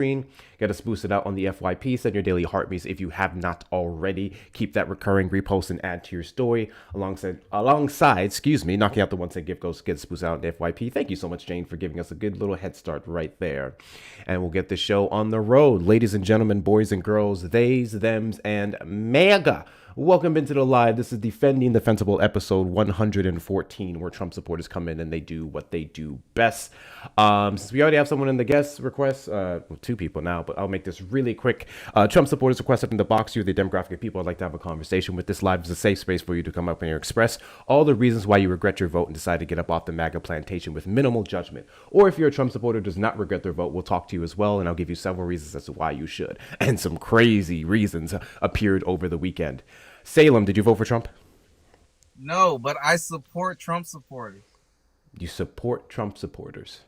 screen. Get us boosted out on the FYP. Send your daily heartbeats if you have not already. Keep that recurring repost and add to your story alongside, knocking out the one cent gift goes gets boosted out on the FYP. Thank you so much, Jane, for giving us a good little head start right there. And we'll get the show on the road. Ladies and gentlemen, boys and girls, theys, thems, and mega. Welcome into the live. This is Indefensible episode 114, where Trump supporters come in and they do what they do best. Since we already have someone in the guest request, two people now, but I'll make this really quick. Trump supporters requested in the box. You're the demographic of people I'd like to have a conversation with. This live is a safe space for you to come up and express all the reasons why you regret your vote and decide to get up off the MAGA plantation with minimal judgment. Or if you're a Trump supporter who does not regret their vote, we'll talk to you as well, and I'll give you several reasons as to why you should. And some crazy reasons appeared over the weekend. Salem, did you vote for Trump? No, but I support Trump supporters. You support Trump supporters?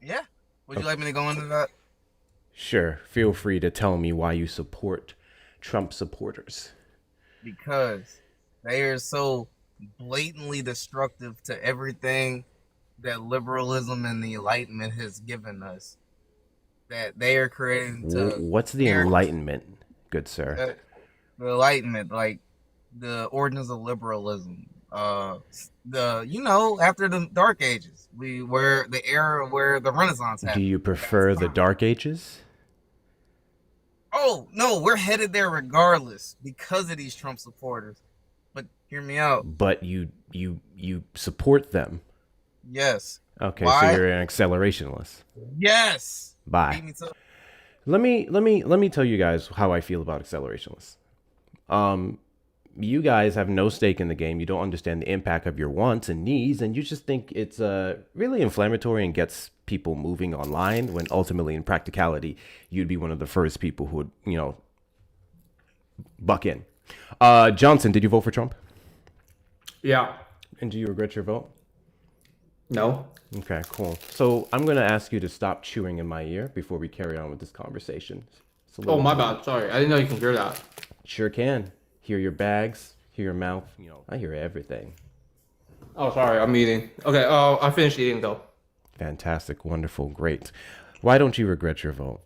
Yeah. Would you like me to go into that? Sure. Feel free to tell me why you support Trump supporters. Because they are so blatantly destructive to everything that liberalism and the Enlightenment has given us. That they are creating to... What's the Enlightenment, good sir? The Enlightenment, like the origins of liberalism. After the Dark Ages, where the era where the Renaissance happened. Do you prefer the Dark Ages? Oh no, we're headed there regardless because of these Trump supporters. But hear me out. But you support them. Yes. Okay, Why? so you're an accelerationist. Yes. Bye. Let me tell you guys how I feel about accelerationalists. You guys have no stake in the game. You don't understand the impact of your wants and needs, and you just think it's really inflammatory and gets people moving online, when ultimately in practicality you'd be one of the first people who would buck in. Johnson, did you vote for Trump? Yeah. And do you regret your vote? No. Okay, cool. So I'm going to ask you to stop chewing in my ear before we carry on with this conversation. Oh, my bad. Sorry. I didn't know you can hear that. Sure can. Hear your bags, hear your mouth. I hear everything. Oh, sorry. I'm eating. Okay. I finished eating, though. Fantastic. Wonderful. Great. Why don't you regret your vote?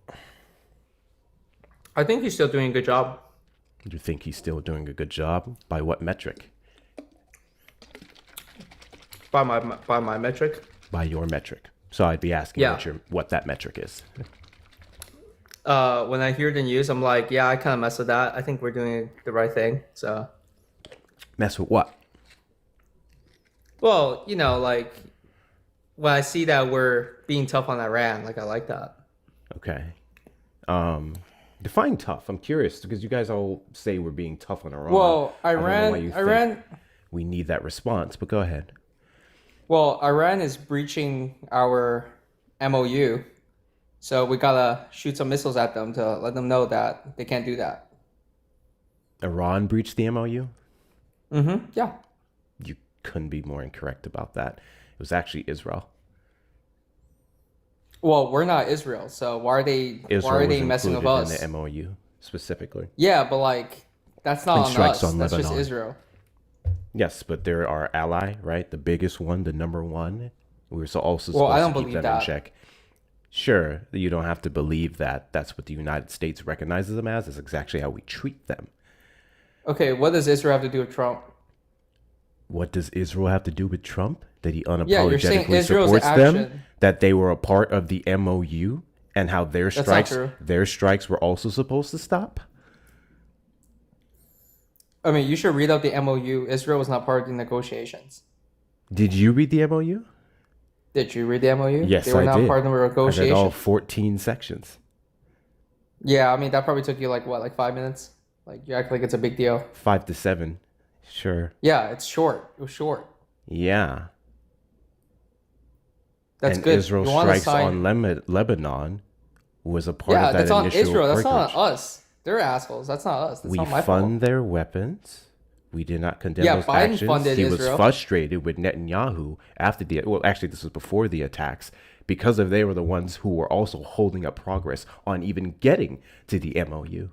I think he's still doing a good job. You think he's still doing a good job? By what metric? By my metric. By your metric. So I'd be asking what that metric is. When I hear the news, I'm like, yeah, I kind of mess with that. I think we're doing the right thing. So. Mess with what? Well, like when I see that we're being tough on Iran, like I like that. Okay. Define tough. I'm curious because you guys all say we're being tough on Iran. Well, Iran. We need that response, but go ahead. Well, Iran is breaching our MOU, so we gotta shoot some missiles at them to let them know that they can't do that. Iran breached the MOU? Mm-hmm. Yeah. You couldn't be more incorrect about that. It was actually Israel. Well, we're not Israel, so why are they messing with us? In the MOU specifically. Yeah, but that's not on us. That's Lebanon. Just Israel. Yes, but they're our ally, right? The biggest one, the number one. We're also I don't supposed to keep believe them in that. check. Sure, you don't have to believe that. That's what the United States recognizes them as. That's exactly how we treat them. Okay, what does Israel have to do with Trump? What does Israel have to do with Trump? That he you're saying unapologetically Israel's supports action. them? That they were a part of the MOU and how their strikes were also supposed to stop? I mean, you should read out the MOU. Israel was not part of the negotiations. Did you read the MOU? Did you read the MOU? Yes, I did. They were not part of the negotiations. I read all 14 sections. Yeah, I mean, that probably took you 5 minutes? You act like it's a big deal. 5 to 7. Sure. Yeah, it's short. It was short. Yeah. That's and good. Israel strikes on Lebanon was a part of that that's on initial Israel. That's breakage. not us. They're assholes. That's not us. That's we not my fund fault. their weapons. We did not condemn those Biden actions. funded He Israel. was frustrated with Netanyahu after actually this was before the attacks, because they were the ones who were also holding up progress on even getting to the MOU.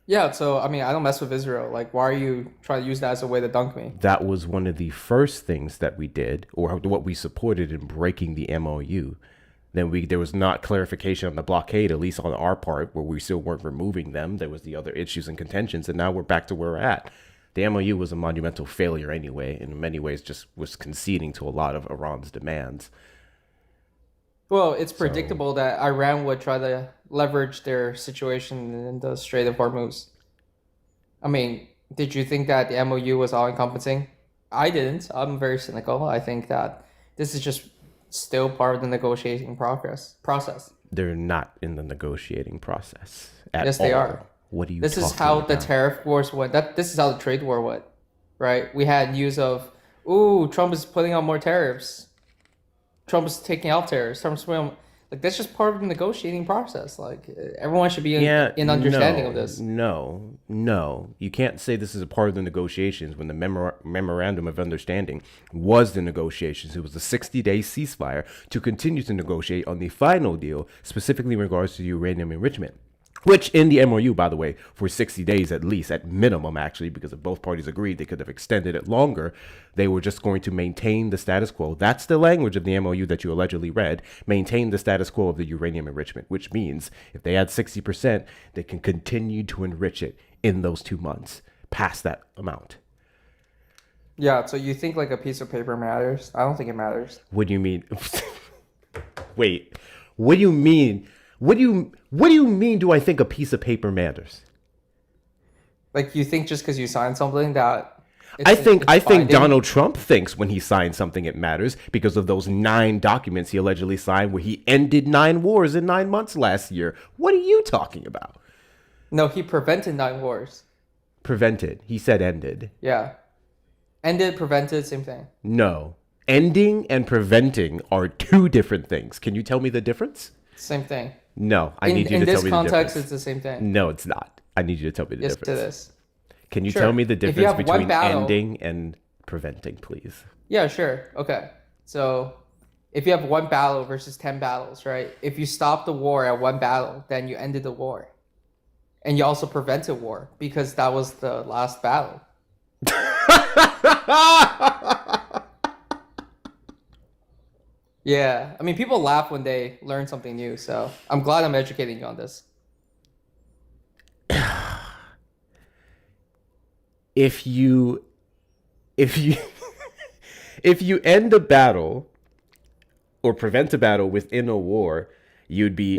Yeah, so I mean, I don't mess with Israel. Why are you trying to use that as a way to dunk me? That was one of the first things that we did, or what we supported in breaking the MOU. Then there was not clarification on the blockade, at least on our part, where we still weren't removing them. There was the other issues and contentions, and now we're back to where we're at. The MOU was a monumental failure anyway. In many ways, just was conceding to a lot of Iran's demands. Well, it's predictable that Iran would try to leverage their situation in the Strait of Hormuz. I mean, did you think that the MOU was all encompassing? I didn't. I'm very cynical. I think that this is just still part of the negotiating process. They're not in the negotiating process at all. Yes, they are. What are you This talking is how about? the tariff wars went. This is how the trade war went, right? We had news of, ooh, Trump is putting on more tariffs. Trump is taking out tariffs. Trump's putting on, like, that's just part of the negotiating process. Like, everyone should be in understanding of this. No. You can't say this is a part of the negotiations when the memorandum of understanding was the negotiations. It was a 60-day ceasefire to continue to negotiate on the final deal, specifically in regards to uranium enrichment. Which in the MOU, by the way, for 60 days at least, at minimum, actually, because if both parties agreed, they could have extended it longer. They were just going to maintain the status quo. That's the language of the MOU that you allegedly read. Maintain the status quo of the uranium enrichment, which means if they add 60%, they can continue to enrich it in those 2 months, past that amount. Yeah, so you think like a piece of paper matters? I don't think it matters. What do you mean? Wait, what do you mean? What do you mean? Do I think a piece of paper matters? Like, you think just because you signed something that I think binding? Donald Trump thinks when he signs something it matters because of those 9 documents he allegedly signed where he ended 9 wars in 9 months last year. What are you talking about? No, he prevented 9 wars. Prevented. He said ended. Yeah. Ended, prevented, same thing. No. Ending and preventing are 2 different things. Can you tell me the difference? Same thing. No, I need you to tell me the difference. In this context, it's the same thing. No, it's not. I need you to tell me the Yes, difference. to this. Can you Sure. tell me the If you difference have one between battle- ending and preventing, please? Yeah, sure. Okay. So if you have 1 battle versus 10 battles, right? If you stop the war at 1 battle, then you ended the war. And you also prevented war because that was the last battle. Yeah. I mean, people laugh when they learn something new. So I'm glad I'm educating you on this. If you if you end a battle or prevent a battle within a war, you'd be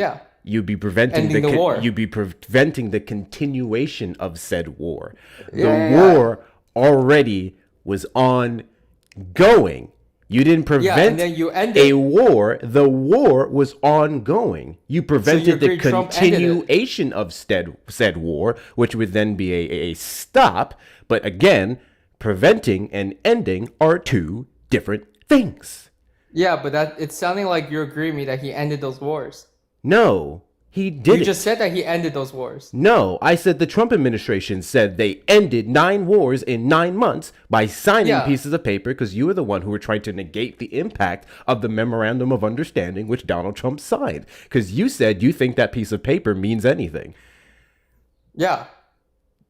preventing Ending the war. You'd be preventing the continuation of said war. The Yeah. war already was ongoing. You didn't prevent and then you ended a war. The war was ongoing. You prevented the agree Trump ended it. continuation of said war, which would then be a stop. But again, preventing and ending are 2 different things. Yeah, but it's sounding like you're agreeing with me that he ended those wars. No, he didn't. You just said that he ended those wars. No, I said the Trump administration said they ended 9 wars in 9 months by signing Yeah. pieces of paper because you were the one who were trying to negate the impact of the memorandum of understanding which Donald Trump signed. Because you said you think that piece of paper means anything. Yeah,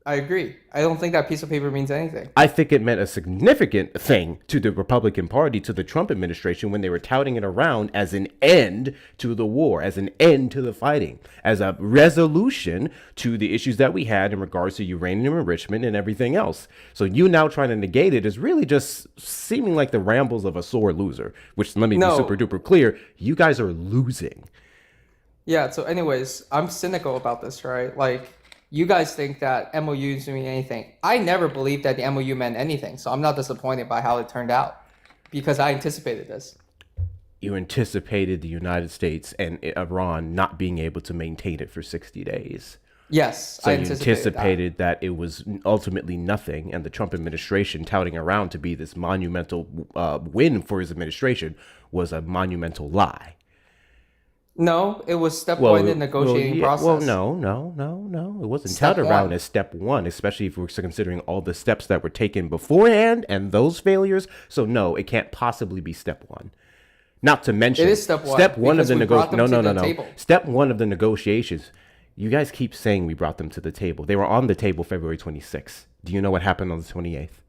I agree. I don't think that piece of paper means anything. I think it meant a significant thing to the Republican Party, to the Trump administration, when they were touting it around as an end to the war, as an end to the fighting, as a resolution to the issues that we had in regards to uranium enrichment and everything else. So you now trying to negate it is really just seeming like the rambles of a sore loser, which, let me be super duper clear, you guys are losing. Yeah, so anyways, I'm cynical about this, right? Like, you guys think that MOUs mean anything. I never believed that the MOU meant anything, so I'm not disappointed by how it turned out because I anticipated this. You anticipated the United States and Iran not being able to maintain it for 60 days. Yes, So I you anticipated that it was ultimately nothing, and the Trump administration touting around to be this monumental win for his administration was a monumental lie. No, it was step 1 in the negotiating process. Well, no. It wasn't Step touted around 1. as step 1, especially if we're considering all the steps that were taken beforehand and those failures. So no, it can't possibly be step 1. Not to mention, It is step 1. Step 1 of because the we brought them to the table. Step 1 of the negotiations. You guys keep saying we brought them to the table. They were on the table February 26th. Do you know what happened on the 28th?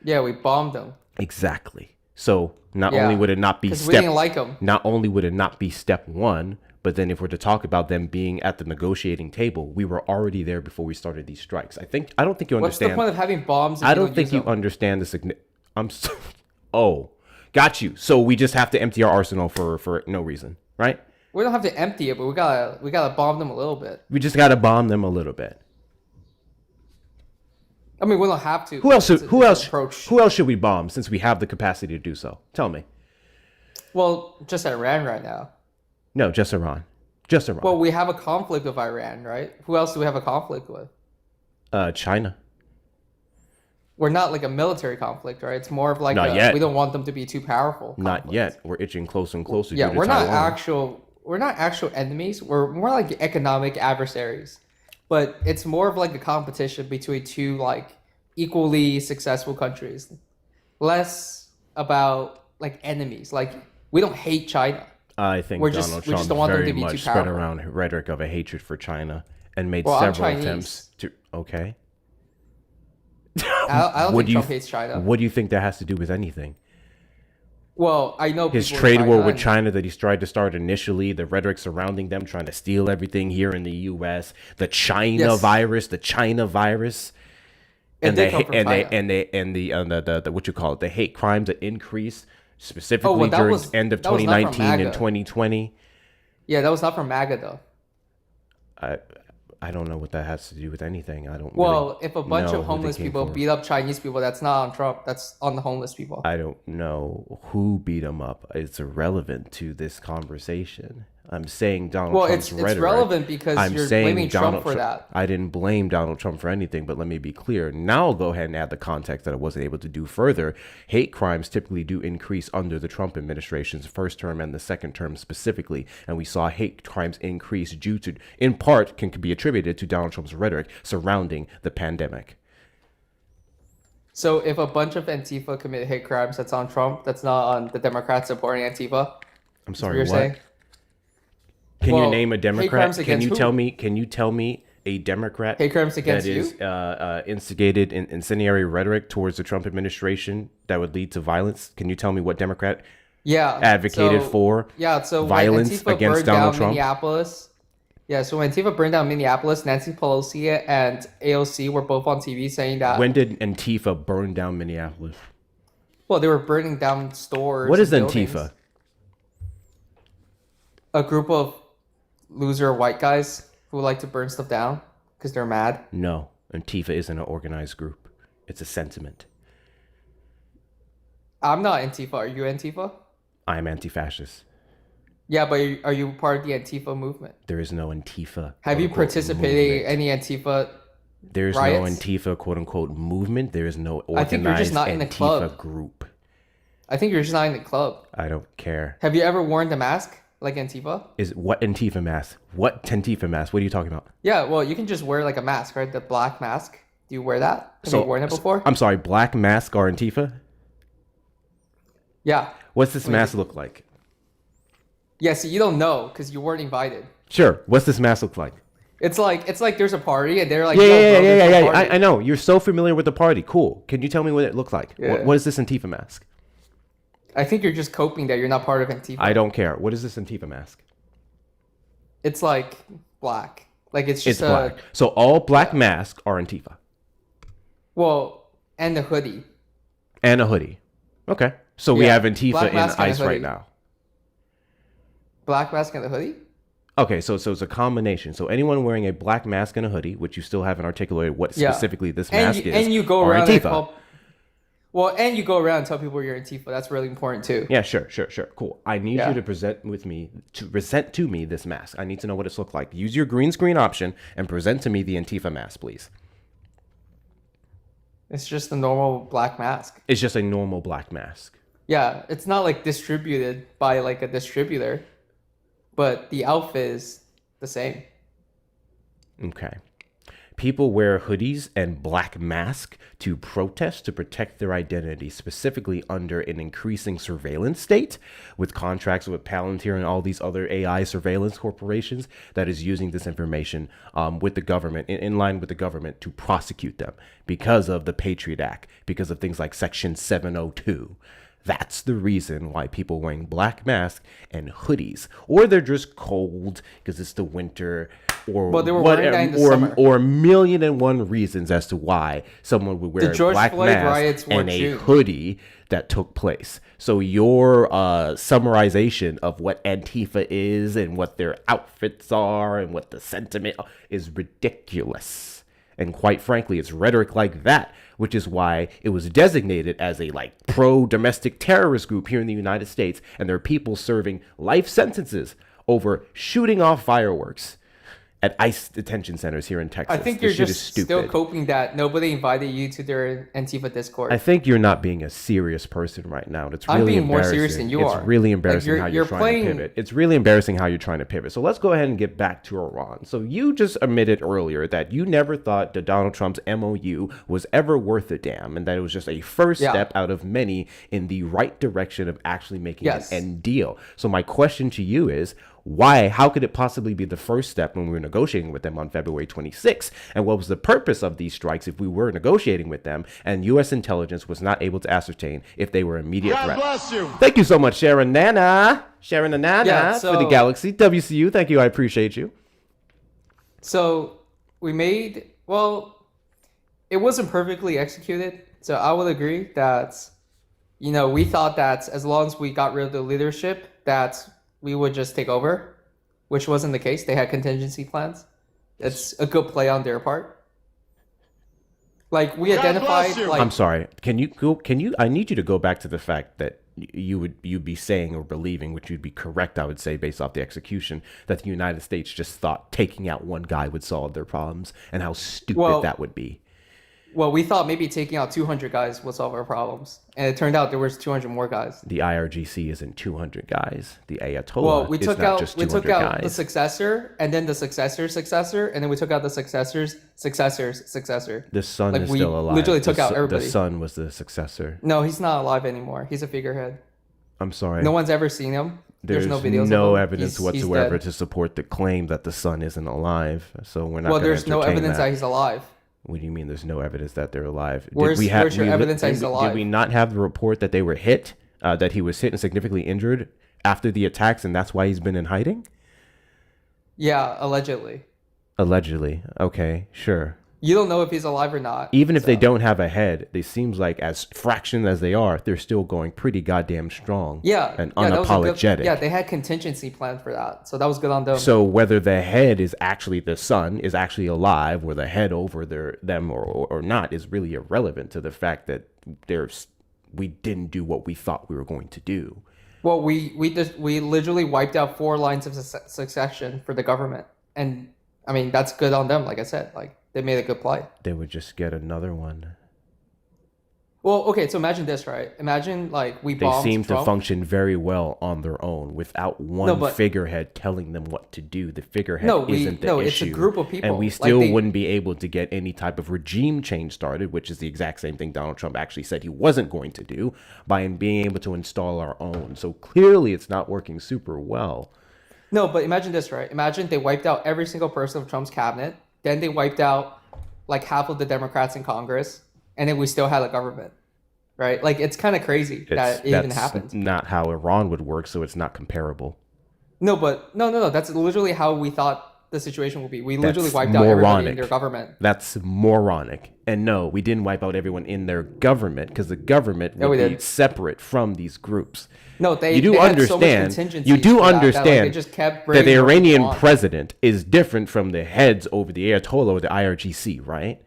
Yeah, we bombed them. Exactly. So not only would it not be because we didn't like them. not only would it not be step one, but then if we're to talk about them being at the negotiating table, we were already there before we started these strikes. I don't think you What's understand. the point of having bombs? If I you don't think use you them? understand the oh, got you. So we just have to empty our arsenal for no reason, right? We don't have to empty it, but we gotta bomb them a little bit. We just got to bomb them a little bit. I mean, we don't have to. Who else? It's Who else? Approach. Who else should we bomb since we have the capacity to do so? Tell me. Well, just Iran right now. No, just Iran. Just Iran. Well, we have a conflict with Iran, right? Who else do we have a conflict with? China. We're not like a military conflict, right? It's more of like Not yet. We don't want them to be too powerful. Not conflict. yet. We're itching closer and closer. Yeah, due to we're not Taiwan. actual enemies. We're more like economic adversaries. But it's more of like a competition between two like equally successful countries. Less about like enemies. Like we don't hate China. I think we Donald just Trump don't want them very to be too much spread powerful. around rhetoric of a hatred for China and made Well, I'm several Chinese. attempts to. Okay. I don't What think do you Trump hates China. What do you think that has to do with anything? Well, I know His people in trade war China with and- China that he's tried to start initially, the rhetoric surrounding them, trying to steal everything here in the U.S., the China Yes. virus, the China virus, It and did the come from and they China. and the what you call it, the hate crimes that increased specifically that during was- end of that was not from 2019 and MAGA. 2020. Yeah, that was not from MAGA though. I don't know what that has to do with anything. I don't. Well, really if a bunch know of who they homeless came people for. beat up Chinese people, that's not on Trump. That's on the homeless people. I don't know who beat him up. It's irrelevant to this conversation. I'm saying Donald Well, Trump's it's rhetoric. relevant because I'm you're saying blaming Trump Donald for Tru- that. I didn't blame Donald Trump for anything, but let me be clear. Now I'll go ahead and add the context that I wasn't able to do further. Hate crimes typically do increase under the Trump administration's first term and the second term specifically. And we saw hate crimes increase due to, in part, can be attributed to Donald Trump's rhetoric surrounding the pandemic. So if a bunch of Antifa commit hate crimes, that's on Trump. That's not on the Democrats supporting Antifa. I'm That's sorry, you're what? saying? Can you Well, name a hate Democrat? crimes Can against you who? tell me? Can you tell me a Democrat Hate crimes against that is instigated in incendiary rhetoric towards the Trump administration that would lead to violence? Can you tell me what Democrat Yeah. advocated so- for Yeah, so when violence Antifa against burned Donald down Trump? Minneapolis. Yeah, so when Antifa burned down Minneapolis, Nancy Pelosi and AOC were both on TV saying that. When did Antifa burn down Minneapolis? Well, they were burning down stores. What is and buildings. Antifa? A group of loser white guys who like to burn stuff down because they're mad. No, Antifa isn't an organized group. It's a sentiment. I'm not Antifa. Are you Antifa? I am anti-fascist. Yeah, but are you part of the Antifa movement? There is no Antifa. Have you quote-unquote, participated in movement. any Antifa? There's riots? no Antifa quote unquote movement. There is no I think you're just organized not in the Antifa club. group. I think you're just not in the club. I don't care. Have you ever worn the mask like Antifa? Is what Antifa mask? What Antifa mask? What are you talking about? Yeah, well, you can just wear like a mask, right? The black mask. Do you wear that? Have you worn it before? I'm sorry, black mask or Antifa? Yeah. What's this mask look like? Yeah, so you don't know because you weren't invited. Sure. What's this mask look like? It's like there's a party and they're like, Yeah, "Yo, yeah, bro, yeah, there's yeah, a yeah. party." I know. You're so familiar with the party. Cool. Can you tell me what it looked like? Yeah. What is this Antifa mask? I think you're just coping that you're not part of Antifa. I don't care. What is this Antifa mask? It's like black. Like it's It's just black. So all black masks are Antifa. Well, and the hoodie. And a hoodie. Okay. So we Yeah, have Antifa black in mask and a ICE right hoodie. now. Black mask and the hoodie? Okay, so it's a combination. So anyone wearing a black mask and a hoodie, which you still haven't articulated what Yeah. specifically this And mask you, is, and you go are around and Antifa. call, well, and you go around and tell people you're Antifa. That's really important too. Yeah, sure. Cool. I need Yeah. you to present to me this mask. I need to know what it's looked like. Use your green screen option and present to me the Antifa mask, please. It's just a normal black mask. It's just a normal black mask. Yeah, it's not like distributed by like a distributor, but the outfit is the same. Okay. People wear hoodies and black masks to protest to protect their identity, specifically under an increasing surveillance state with contracts with Palantir and all these other AI surveillance corporations that is using this information with the government, in line with the government, to prosecute them because of the Patriot Act, because of things like Section 702. That's the reason why people wearing black masks and hoodies, or they're just cold because it's the winter, or Well, they were wearing that in the summer. or a million and one reasons as to why someone would wear a George black Floyd riots mask were and a June. hoodie that took place. So your summarization of what Antifa is and what their outfits are and what the sentiment is ridiculous. And quite frankly, it's rhetoric like that, which is why it was designated as a pro-domestic terrorist group here in the United States, and there are people serving life sentences over shooting off fireworks at ICE detention centers here in Texas. I think This you're shit is just stupid. still coping that nobody invited you to their Antifa Discord. I think you're not being a serious person right now. It's I'm really being more embarrassing. serious than you are. It's really embarrassing Like, how you're you're trying playing- to pivot. It's really embarrassing how you're trying to pivot. So let's go ahead and get back to Iran. So you just admitted earlier that you never thought that Donald Trump's MOU was ever worth a damn, and that it was just a first step out of many in the right direction of actually making an end deal. So my question to you is, why? How could it possibly be the first step when we were negotiating with them on February 26th? And what was the purpose of these strikes if we were negotiating with them and U.S. intelligence was not able to ascertain if they were immediate threat? Bless you. Thank you so much, Sharon Nana. Sharon Nana so- for the Galaxy. WCU, thank you. I appreciate you. So we made, well, it wasn't perfectly executed. So I would agree that, we thought that as long as we got rid of the leadership, that we would just take over, which wasn't the case. They had contingency plans. It's a good play on their part. We identified, bless you. I'm sorry. Can you I need you to go back to the fact that you'd be saying or believing, which you'd be correct, I would say, based off the execution, that the United States just thought taking out one guy would solve their problems, and how stupid that would be. Well, we thought maybe taking out 200 guys would solve our problems, and it turned out there was 200 more guys. The IRGC isn't 200 guys. The Ayatollah Well, is not just 200 guys. the successor, and then the successor's successor, and then we took out the successor's successor. The son is we still alive. literally took out everybody. The son was the successor. No, he's not alive anymore. He's a figurehead. I'm sorry. No one's ever seen him. There's no videos no of him. evidence He's whatsoever dead. to support the claim that the son isn't alive. So we're not. Well, gonna there's no entertain evidence that he's alive. What do you mean there's no evidence that they're alive? Where's your evidence that he's alive? Did we not have the report that they were hit, that he was hit and significantly injured after the attacks, and that's why he's been in hiding? Yeah, allegedly. Allegedly. Okay, sure. You don't know if he's alive or not. Even if they don't have a head, they seems like, as fractioned as they are, they're still going pretty goddamn strong. Yeah. And that was a good- unapologetic. they had contingency plans for that. So that was good on them. So whether the head is actually the son is actually alive, or the head over them or not, is really irrelevant to the fact that we didn't do what we thought we were going to do. Well, we literally wiped out 4 lines of succession for the government. And I mean, that's good on them. Like I said, they made a good play. They would just get another one. Well, okay, so imagine this, right? Imagine we They bombed seem Trump. to function very well on their own without one figurehead telling them what to do. The figurehead isn't the issue. It's a group of people. And we still wouldn't be able to get any type of regime change started, which is the exact same thing Donald Trump actually said he wasn't going to do, by being able to install our own. So clearly it's not working super well. No, but imagine this, right? Imagine they wiped out every single person of Trump's cabinet. Then they wiped out half of the Democrats in Congress, and then we still had a government, right? It's kind of crazy that it even happened. That's not how Iran would work, so it's not comparable. No, but no. That's literally how we thought the situation would be. We literally wiped out everybody in their government. That's moronic. And no, we didn't wipe out everyone in their government, because the government would be separate from these groups. No, they You do had understand. so much contingencies You do for that, understand they just kept that bringing the what Iranian want. president is different from the heads over the Ayatollah or the IRGC, right?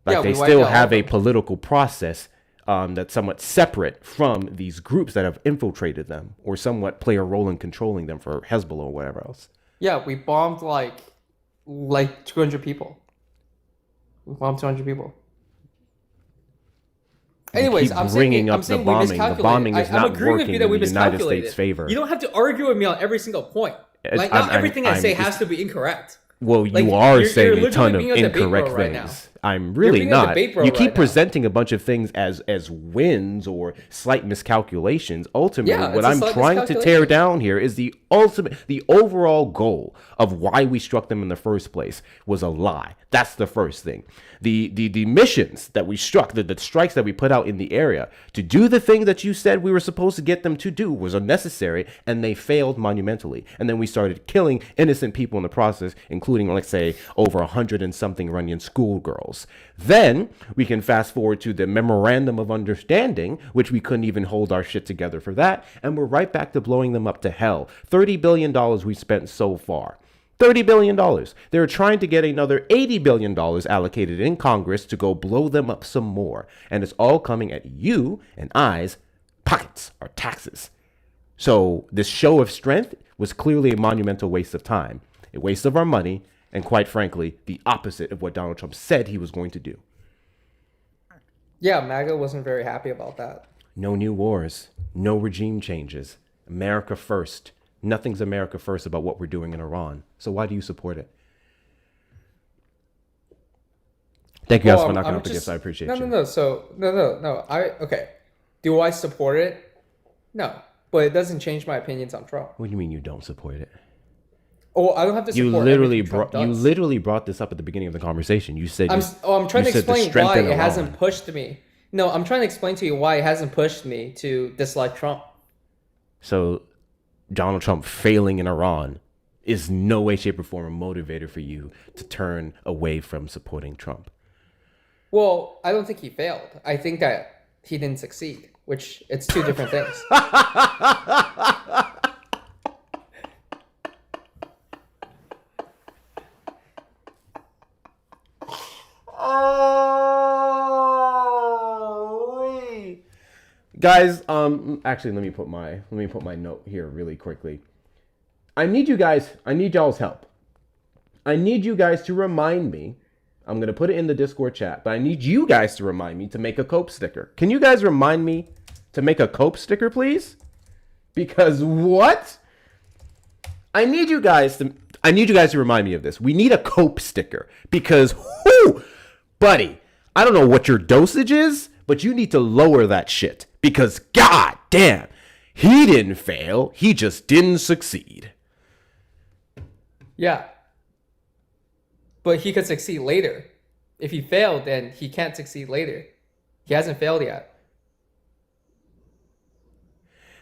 Yeah, They we wiped still out have all a of them. political process that's somewhat separate from these groups that have infiltrated them, or somewhat play a role in controlling them, for Hezbollah or whatever else. Yeah, we bombed like 200 people. We bombed 200 people. Anyways, keep I'm bringing saying, up I'm the saying we bombing. The miscalculated. bombing is I'm not agreeing with working you that we in the United miscalculated. States' favor. You don't have to argue with me on every single point. Not everything I say has to be incorrect. Well, Like, you are you're saying a literally ton of being a debate incorrect bro right now. things. I'm really being a not. debate bro You keep right now. presenting a bunch of things as wins or slight miscalculations. Ultimately, Yeah, what it's a I'm slight trying to tear miscalculation. down here is the overall goal of why we struck them in the first place was a lie. That's the first thing. The missions that we struck, the strikes that we put out in the area to do the thing that you said we were supposed to get them to do was unnecessary, and they failed monumentally. And then we started killing innocent people in the process, including, let's say, over 100 and something Iranian schoolgirls. Then we can fast forward to the memorandum of understanding, which we couldn't even hold our shit together for that, and we're right back to blowing them up to hell. $30 billion we spent so far. $30 billion. They're trying to get another $80 billion allocated in Congress to go blow them up some more. And it's all coming at you and I's pockets, or taxes. So this show of strength was clearly a monumental waste of time, a waste of our money, and quite frankly, the opposite of what Donald Trump said he was going to do. Yeah, MAGA wasn't very happy about that. No new wars, no regime changes. America first. Nothing's America first about what we're doing in Iran. So why do you support it? Thank you guys for knocking out the gifts. I appreciate you. No. So no. Okay. Do I support it? No, but it doesn't change my opinions on Trump. What do you mean you don't support it? Oh, I don't have to support You literally brought this up at the beginning of the conversation. You said I'm trying to explain why it hasn't Iran. pushed me. No, I'm trying to explain to you why it hasn't pushed me to dislike Trump. So Donald Trump failing in Iran is no way, shape, or form a motivator for you to turn away from supporting Trump. Well, I don't think he failed. I think that he didn't succeed, which it's two different things. Guys, actually, let me put my note here really quickly. I need y'all's help. I need you guys to remind me. I'm gonna put it in the Discord chat, but I need you guys to remind me to make a Cope sticker. Can you guys remind me to make a Cope sticker, please? Because what? I need you guys to remind me of this. We need a Cope sticker because, whoo, buddy, I don't know what your dosage is, but you need to lower that shit because, god damn, he didn't fail. He just didn't succeed. Yeah. But he could succeed later. If he failed, then he can't succeed later. He hasn't failed yet.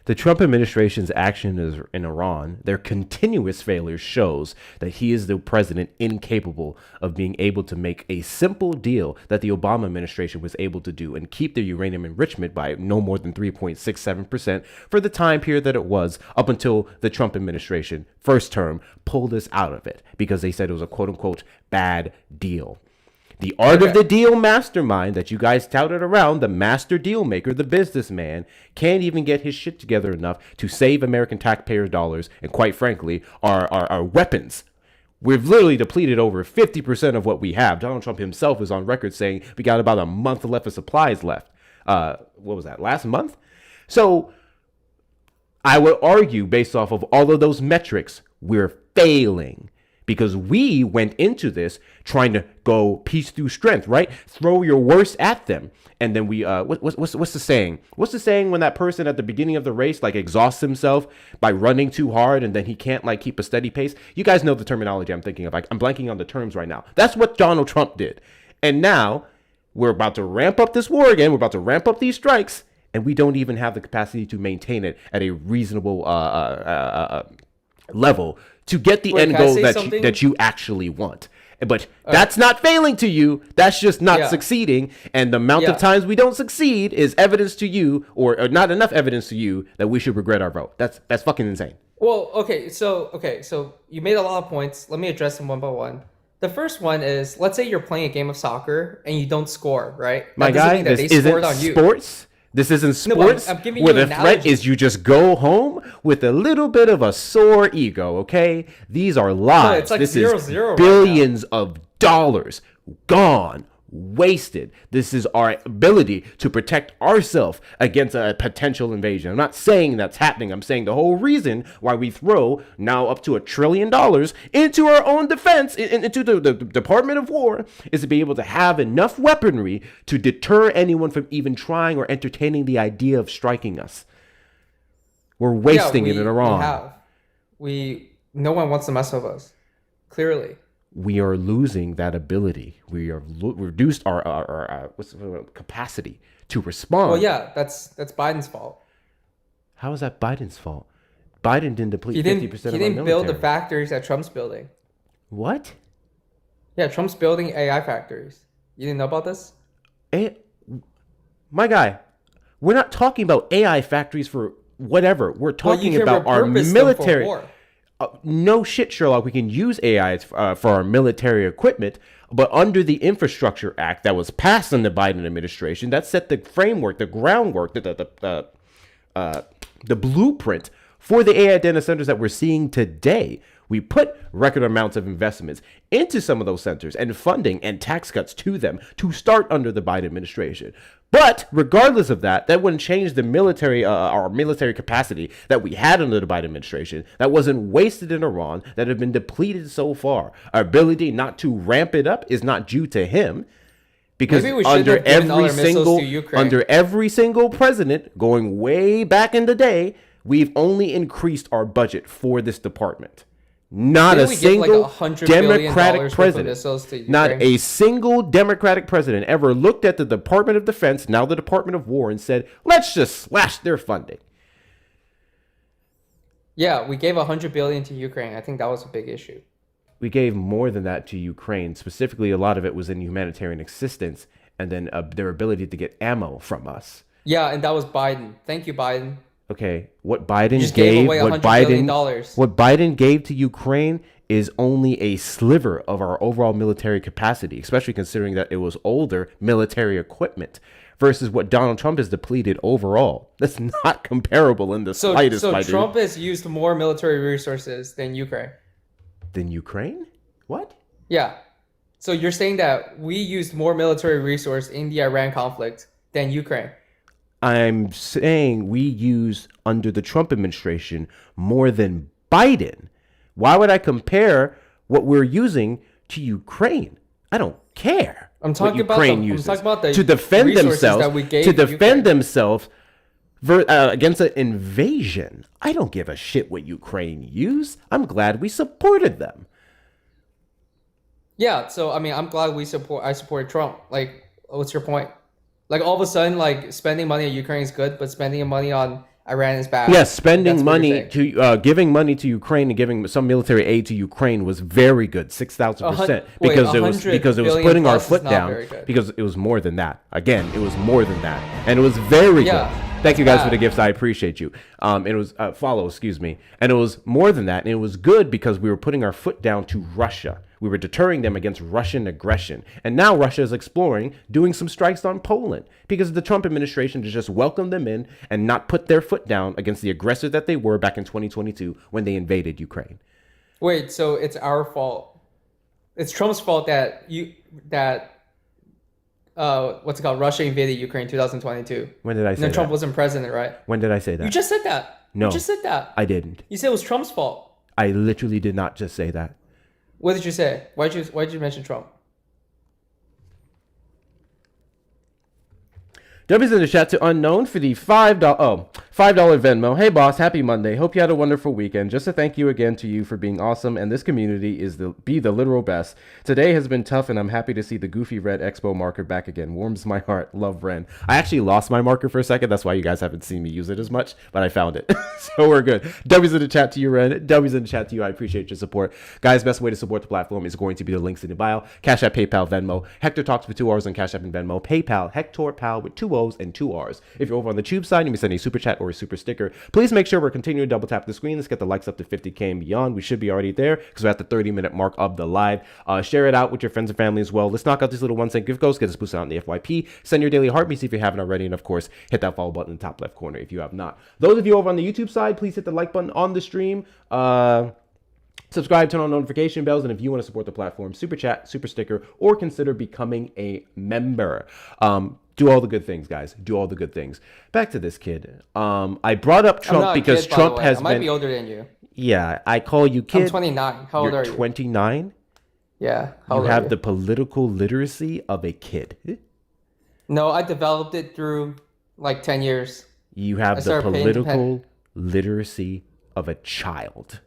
The Trump administration's action in Iran, their continuous failure shows that he is the president incapable of being able to make a simple deal that the Obama administration was able to do and keep the uranium enrichment by no more than 3.67% for the time period that it was up until the Trump administration, first term, pulled us out of it because they said it was a quote unquote bad deal. The art of the deal mastermind that you guys touted around, the master deal maker, the businessman, can't even get his shit together enough to save American taxpayers' dollars and, quite frankly, our weapons. We've literally depleted over 50% of what we have. Donald Trump himself is on record saying we got about a month left of supplies left. What was that, last month? So I would argue, based off of all of those metrics, we're failing. Because we went into this trying to go peace through strength, right? Throw your worst at them. And then we, what's the saying? What's the saying when that person at the beginning of the race, like, exhausts himself by running too hard and then he can't, like, keep a steady pace? You guys know the terminology I'm thinking of. I'm blanking on the terms right now. That's what Donald Trump did. And now we're about to ramp up this war again. We're about to ramp up these strikes. And we don't even have the capacity to maintain it at a reasonable level to get the end goal that you actually want. But that's not failing to you. That's just not succeeding. And the amount of times we don't succeed is evidence to you, or not enough evidence to you, that we should regret our vote. That's fucking insane. Well, so you made a lot of points. Let me address them one by one. The first one is, let's say you're playing a game of soccer and you don't score, right? My guy, this isn't sports. This isn't sports, I'm giving where you the an threat analogy. is you just go home with a little bit of a sore ego, okay? These are lives. it's like this 0-0 is right billions of dollars gone wasted. This is our ability to protect ourselves against a potential invasion. I'm not saying that's happening. I'm saying the whole reason why we throw now up to $1 trillion into our own defense, into the Department of War, is to be able to have enough weaponry to deter anyone from even trying or entertaining the idea of striking us. We're wasting it in Iran. No one wants to mess with us. Clearly. We are losing that ability. We are reduced our capacity to respond. Well, yeah, that's Biden's fault. How is that Biden's fault? Biden didn't deplete 50% of our military. He didn't build the factories that Trump's building. What? Yeah, Trump's building AI factories. You didn't know about this? My guy, we're not talking about AI factories for whatever. We're talking about our military. No shit, Sherlock. We can use AI for our military equipment, but under the Infrastructure Act that was passed in the Biden administration, that set the framework, the groundwork, the blueprint for the AI data centers that we're seeing today. We put record amounts of investments into some of those centers and funding and tax cuts to them to start under the Biden administration. But regardless of that, that wouldn't change the military, our military capacity that we had under the Biden administration that wasn't wasted in Iran, that have been depleted so far. Our ability not to ramp it up is not due to him. Because under every single president, going way back in the day, we've only increased our budget for this department. Not a single Democratic president, not a single Democratic president ever looked at the Department of Defense, now the Department of War, and said, let's just slash their funding. Yeah, we gave $100 billion to Ukraine. I think that was a big issue. We gave more than that to Ukraine. Specifically, a lot of it was in humanitarian assistance and then their ability to get ammo from us. Yeah, and that was Biden. Thank you, Biden. Okay, what Biden gave to Ukraine is only a sliver of our overall military capacity, especially considering that it was older military equipment versus what Donald Trump has depleted overall. That's not comparable in the slightest. So Trump has used more military resources than Ukraine. Than Ukraine? What? Yeah. So you're saying that we used more military resource in the Iran conflict than Ukraine? I'm saying we use under the Trump administration more than Biden. Why would I compare what we're using to Ukraine? I don't care. I'm talking about the to defend themselves against an invasion. I don't give a shit what Ukraine used. I'm glad we supported them. Yeah, so I mean, I'm glad I supported Trump. Like, what's your point? Like, all of a sudden, like, spending money on Ukraine is good, but spending money on Iran is bad. Yes, spending money to giving money to Ukraine and giving some military aid to Ukraine was very good, 6,000%, because it was putting our foot down. Because it was more than that. Again, it was more than that, and it was very good. Thank you guys for the gifts. I appreciate you. It was and it was more than that, and it was good because we were putting our foot down to Russia. We were deterring them against Russian aggression. And now Russia is exploring doing some strikes on Poland because the Trump administration has just welcomed them in and not put their foot down against the aggressor that they were back in 2022 when they invaded Ukraine. Wait, so it's our fault. It's Trump's fault that Russia invaded Ukraine in 2022. When did I say that? Trump wasn't president, right? When did I say that? You just said that. No. You just said that. I didn't. You said it was Trump's fault. I literally did not just say that. What did you say? Why did you mention Trump? W's in the chat to Unknown for the $5 Venmo. Hey boss, happy Monday. Hope you had a wonderful weekend. Just a thank you again to you for being awesome, and this community is the literal best. Today has been tough, and I'm happy to see the goofy red Expo marker back again. Warms my heart. Love Ren. I actually lost my marker for a second. That's why you guys haven't seen me use it as much, but I found it. So we're good. W's in the chat to you, Ren. W's in the chat to you. I appreciate your support. Guys, best way to support the platform is going to be the links in the bio. Cash App, PayPal, Venmo. Hector Talks for 2 hours on Cash App and Venmo. PayPal, Hector Pal with 2 O's and 2 R's. If you're over on the Tube side, you may send a super chat or a super sticker. Please make sure we're continuing to double tap the screen. Let's get the likes up to 50K and beyond. We should be already there because we're at the 30-minute mark of the live. Share it out with your friends and family as well. Let's knock out these little 1 cent gift codes. Get us boosted out in the FYP. Send your daily heartbeats if you haven't already. And of course, hit that follow button in the top left corner if you have not. Those of you over on the YouTube side, please hit the like button on the stream. Subscribe, turn on notification bells, and if you want to support the platform, super chat, super sticker, or consider becoming a member. Do all the good things, guys. Do all the good things. Back to this kid. I brought up Trump because Trump has been... I might be older than you. Yeah, I call you kid. I'm 29. How old are you? 29? Yeah. You have the political literacy of a kid. No, I developed it through like 10 years. You have the political literacy of a child.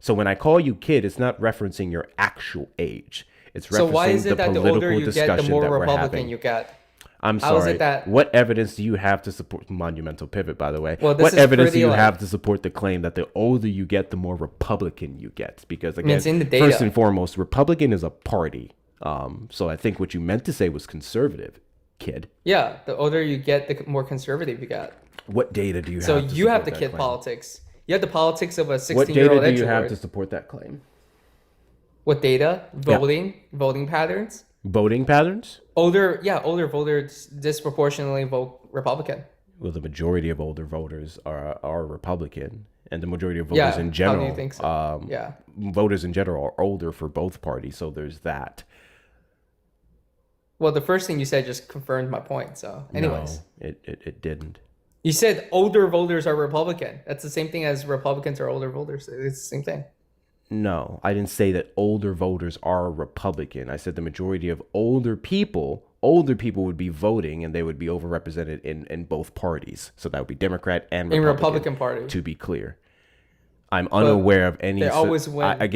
So when I call you kid, it's not referencing your actual age. It's referencing so why is it the that the political older you discussion get, the more that we're Republican having. you get? I'm How is sorry. it that... What evidence do you have to support monumental pivot? By the way, well, what evidence do you have to support the claim that the older you get, the more Republican you get? Because again, it's in the data. First and foremost, Republican is a party. So I think what you meant to say was conservative, kid. Yeah, the older you get, the more conservative you get. What data do you have? So you have the kid politics. You have the politics of a 16-year-old. What data do you have to support that claim? What data? Voting patterns. Voting patterns? Older voters disproportionately vote Republican. Well, the majority of older voters are Republican, and the majority of voters in general, how do you think so? Voters in general are older for both parties. So there's that. Well, the first thing you said just confirmed my point. So, anyways, no, it didn't. You said older voters are Republican. That's the same thing as Republicans are older voters. It's the same thing. No, I didn't say that older voters are Republican. I said the majority of older people would be voting, and they would be overrepresented in both parties. So that would be Democrat and Republican. In Republican Party. To be clear. I'm unaware of any. They always win. I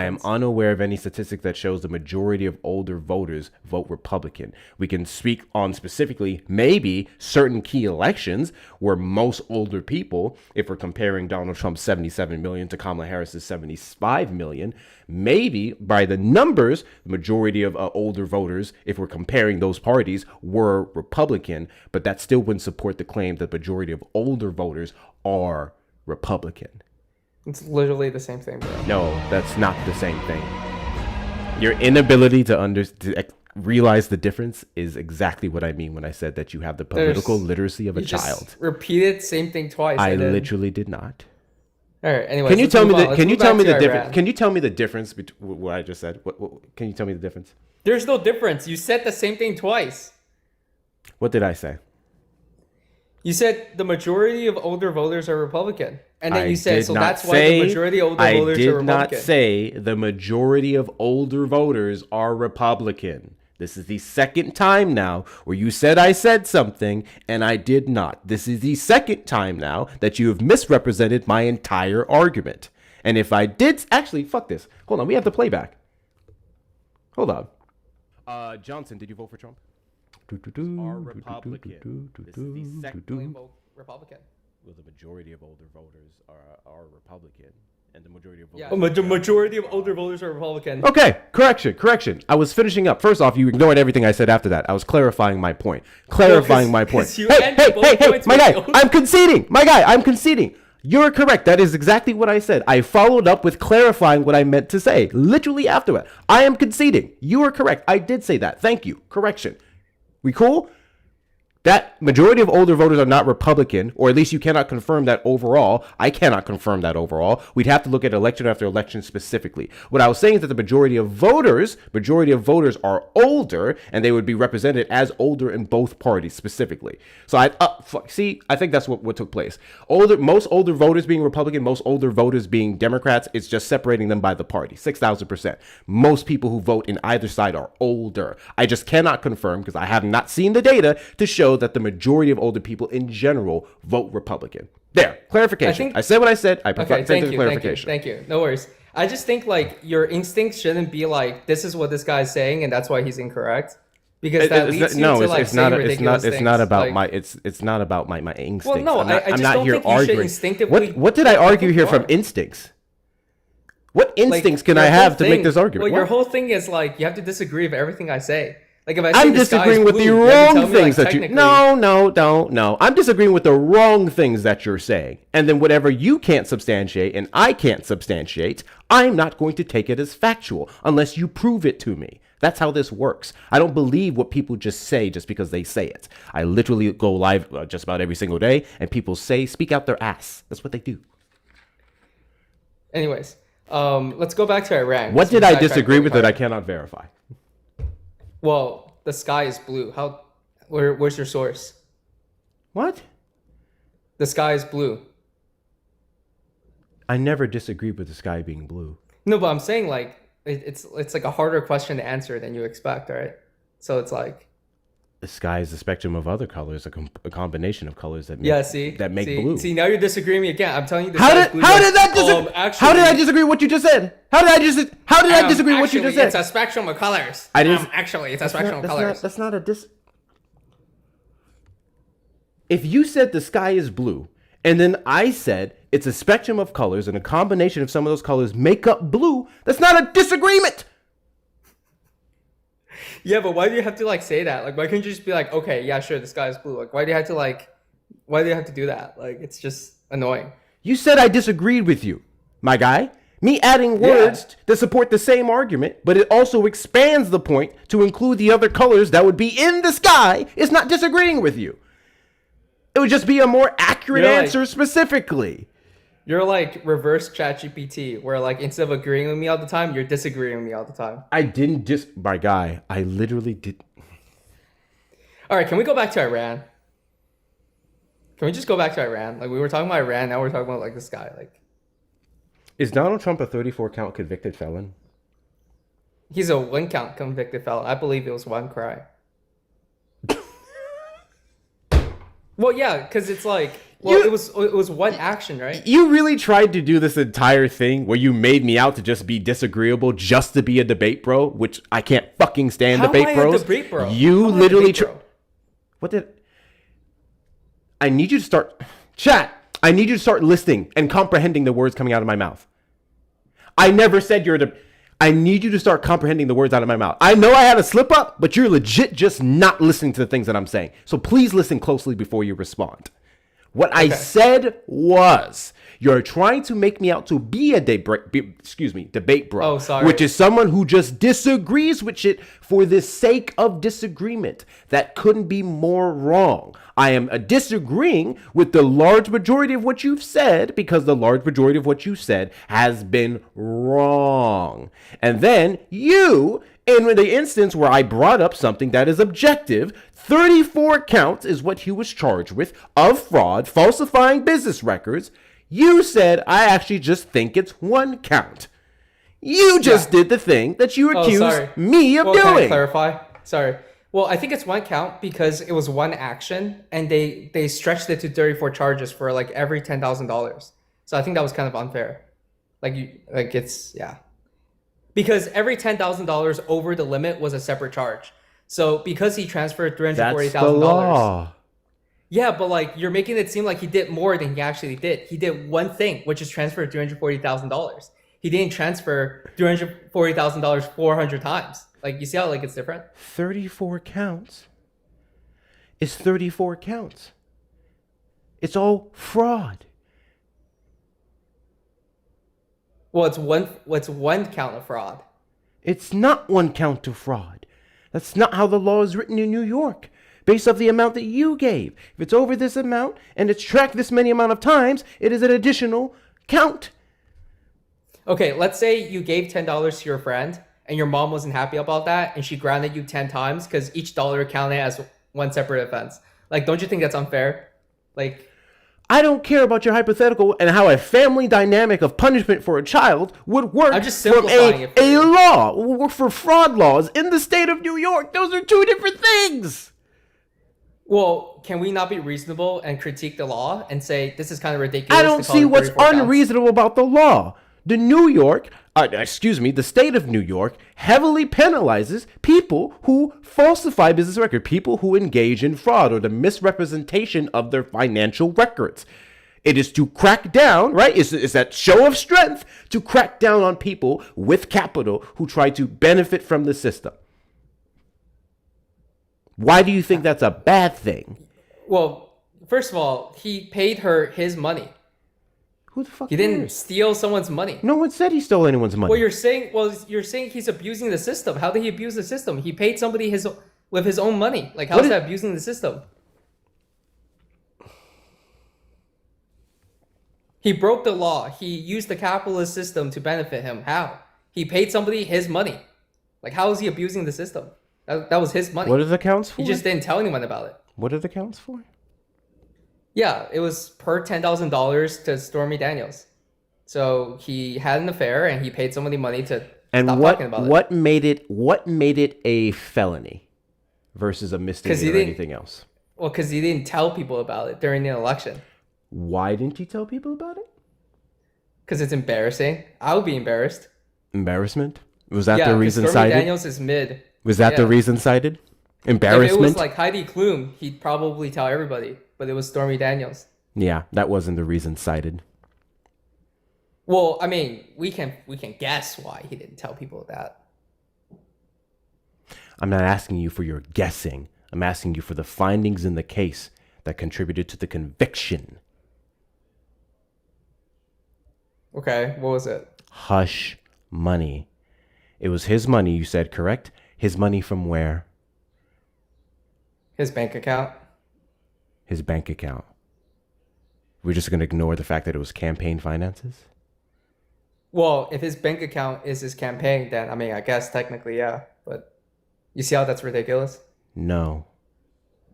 am unaware of any statistic that shows the majority of older voters vote Republican. We can speak on specifically maybe certain key elections where most older people, if we're comparing Donald Trump's 77 million to Kamala Harris's 75 million, maybe by the numbers, the majority of older voters, if we're comparing those parties, were Republican. But that still wouldn't support the claim that the majority of older voters are Republican. It's literally the same thing, bro. No, that's not the same thing. Your inability to realize the difference is exactly what I mean when I said that you have the political literacy of a child. Just repeated same thing twice. I literally did not. All right. Anyway, can you tell me the difference? Can you tell me the difference between what I just said? What can you tell me the difference? There's no difference. You said the same thing twice. What did I say? You said the majority of older voters are Republican. And then you said, so that's why the majority of older voters are Republican. I did not say the majority of older voters are Republican. This is the second time now where you said I said something and I did not. This is the second time now that you have misrepresented my entire argument. And if I did, actually, fuck this. Hold on, we have the playback. Hold on. Johnson, did you vote for Trump? Are Republican. This is the second vote Republican. Well, the majority of older voters are Republican, and the majority of voters. Yeah, the majority of older voters are Republican. Okay, correction. I was finishing up. First off, you ignored everything I said after that. I was clarifying my point. Hey, my guy, I'm conceding. I'm conceding. You're correct. That is exactly what I said. I followed up with clarifying what I meant to say. Literally after it. I am conceding. You are correct. I did say that. Thank you. Correction. We cool? That majority of older voters are not Republican, or at least you cannot confirm that overall. I cannot confirm that overall. We'd have to look at election after election specifically. What I was saying is that the majority of voters are older, and they would be represented as older in both parties specifically. So I think that's what took place. Most older voters being Republican, most older voters being Democrats. It's just separating them by the party, 6,000%. Most people who vote in either side are older. I just cannot confirm because I have not seen the data to show that the majority of older people in general vote Republican. There, clarification. I said what I said. I prefer clarification. Thank you. No worries. I just think like your instincts shouldn't be like, this is what this guy's saying and that's why he's incorrect. Because that leads you to like saying ridiculous things. It's not about my it's not about my instincts. Well, no, I'm not here arguing. What did I argue here from instincts? What instincts can I have to make this argument? Well, your whole thing is like you have to disagree with everything I say. Like if I say I'm disagreeing with the wrong things that you. No. I'm disagreeing with the wrong things that you're saying, and then whatever you can't substantiate and I can't substantiate, I'm not going to take it as factual unless you prove it to me. That's how this works. I don't believe what people just say just because they say it. I literally go live just about every single day, and people speak out their ass. That's what they do. Anyways, Let's go back to Iran. What did I disagree with that I it? cannot verify? Well, the sky is blue. Where's your source? What? The sky is blue. I never disagreed with the sky being blue. No, but I'm saying like it's like a harder question to answer than you expect, right? So it's like The sky is a spectrum of other colors, a combination of colors that make blue. See, now you're disagreeing with me again. I'm telling you, How did I disagree with what you just said? How did I disagree with what you just said? It's a spectrum of colors. I didn't. It's a spectrum of colors. That's not a dis. If you said the sky is blue, and then I said it's a spectrum of colors, and a combination of some of those colors make up blue, that's not a disagreement. Yeah, but why do you have to like say that? Like, why can't you just be like, okay, yeah, sure, the sky is blue? Like, why do you have to do that? Like, it's just annoying. You said I disagreed with you, my guy. Me adding words to support the same argument, but it also expands the point to include the other colors that would be in the sky is not disagreeing with you. It would just be a more accurate answer specifically. You're like reverse ChatGPT, where like instead of agreeing with me all the time, you're disagreeing with me all the time. I didn't my guy. I literally did. All right, can we go back to Iran? Can we just go back to Iran? Like we were talking about Iran, now we're talking about like this guy. Like, is Donald Trump a 34 count convicted felon? He's a 1 count convicted felon. I believe it was one crime. Well, yeah, because it's like, it was one action, right? You really tried to do this entire thing where you made me out to just be disagreeable, just to be a debate bro, which I can't fucking stand. Debate bros. Debate bro? You literally. What did? I need you to start. Chat. I need you to start listening and comprehending the words coming out of my mouth. I never said you're a. I need you to start comprehending the words out of my mouth. I know I had a slip up, but you're legit just not listening to the things that I'm saying. So please listen closely before you respond. What I said was, you're trying to make me out to be a debate bro. Oh, sorry. Which is someone who just disagrees with shit for the sake of disagreement. That couldn't be more wrong. I am disagreeing with the large majority of what you've said because the large majority of what you said has been wrong. And then you, in the instance where I brought up something that is objective, 34 counts is what he was charged with of fraud, falsifying business records. You said, I actually just think it's 1 count. You just did the thing that you accused me of doing. Can I clarify? Sorry. Well, I think it's 1 count because it was one action and they stretched it to 34 charges for like every $10,000. So I think that was kind of unfair. Because every $10,000 over the limit was a separate charge. So because he transferred $340,000. That's the law. Yeah, but like you're making it seem like he did more than he actually did. He did one thing, which is transfer $340,000. He didn't transfer $340,000 400 times. Like, you see how like it's different? 34 counts is 34 counts. It's all fraud. Well, it's one count of fraud. It's not 1 count of fraud. That's not how the law is written in New York. Based off the amount that you gave. If it's over this amount and it's tracked this many amount of times, it is an additional count. Okay, let's say you gave $10 to your friend and your mom wasn't happy about that and she grounded you 10 times because each dollar counted as one separate offense. Like, don't you think that's unfair? Like, I don't care about your hypothetical and how a family dynamic of punishment for a child would work. I'm just simplifying it for a you. law or for fraud laws in the state of New York. Those are 2 different things. Well, can we not be reasonable and critique the law and say this is kind of ridiculous? I don't see what's unreasonable about the law. The the state of New York heavily penalizes people who falsify business records, people who engage in fraud or the misrepresentation of their financial records. It is to crack down, right? It's that show of strength to crack down on people with capital who try to benefit from the system. Why do you think that's a bad thing? Well, first of all, he paid her his money. Who the fuck? He didn't steal someone's money. No one said he stole anyone's money. Well, you're saying he's abusing the system. How did he abuse the system? He paid somebody with his own money. Like, how is that abusing the system? He broke the law. He used the capitalist system to benefit him. How? He paid somebody his money. Like, how is he abusing the system? That was his money. What are the counts for? He just didn't tell anyone about it. What are the counts for? Yeah, it was per $10,000 to Stormy Daniels. So he had an affair and he paid somebody money to stop talking about it. What made it a felony versus a misdemeanor or anything else? Well, because he didn't tell people about it during the election. Why didn't you tell people about it? Because it's embarrassing. I would be embarrassed. Embarrassment? Was that the 'cause reason Stormy cited? Daniels is mid. Was that the reason cited? Embarrassment? If it was like Heidi Klum, he'd probably tell everybody. But it was Stormy Daniels. Yeah, that wasn't the reason cited. Well, I mean, we can guess why he didn't tell people that. I'm not asking you for your guessing. I'm asking you for the findings in the case that contributed to the conviction. Okay, what was it? Hush money. It was his money, you said, correct? His money from where? His bank account. His bank account. We're just going to ignore the fact that it was campaign finances? Well, if his bank account is his campaign, then I mean, I guess technically, yeah. But you see how that's ridiculous? No.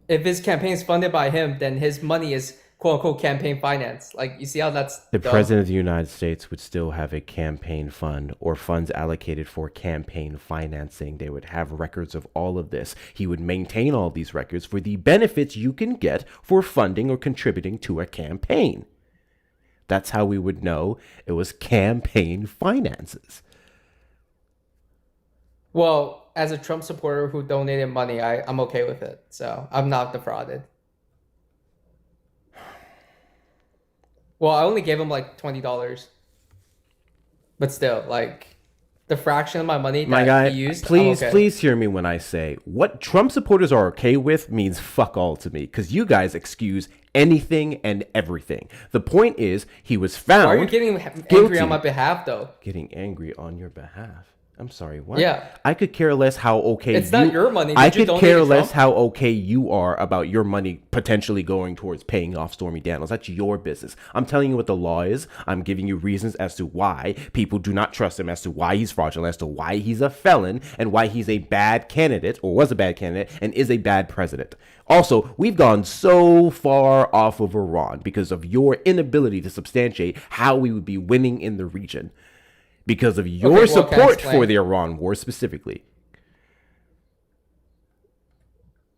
If his campaign is funded by him, then his money is quote unquote campaign finance. Like, you see how that's The dumb? president of the United States would still have a campaign fund or funds allocated for campaign financing. They would have records of all of this. He would maintain all these records for the benefits you can get for funding or contributing to a campaign. That's how we would know it was campaign finances. Well, as a Trump supporter who donated money, I'm okay with it. So I'm not defrauded. Well, I only gave him like $20. But still, like, the fraction of my money My that guy, he used, I'm please, okay. please hear me when I say what Trump supporters are okay with means fuck all to me, because you guys excuse anything and everything. The point is, he was found Why are you getting guilty. angry on my behalf, though? Getting angry on your behalf. I'm sorry, what? Yeah. I could care less how okay It's not your money. I Did you could donate care to less Trump? how okay you are about your money potentially going towards paying off Stormy Daniels. That's your business. I'm telling you what the law is. I'm giving you reasons as to why people do not trust him, as to why he's fraudulent, as to why he's a felon, and why he's a bad candidate, or was a bad candidate, and is a bad president. Also, we've gone so far off of Iran because of your inability to substantiate how we would be winning in the region. Because of your Okay, well, can I support explain? for the Iran war specifically.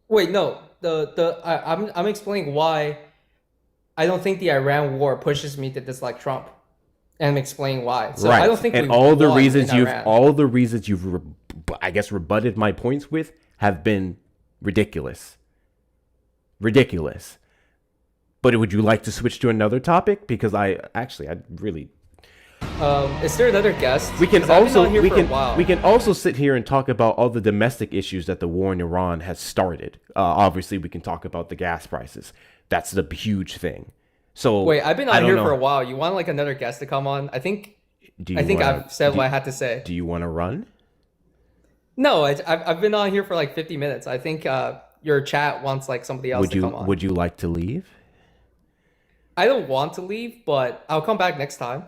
Wait, no. I'm explaining why I don't think the Iran war pushes me to dislike Trump, and I'm explaining why. So Right. I don't think and we all the won reasons in you've Iran. I guess rebutted my points with have been ridiculous. Ridiculous. But would you like to switch to another topic? Because I really Is there another guest? we can 'Cause I've been also on here we for a can while. we can also sit here and talk about all the domestic issues that the war in Iran has started. Obviously, we can talk about the gas prices. That's the huge thing. So Wait, I've been I on don't here know. for a while. You want like another guest to come on? I think Do you I've said do what I you- had to say. Do you want to run? No, I've been on here for like 50 minutes. I think your chat wants like somebody else to come on. Would you like to leave? I don't want to leave, but I'll come back next time,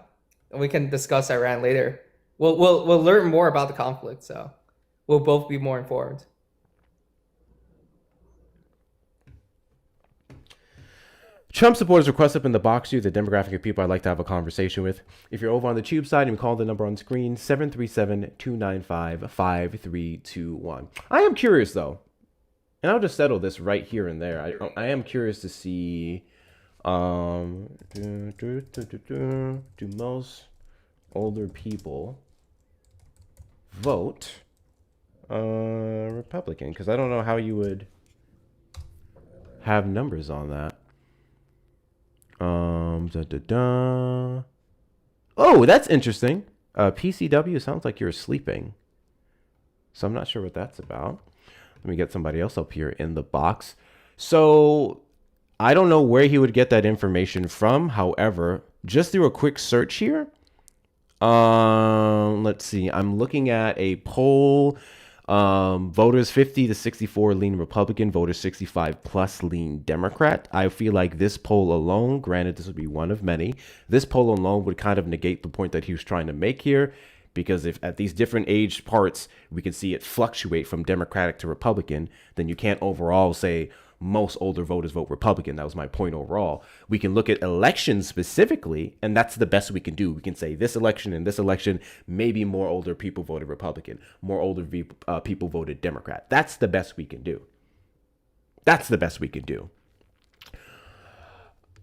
and we can discuss Iran later. We'll learn more about the conflict, so we'll both be more informed. Trump supporters request up in the box you the demographic of people I'd like to have a conversation with. If you're over on the tube side, you can call the number on screen, 737-295-5321. I am curious, though, and I'll just settle this right here and there. I am curious to see, do most older people vote Republican? Because I don't know how you would have numbers on that. Oh, that's interesting. PCW sounds like you're sleeping. So I'm not sure what that's about. Let me get somebody else up here in the box. So I don't know where he would get that information from. However, just through a quick search here. Let's see. I'm looking at a poll Voters 50 to 64 lean Republican, voters 65 plus lean Democrat. I feel like this poll alone, granted this would be one of many, this poll alone would kind of negate the point that he was trying to make here, because if at these different age parts we can see it fluctuate from Democratic to Republican, then you can't overall say most older voters vote Republican. That was my point overall. We can look at elections specifically, and that's the best we can do. We can say this election and this election, maybe more older people voted Republican, more older people voted Democrat. That's the best we can do. That's the best we can do.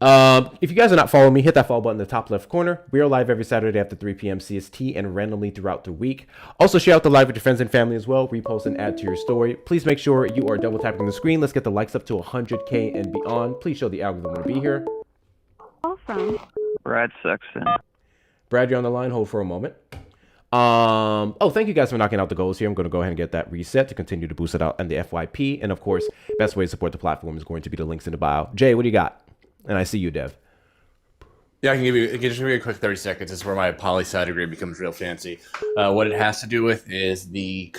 If you guys are not following me, hit that follow button in the top left corner. We are live every Saturday after 3 p.m. CST and randomly throughout the week. Also, share out the live with your friends and family as well. Repost and add to your story. Please make sure you are double tapping the screen. Let's get the likes up to 100K and beyond. Please show the algorithm to be here. Call from Brad Sexton. Brad, you're on the line. Hold for a moment. Thank you guys for knocking out the goals here. I'm going to go ahead and get that reset to continue to boost it out and the FYP. And of course, best way to support the platform is going to be the links in the bio. Jay, what do you got? And I see you, Dev. Yeah, I can just give you a quick 30 seconds. This is where my poli-sci degree becomes real fancy. What it has to do with is the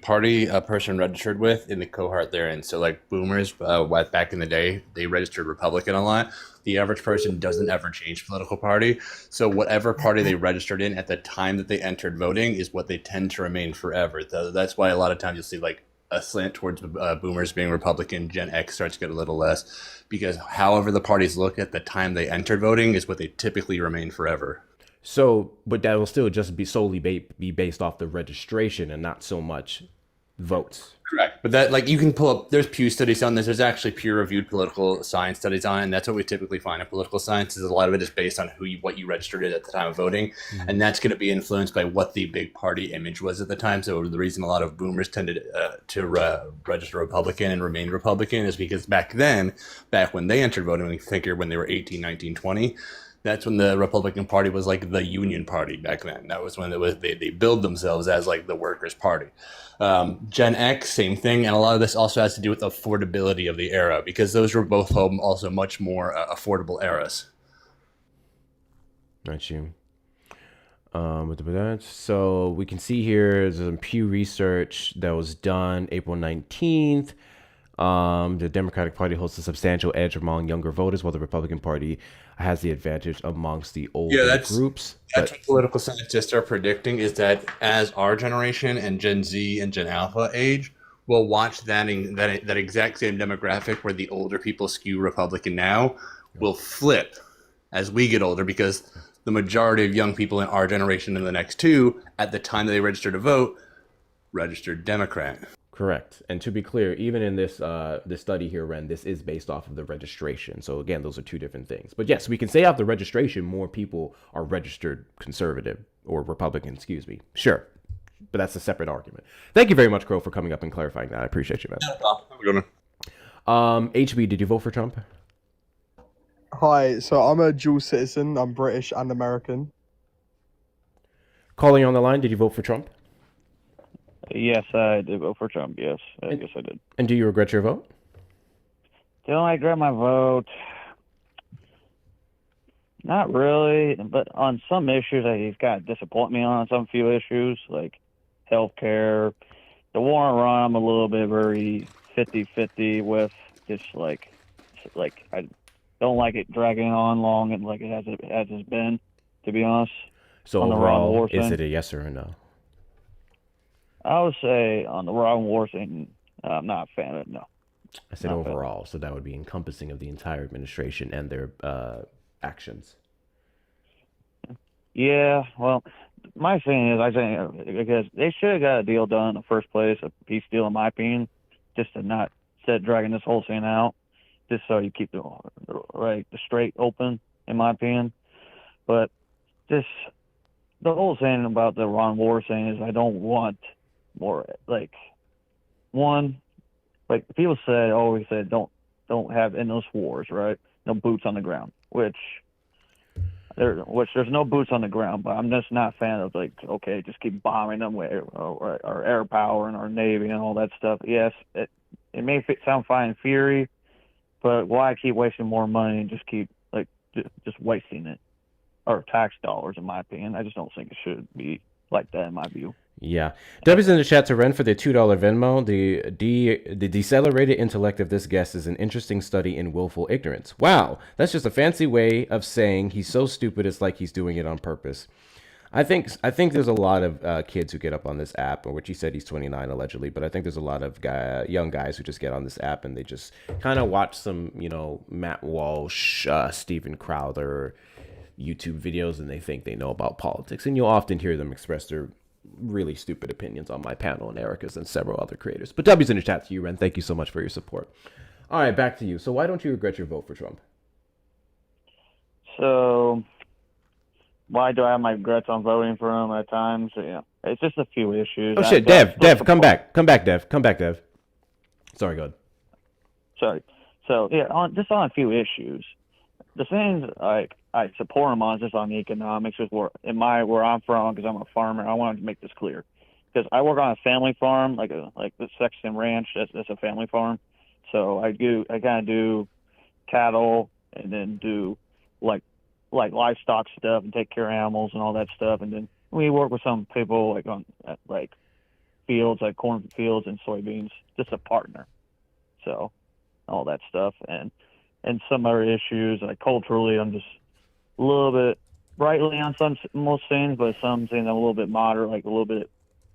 party a person registered with in the cohort they're in. So like boomers, back in the day, they registered Republican a lot. The average person doesn't ever change political party. So whatever party they registered in at the time that they entered voting is what they tend to remain forever. That's why a lot of times you'll see like a slant towards boomers being Republican. Gen X starts to get a little less, because however the parties look at the time they entered voting is what they typically remain forever. So, but that will still just be solely be based off the registration and not so much votes. Correct. But that, like, you can pull up, there's Pew studies on this. There's actually peer-reviewed political science studies on it, and that's what we typically find in political science, is a lot of it is based on what you registered at the time of voting, and that's going to be influenced by what the big party image was at the time. So the reason a lot of boomers tended to register Republican and remain Republican is because back when they entered voting, we figure when they were 18, 19, 20, that's when the Republican Party was like the Union Party back then. That was when they billed themselves as like the Workers' Party. Gen X, same thing. And a lot of this also has to do with affordability of the era, because those were both also much more affordable eras. Not you. So we can see here there's some Pew research that was done April 19th. The Democratic Party holds a substantial edge among younger voters, while the Republican Party has the advantage amongst the older groups. That's what political scientists are predicting, is that as our generation and Gen Z and Gen Alpha age, we'll watch that exact same demographic where the older people skew Republican now will flip as we get older, because the majority of young people in our generation and the next two, at the time they registered to vote, registered Democrat. Correct. And to be clear, even in this study here, Ren, this is based off of the registration. So again, those are two different things. But yes, we can say after registration, more people are registered conservative or Republican, excuse me. Sure. But that's a separate argument. Thank you very much, Crow, for coming up and clarifying that. I appreciate you, man. Have a good one. HB, did you vote for Trump? Hi, so I'm a dual citizen. I'm British and American. Calling on the line, did you vote for Trump? Yes, I did vote for Trump. Yes, yes, I did. And do you regret your vote? Don't I regret my vote? Not really, but on some issues, he's got to disappoint me on some few issues, like healthcare. The war in Iran, I'm a little bit very 50-50 with. Just like I don't like it dragging on long and like it has been, to be honest. So overall, is it a yes or a no? I would say on the Iran war thing, I'm not a fan of it, no. I said overall, so that would be encompassing of the entire administration and their actions. Yeah, well, my thing is, I think because they should have got a deal done in the first place, a peace deal, in my opinion, just to not set dragging this whole thing out, just so you keep the straight open, in my opinion. But the whole thing about the Iran war thing is I don't want more, people always said don't have endless wars, right? No boots on the ground, which there's no boots on the ground, but I'm just not a fan of just keep bombing them with our air power and our navy and all that stuff. Yes, it may sound fine in theory, but why keep wasting more money and just keep just wasting it, or tax dollars, in my opinion? I just don't think it should be like that, in my view. Yeah. W's in the chat to run for the $2 Venmo. The decelerated intellect of this guest is an interesting study in willful ignorance. Wow. That's just a fancy way of saying he's so stupid it's like he's doing it on purpose. I think there's a lot of kids who get up on this app, which he said he's 29 allegedly, but I think there's a lot of young guys who just get on this app and they just kind of watch some, Matt Walsh, Steven Crowther YouTube videos, and they think they know about politics. And you'll often hear them express their really stupid opinions on my panel and Erica's and several other creators. But W's in the chat to you, Ren. Thank you so much for your support. All right, back to you. So why don't you regret your vote for Trump? So, why do I have my regrets on voting for him at times? It's just a few issues. Oh shit, Dev, come back, Dev. Sorry, go ahead. Sorry. So yeah, on a few issues. The things I support him on is just on the economics with where I'm from, because I'm a farmer. I wanted to make this clear because I work on a family farm, like the Sexton Ranch. That's a family farm. So I kind of do cattle and then do like livestock stuff and take care of animals and all that stuff. And then we work with some people on fields, like corn fields and soybeans, just a partner. So all that stuff and some other issues, like culturally, I'm just a little bit rightly on most things, but some things I'm a little bit moderate, like a little bit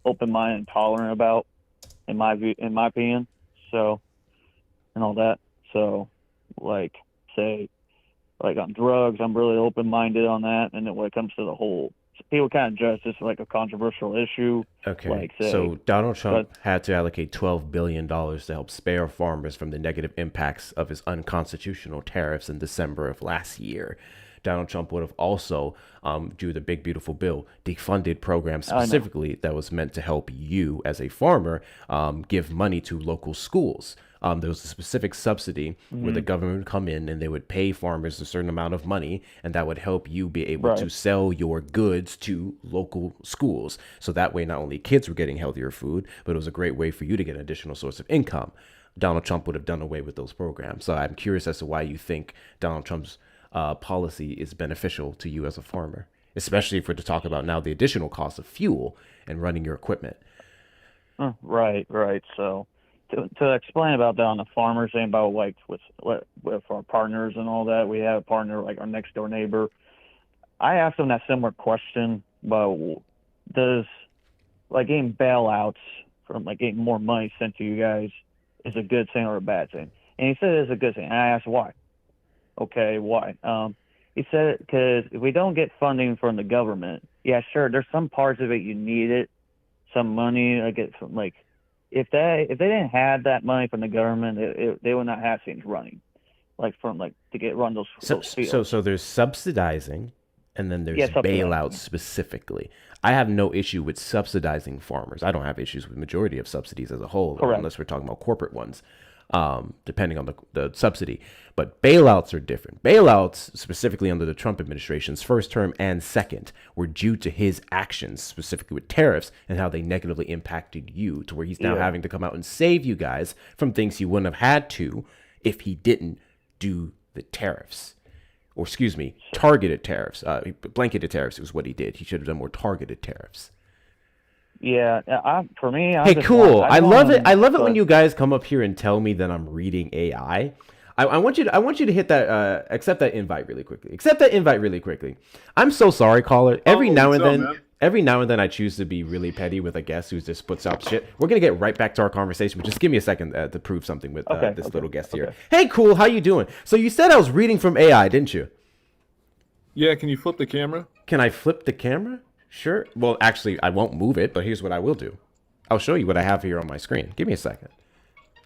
open-minded and tolerant about, in my opinion. So, and all that. So, on drugs, I'm really open-minded on that. And then when it comes to the whole, people kind of judge this like a controversial issue. Okay, so Donald Trump had to allocate $12 billion to help spare farmers from the negative impacts of his unconstitutional tariffs in December of last year. Donald Trump would have also, through the big, beautiful bill, defunded programs specifically that was meant to help you as a farmer give money to local schools. There was a specific subsidy where the government would come in and they would pay farmers a certain amount of money, and that would help you be able to sell your goods to local schools. So that way, not only kids were getting healthier food, but it was a great way for you to get an additional source of income. Donald Trump would have done away with those programs. So I'm curious as to why you think Donald Trump's policy is beneficial to you as a farmer, especially if we're to talk about now the additional cost of fuel and running your equipment. Right. So to explain about that on the farmer thing about with our partners and all that, we have a partner like our next door neighbor. I asked him that similar question about does getting bailouts from getting more money sent to you guys is a good thing or a bad thing? And he said it's a good thing. And I asked why. Okay, why? He said because if we don't get funding from the government, yeah, sure, there's some parts of it you need it, some money. If they didn't have that money from the government, they would not have things running, to run those fields. So there's subsidizing, and then there's bailouts specifically. I have no issue with subsidizing farmers. I don't have issues with majority of subsidies as a whole, unless we're talking about corporate ones. Depending on the subsidy. But bailouts are different. Bailouts, specifically under the Trump administration's first term and second, were due to his actions, specifically with tariffs and how they negatively impacted you, to where he's now having to come out and save you guys from things he wouldn't have had to if he didn't do the tariffs. Or targeted tariffs. Blanketed tariffs was what he did. He should have done more targeted tariffs. Yeah, for me, hey, cool. I love it. I love it when you guys come up here and tell me that I'm reading AI. I want you to hit that accept that invite really quickly. I'm so sorry, caller. Every now and then I choose to be really petty with a guest who just puts out shit. We're gonna get right back to our conversation, but just give me a second to prove something with this little guest here. Hey, cool. How you doing? So you said I was reading from AI, didn't you? Yeah. Can you flip the camera? Can I flip the camera? Sure. Well, actually, I won't move it, but here's what I will do. I'll show you what I have here on my screen. Give me a second.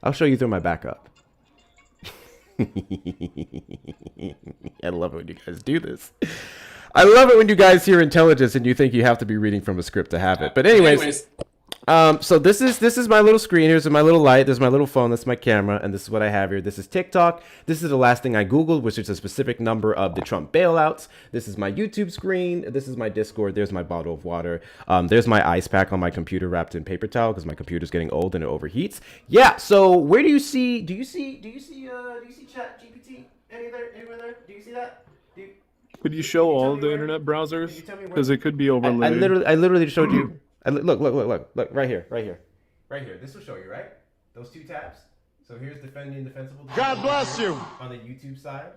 I'll show you through my backup. I love it when you guys do this. I love it when you guys hear intelligence and you think you have to be reading from a script to have it. But anyways. So this is my little screen. Here's my little light. There's my little phone. That's my camera. And this is what I have here. This is TikTok. This is the last thing I Googled, which is a specific number of the Trump bailouts. This is my YouTube screen. This is my Discord. There's my bottle of water. There's my ice pack on my computer wrapped in paper towel because my computer's getting old and it overheats. Yeah. So where do you see Chat GPT anywhere there? Do you see that? Could you show all of the internet browsers? Because it could be overlaid. I literally showed you. Look, right here. Right here. This will show you, right? Those two tabs. So here's defending indefensible. God bless you. On the YouTube side,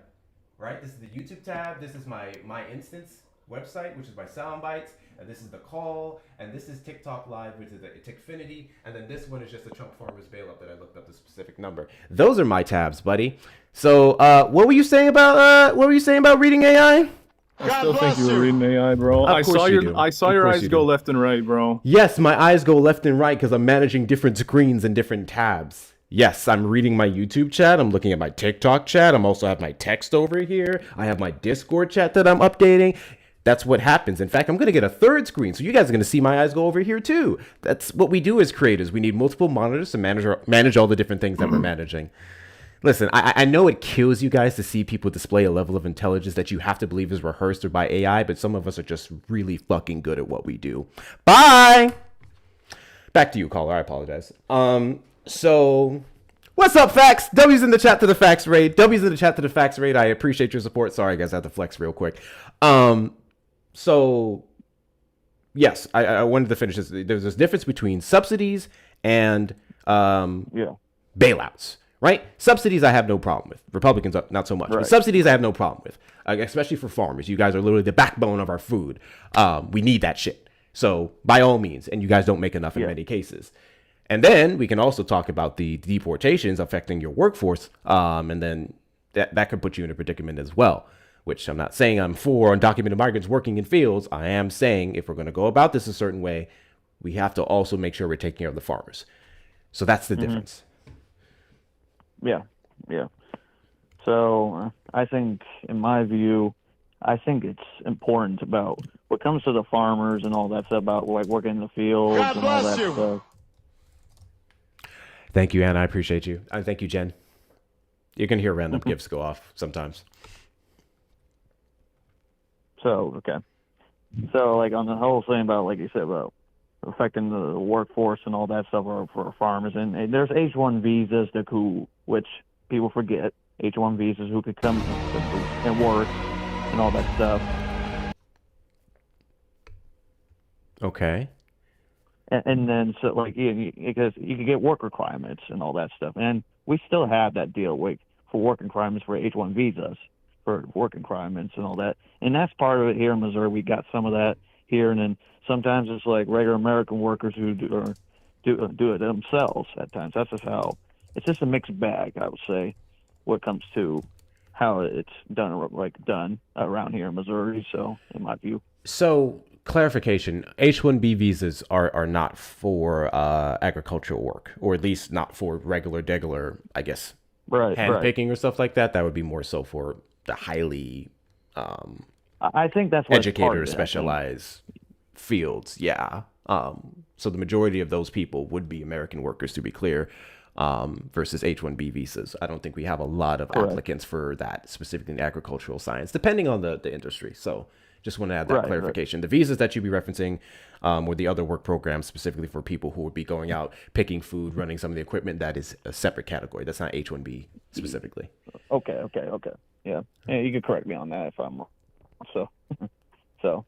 right? This is the YouTube tab. This is my instance website, which is my sound bites, and this is the call, and this is TikTok live, which is the Tickfinity, and then this one is just the Trump farmers bailout that I looked up the specific number. Those are my tabs, buddy. So what were you saying about reading AI? I still think you were reading AI, bro. Of course you do. I saw Of your course eyes you go do. left and right, bro. Yes, my eyes go left and right because I'm managing different screens and different tabs. Yes, I'm reading my YouTube chat. I'm looking at my TikTok chat. I'm also have my text over here. I have my Discord chat that I'm updating. That's what happens. In fact, I'm going to get a third screen. So you guys are going to see my eyes go over here too. That's what we do as creators. We need multiple monitors to manage all the different things that we're managing. Listen, I know it kills you guys to see people display a level of intelligence that you have to believe is rehearsed or by AI, but some of us are just really fucking good at what we do. Bye! Back to you, caller. I apologize. So, what's up, Facts? W's in the chat to the Facts Raid. W's in the chat to the Facts Raid. I appreciate your support. Sorry, guys, I had to flex real quick. So, yes, I wanted to finish this. There's this difference between subsidies and bailouts. Right? Subsidies I have no problem with. Republicans, not so much. Right. But subsidies I have no problem with, especially for farmers. You guys are literally the backbone of our food. We need that shit. So by all means, and you guys don't make enough in many cases. And then we can also talk about the deportations affecting your workforce. And then that could put you in a predicament as well, which I'm not saying I'm for undocumented migrants working in fields. I am saying if we're going to go about this a certain way, we have to also make sure we're taking care of the farmers. So that's the difference. Yeah. So I think, in my view, I think it's important about what comes to the farmers and all that stuff about like working in the fields and all that stuff. Thank you, Anna. I appreciate you. Thank you, Jen. You can hear random gifts go off sometimes. So, okay. So, like, on the whole thing about, like you said, about affecting the workforce and all that stuff for farmers, and there's H-1 visas which people forget, H-1 visas who could come and work and all that stuff. Okay. And then, so, like, because you could get work requirements and all that stuff. And we still have that deal for work requirements for H-1 visas, for work requirements and all that. And that's part of it here in Missouri. We got some of that here. And then sometimes it's like regular American workers who do it themselves at times. That's just how, it's just a mixed bag, I would say, when it comes to how it's done around here in Missouri. So, in my view. So, clarification, H-1B visas are not for agricultural work, or at least not for regular, I guess, hand picking or stuff like that. That would be more so for the highly I think that's what educated or specialized fields. Yeah. So the majority of those people would be American workers, to be clear, versus H-1B visas. I don't think we have a lot of applicants for that, specifically in agricultural science, depending on the industry. So just want to add that clarification. The visas that you'd be referencing or the other work programs specifically for people who would be going out, picking food, running some of the equipment, that is a separate category. That's not H-1B specifically. Okay. Yeah, you could correct me on that if I'm wrong. So,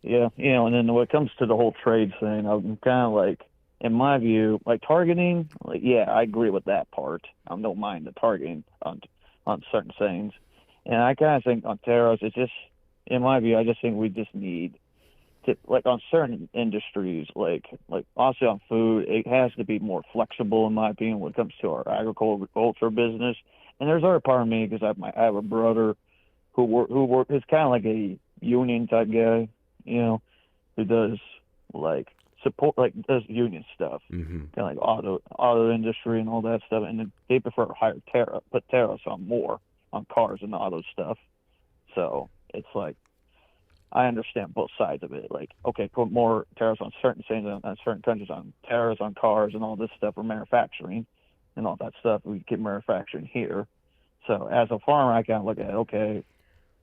yeah, and then when it comes to the whole trade thing, I'm kind of like, in my view, like targeting, like, yeah, I agree with that part. I don't mind the targeting on certain things. And I kind of think on tariffs, it's just, in my view, I just think we just need to, like, on certain industries, like also on food, it has to be more flexible, in my opinion, when it comes to our agriculture business. And there's other part of me, because I have a brother who work is kind of like a union type guy, who does like support, like does union stuff, kind of like auto industry and all that stuff. And then they prefer to put tariffs on more on cars and auto stuff. So it's like, I understand both sides of it. Like, okay, put more tariffs on certain things, on certain countries, on tariffs on cars and all this stuff for manufacturing and all that stuff. We keep manufacturing here. So as a farmer, I kind of look at it, okay,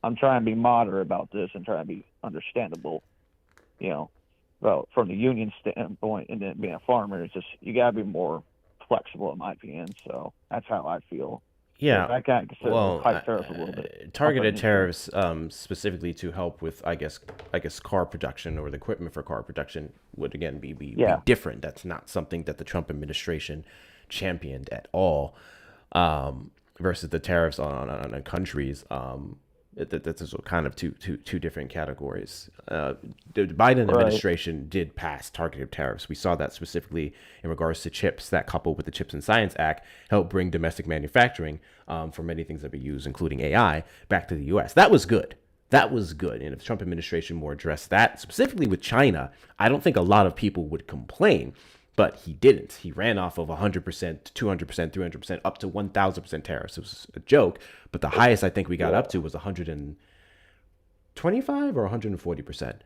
I'm trying to be moderate about this and trying to be understandable, well, from the union standpoint, and then being a farmer, it's just, you got to be more flexible, in my opinion. So that's how I feel. Yeah. I can't consider Well, high tariffs a little bit. targeted Okay. tariffs, specifically to help with, I guess, car production or the equipment for car production would again be Yeah. different. That's not something that the Trump administration championed at all. Versus the tariffs on countries. That's kind of two different categories. The Biden Right. administration did pass targeted tariffs. We saw that specifically in regards to chips. That, coupled with the Chips and Science Act, helped bring domestic manufacturing for many things that we use, including AI, back to the U.S. That was good. That was good. And if the Trump administration more addressed that, specifically with China, I don't think a lot of people would complain. But he didn't. He ran off of 100%, 200%, 300%, up to 1,000% tariffs. It was a joke. But the highest I think we got up to was 125 or 140%,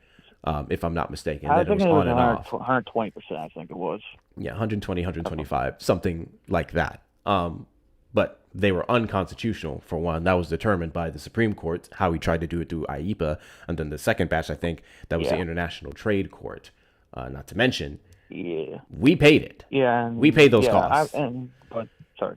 if I'm not mistaken. I And then think it it was was on and off. 120%. I think it was. Yeah, 120, 125, something like that. But they were unconstitutional, for one. That was determined by the Supreme Court, how he tried to do it through IEPA. And then the second batch, I think, that was the International Trade Court. Not to mention, we paid it. Yeah. We paid those costs. Sorry.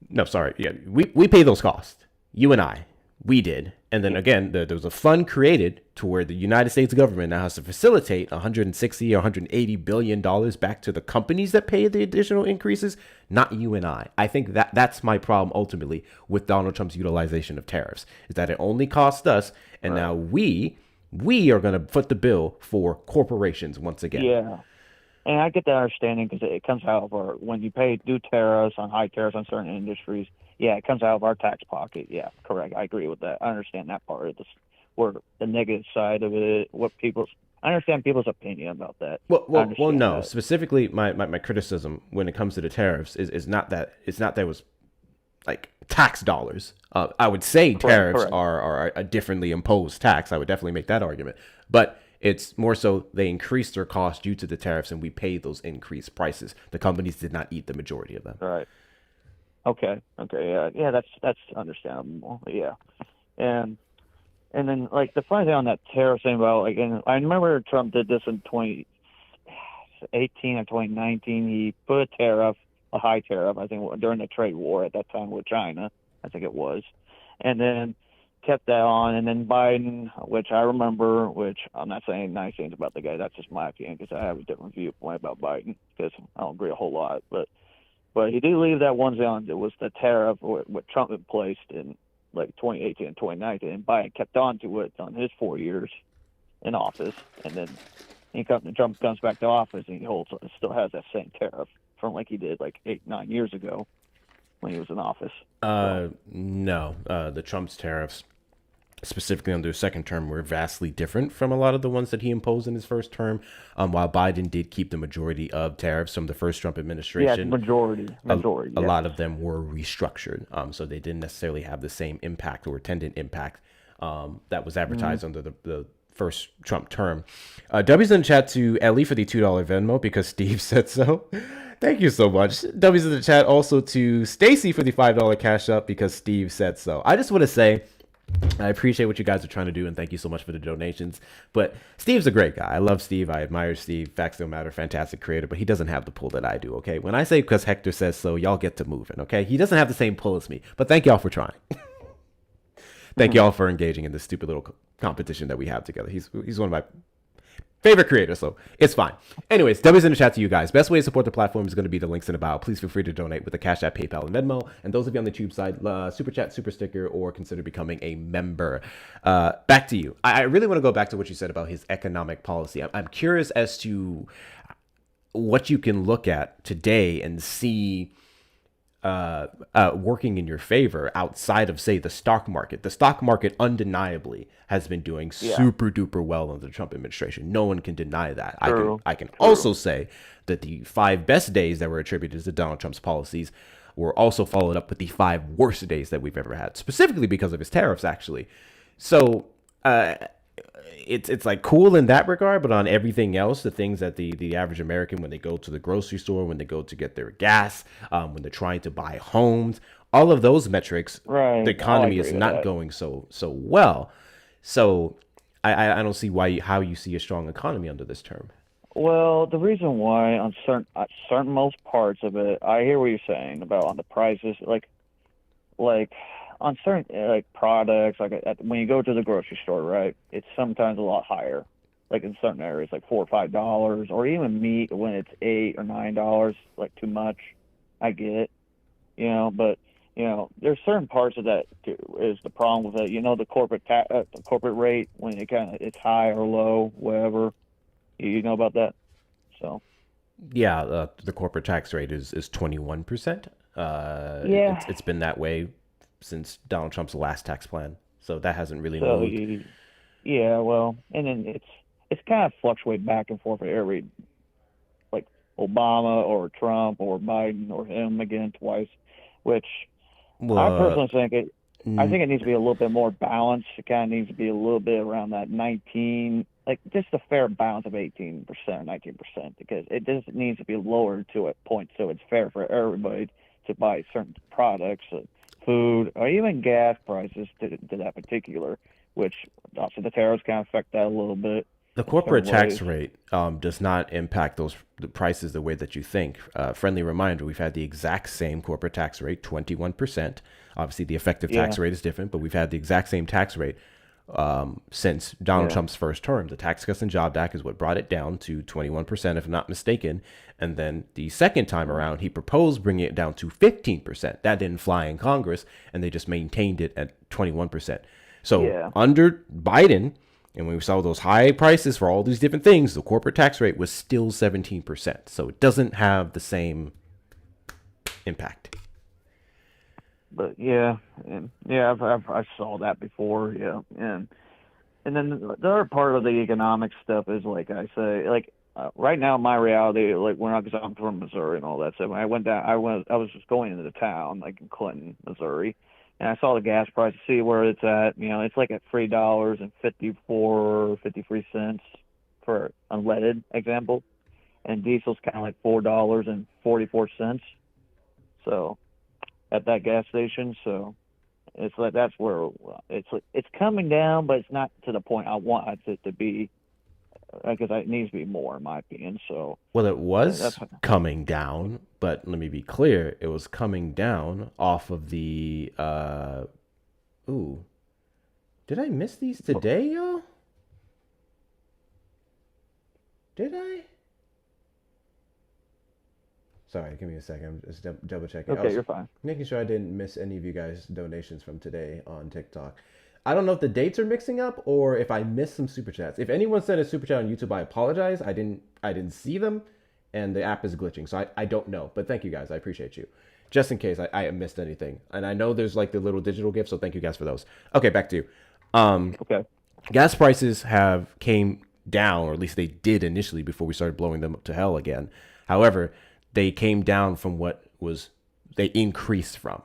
No, sorry. Yeah, we paid those costs. You and I, we did. And then again, there was a fund created to where the United States government now has to facilitate 160 or 180 billion dollars back to the companies that pay the additional increases, not you and I. I think that's my problem ultimately with Donald Trump's utilization of tariffs, is that it only cost us, and now we are going to foot the bill for corporations once again. Yeah. And I get that understanding because it comes out of when you do tariffs on high tariffs on certain industries, it comes out of our tax pocket. Yeah, correct. I agree with that. I understand that part of this, where the negative side of it, I understand people's opinion about that. Well, no. That. Specifically, my criticism when it comes to the tariffs is not that it was like tax dollars. I would say tariffs are a differently imposed tax. I would definitely make that argument, but it's more so they increased their cost due to the tariffs, and we paid those increased prices. The companies did not eat the majority of them. Right. Okay. Yeah. That's understandable. Yeah. And then like the funny thing on that tariff thing about and I remember Trump did this in 2018 or 2019. He put a high tariff, I think, during the trade war at that time with China. I think it was, and then kept that on, and then Biden, which I remember, which I'm not saying nice things about the guy, that's just my opinion because I have a different viewpoint about Biden because I don't agree a whole lot, but he did leave that one on. It was the tariff what Trump had placed in like 2018 and 2019, and Biden kept on to it on his 4 years in office, and then Trump comes back to office and he still has that same tariff from like he did like 8-9 years ago when he was in office. No, the Trump's tariffs, specifically under his second term, were vastly different from a lot of the ones that he imposed in his first term. While Biden did keep the majority of tariffs from the first Trump administration, majority. A lot of them were restructured, so they didn't necessarily have the same impact or attendant impact that was advertised under the first Trump term. W's in the chat to Ellie for the $2 Venmo because Steve said so. Thank you so much. W's in the chat also to Stacy for the $5 Cash Up because Steve said so. I just want to say, I appreciate what you guys are trying to do, and thank you so much for the donations. But Steve's a great guy. I love Steve. I admire Steve. Facts don't matter. Fantastic creator, but he doesn't have the pull that I do, okay? When I say because Hector says so, y'all get to moving, okay? He doesn't have the same pull as me, but thank y'all for trying. Thank y'all for engaging in this stupid little competition that we have together. He's one of my favorite creator, so it's fine. Anyways, W's in the chat to you guys. Best way to support the platform is going to be the links in the bio. Please feel free to donate with the Cash App, PayPal, and Venmo. And those of you on the Tube side, super chat, super sticker, or consider becoming a member. Back to you. I really want to go back to what you said about his economic policy. I'm curious as to what you can look at today and see working in your favor outside of, say, the stock market. The stock market undeniably has been doing super duper well under the Trump administration. No one can deny that. I can also say that the 5 best days that were attributed to Donald Trump's policies were also followed up with the 5 worst days that we've ever had, specifically because of his tariffs, actually. So it's like cool in that regard, but on everything else, the things that the average American, when they go to the grocery store, when they go to get their gas, when they're trying to buy homes, all of those metrics, the economy is not going so well. So I don't see how you see a strong economy under this term. Well, the reason why on certain most parts of it, I hear what you're saying about on the prices. Like like on certain like products, like when you go to the grocery store, right? It's sometimes a lot higher. Like in certain areas, like $4 or $5, or even meat when it's $8 or $9, like too much. I get it, but there's certain parts of that is the problem with it. The the corporate rate when it's high or low, whatever. You know about that, so. Yeah, the corporate tax rate is 21%. Yeah. It's been that way since Donald Trump's last tax plan, so that hasn't really So moved. yeah, well, and then it's kind of fluctuate back and forth for every, like Obama or Trump or Biden or him again twice, which I personally think I think it needs to be a little bit more balanced. It kind of needs to be a little bit around that 19, like just a fair balance of 18%, 19%, because it just needs to be lowered to a point so it's fair for everybody to buy certain products, food, or even gas prices to that particular, which also the tariffs kind of affect that a little bit. The corporate tax rate does not impact the prices the way that you think. Friendly reminder, we've had the exact same corporate tax rate, 21%. Obviously, the effective tax rate is different, but we've had the exact same tax rate since Donald Trump's first term. The Tax Cuts and Jobs Act is what brought it down to 21%, if I'm not mistaken. And then the second time around, he proposed bringing it down to 15%. That didn't fly in Congress, and they just maintained it at 21%. So under Biden, and when we saw those high prices for all these different things, the corporate tax rate was still 17%. So it doesn't have the same impact. But I saw that before. Yeah, and then the other part of the economic stuff is like I say, like right now my reality, like because I'm from Missouri and all that stuff. When I went down, I was just going into the town, like in Clinton, Missouri. And I saw the gas price, see where it's at. It's like at $3.53 for unleaded, example, and diesel's kind of like $4.44. So at that gas station, so it's like that's where it's coming down, but it's not to the point I want it to be, because it needs to be more, in my opinion. So well, it was coming down, but let me be clear, it was coming down off of the did I miss these today, y'all? Did I? Sorry, give me a second. I'm just double checking. Okay, you're fine. Making sure I didn't miss any of you guys' donations from today on TikTok. I don't know if the dates are mixing up or if I missed some super chats. If anyone sent a super chat on YouTube, I apologize. I didn't see them, and the app is glitching, so I don't know. But thank you guys. I appreciate you. Just in case I missed anything, and I know there's like the little digital gifts, so thank you guys for those. Okay, back to you. Okay. Gas prices came down, or at least they did initially before we started blowing them up to hell again. However, they came down from they increased from.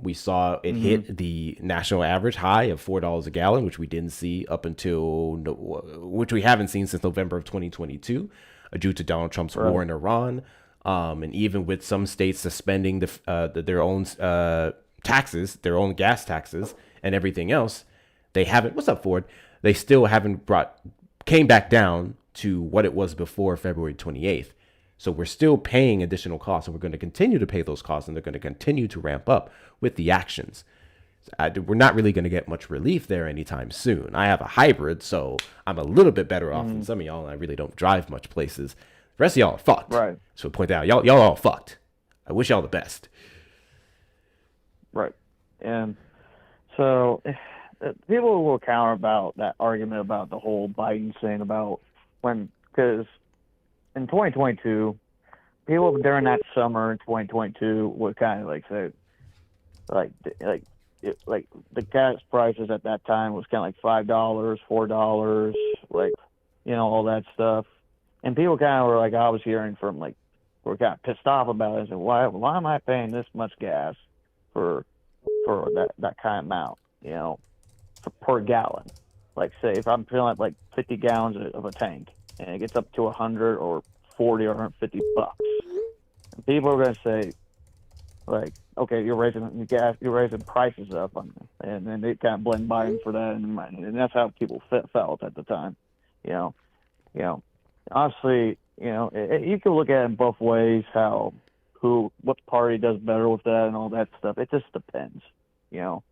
We saw it hit the national average high of $4 a gallon, which we didn't see which we haven't seen since November of 2022, due to Donald Trump's war in Iran. And even with some states suspending their own taxes, their own gas taxes and everything else, they haven't. What's up, Ford? They still haven't came back down to what it was before February 28th. So we're still paying additional costs, and we're going to continue to pay those costs, and they're going to continue to ramp up with the actions. We're not really going to get much relief there anytime soon. I have a hybrid, so I'm a little bit better off than some of y'all, and I really don't drive much places. The rest of y'all are fucked. Right. So point out, y'all all fucked. I wish y'all the best. Right. And so people will counter about that argument about the whole Biden thing about because in 2022, people during that summer in 2022 would kind of like say, like the gas prices at that time was kind of like $5, $4, like, all that stuff. And people kind of were like, I was hearing from were kind of pissed off about it. I said, why am I paying this much gas for that kind of amount, per gallon? Like, say, if I'm filling up like 50 gallons of a tank, and it gets up to 100 or 40 or 150 bucks. And people are going to say, like, okay, you're raising prices up, and then they kind of blame Biden for that, and that's how people felt at the time. Honestly, you can look at it in both ways. How what party does better with that and all that stuff. It just depends, you know.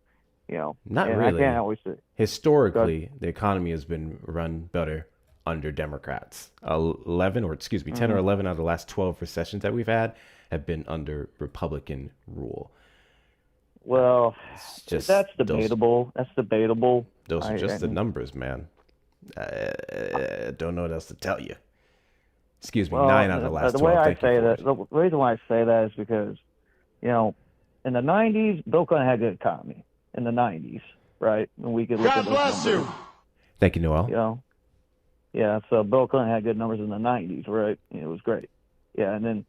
Not and really. I can't always say. Historically, the economy has been run better under Democrats. 10 or 11 out of the last 12 recessions that we've had have been under Republican rule. Well, It's just that's debatable. That's debatable. Those are just the mean, numbers, man. Don't know what else to tell you. Excuse me, well, 9 out of the last the way 12. I Thank you say for that, it. the reason why I say that is because, in the '90s, Bill Clinton had a good economy. In the '90s, right? And we could look at those numbers. Thank you, Noel. Yeah. So Bill Clinton had good numbers in the '90s, right? It was great. Yeah, and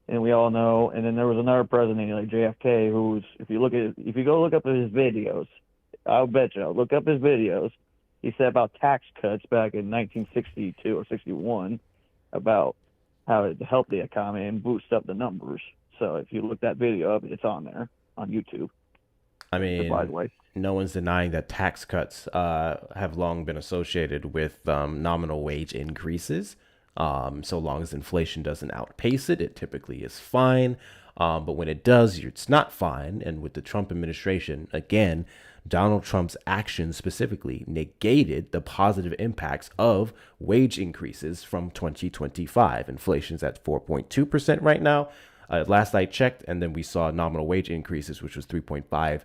we all know. And then there was another president like JFK, who's if you go look up his videos, I'll bet you, look up his videos. He said about tax cuts back in 1962 or 61 about how it helped the economy and boost up the numbers. So if you look that video up, it's on there on YouTube. I mean, by the way, no one's denying that tax cuts have long been associated with nominal wage increases. So long as inflation doesn't outpace it, it typically is fine. But when it does, it's not fine. And with the Trump administration, again, Donald Trump's actions specifically negated the positive impacts of wage increases from 2025. Inflation's at 4.2% right now. Last I checked, and then we saw nominal wage increases, which was 3.5,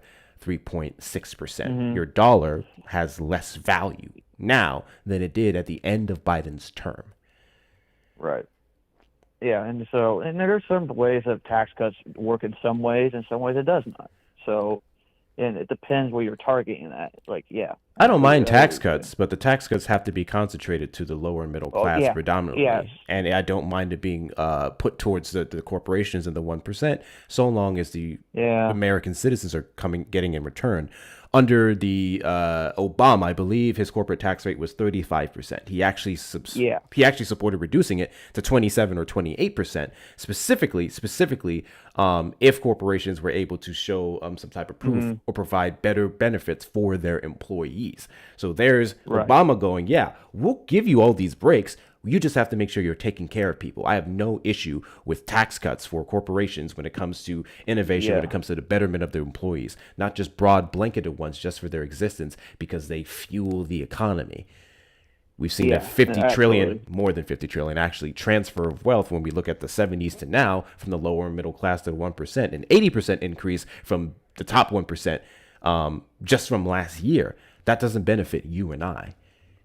3.6%. Your dollar has less value now than it did at the end of Biden's term. Right. Yeah, and there are some ways that tax cuts work in some ways, and some ways it does not. So, and it depends where you're targeting at. Like, yeah. I don't mind tax cuts, but the tax cuts have to be concentrated to the lower and middle class predominantly. Yes. And I don't mind it being put towards the corporations and the 1%, so long as the American citizens are getting in return. Under the Obama, I believe his corporate tax rate was 35%. He actually supported reducing it to 27 or 28%, specifically if corporations were able to show some type of proof or provide better benefits for their employees. So there's Obama going, we'll give you all these breaks. You just have to make sure you're taking care of people. I have no issue with tax cuts for corporations when it comes to innovation, when it comes to the betterment of their employees, not just broad blanketed ones just for their existence because they fuel the economy. We've seen that 50 trillion, more than 50 trillion, actually transfer of wealth when we look at the 70s to now from the lower middle class to the 1%, an 80% increase from the top 1% just from last year. That doesn't benefit you and I.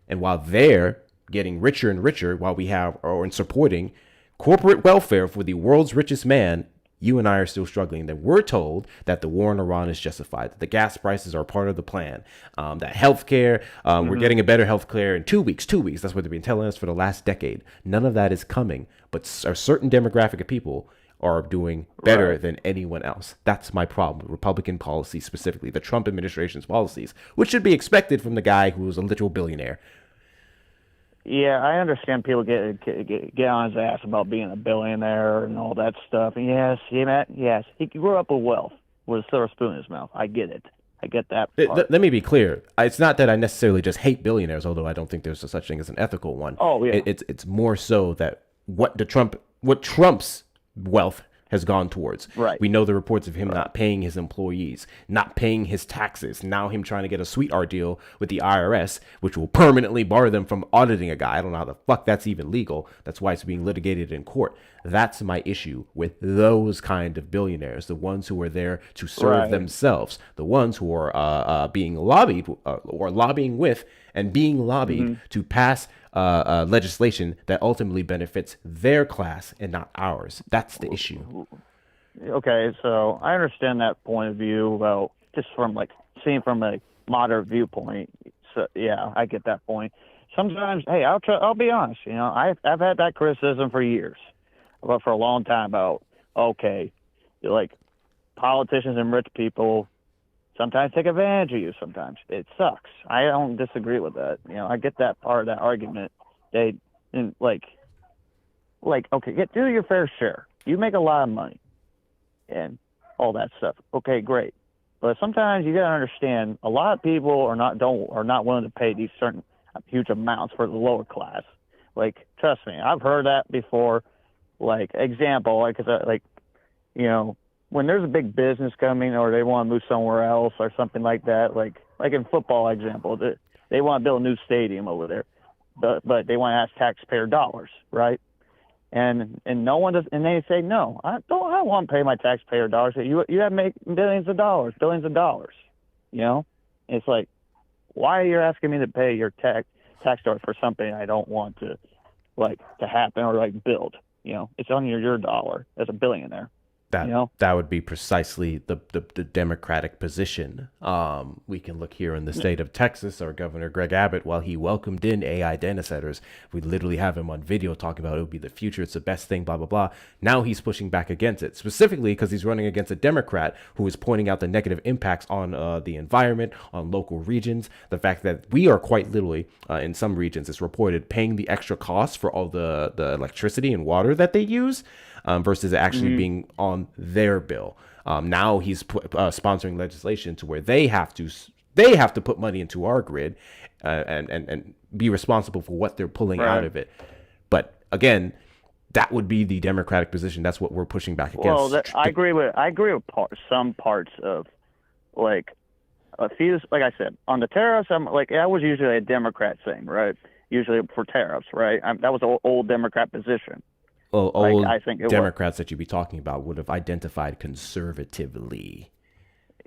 And while they're getting richer and richer, while we have or in supporting corporate welfare for the world's richest man, you and I are still struggling. That we're told that the war in Iran is justified, that the gas prices are part of the plan, that healthcare, we're getting a better healthcare in 2 weeks. That's what they've been telling us for the last decade. None of that is coming, but a certain demographic of people are doing better than anyone else. That's my problem with Republican policy, specifically the Trump administration's policies, which should be expected from the guy who is a literal billionaire. Yeah, I understand people get on his ass about being a billionaire and all that stuff. And yes, he grew up with wealth, with a silver spoon in his mouth. I get it. I get that part. Let me be clear. It's not that I necessarily just hate billionaires, although I don't think there's such thing as an ethical one. Oh, yeah. It's more so that what Trump's wealth has gone towards. Right. We know the reports of him not paying his employees, not paying his taxes. Now him trying to get a sweetheart deal with the IRS, which will permanently bar them from auditing a guy. I don't know how the fuck that's even legal. That's why it's being litigated in court. That's my issue with those kind of billionaires, the ones who are there to serve themselves, the ones who are being lobbied or lobbying with and being lobbied to pass legislation that ultimately benefits their class and not ours. That's the issue. Okay, so I understand that point of view about just from seeing from a moderate viewpoint. So yeah, I get that point. Sometimes, hey, I'll be honest. I've had that criticism for years, but for a long time about politicians and rich people sometimes take advantage of you. Sometimes it sucks. I don't disagree with that. I get that part of that argument. Okay, do your fair share. You make a lot of money and all that stuff. Okay, great. But sometimes you gotta understand a lot of people are not willing to pay these certain huge amounts for the lower class. Trust me, I've heard that before. you know, when there's a big business coming or they want to move somewhere else or something like that, like in football example, they want to build a new stadium over there, but they want to ask taxpayer dollars, right? And no one does, and they say no. I don't want to pay my taxpayer dollars. You have to make billions of dollars. You know, it's like, why are you asking me to pay your tax dollars for something I don't want to happen or build? You know, it's on your dollar as a billionaire. That would be precisely the Democratic position. We can look here in the state of Texas. Our Governor Greg Abbott, while he welcomed in AI data centers, we literally have him on video talking about it would be the future, it's the best thing, blah, blah, blah. Now he's pushing back against it, specifically because he's running against a Democrat who is pointing out the negative impacts on the environment, on local regions, the fact that we are quite literally, in some regions, it's reported, paying the extra costs for all the electricity and water that they use. Versus it actually being on their bill. Now he's sponsoring legislation to where they have to put money into our grid and be responsible for what they're pulling out of it. But again, that would be the Democratic position. That's what we're pushing back against. Well, I agree with some parts of a few. Like I said, on the tariffs, that was usually a Democrat thing, right? Usually for tariffs, right? That was an old Democrat position. Well, old I think Democrats that you'd be talking about would have identified conservatively.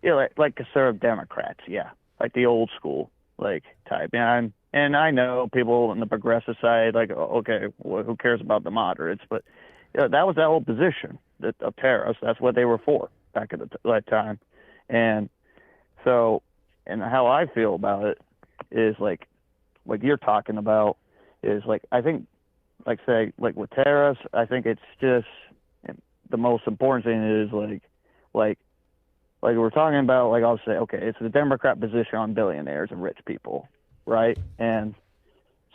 Yeah, like conservative Democrats, yeah, like the old school type. And I know people on the progressive side, okay, well, who cares about the moderates? But that was that old position of tariffs. That's what they were for back at that time. And so, and how I feel about it is like you're talking about is I think. With tariffs, I think it's just the most important thing is we're talking about, I'll say, okay, it's the Democrat position on billionaires and rich people, right? And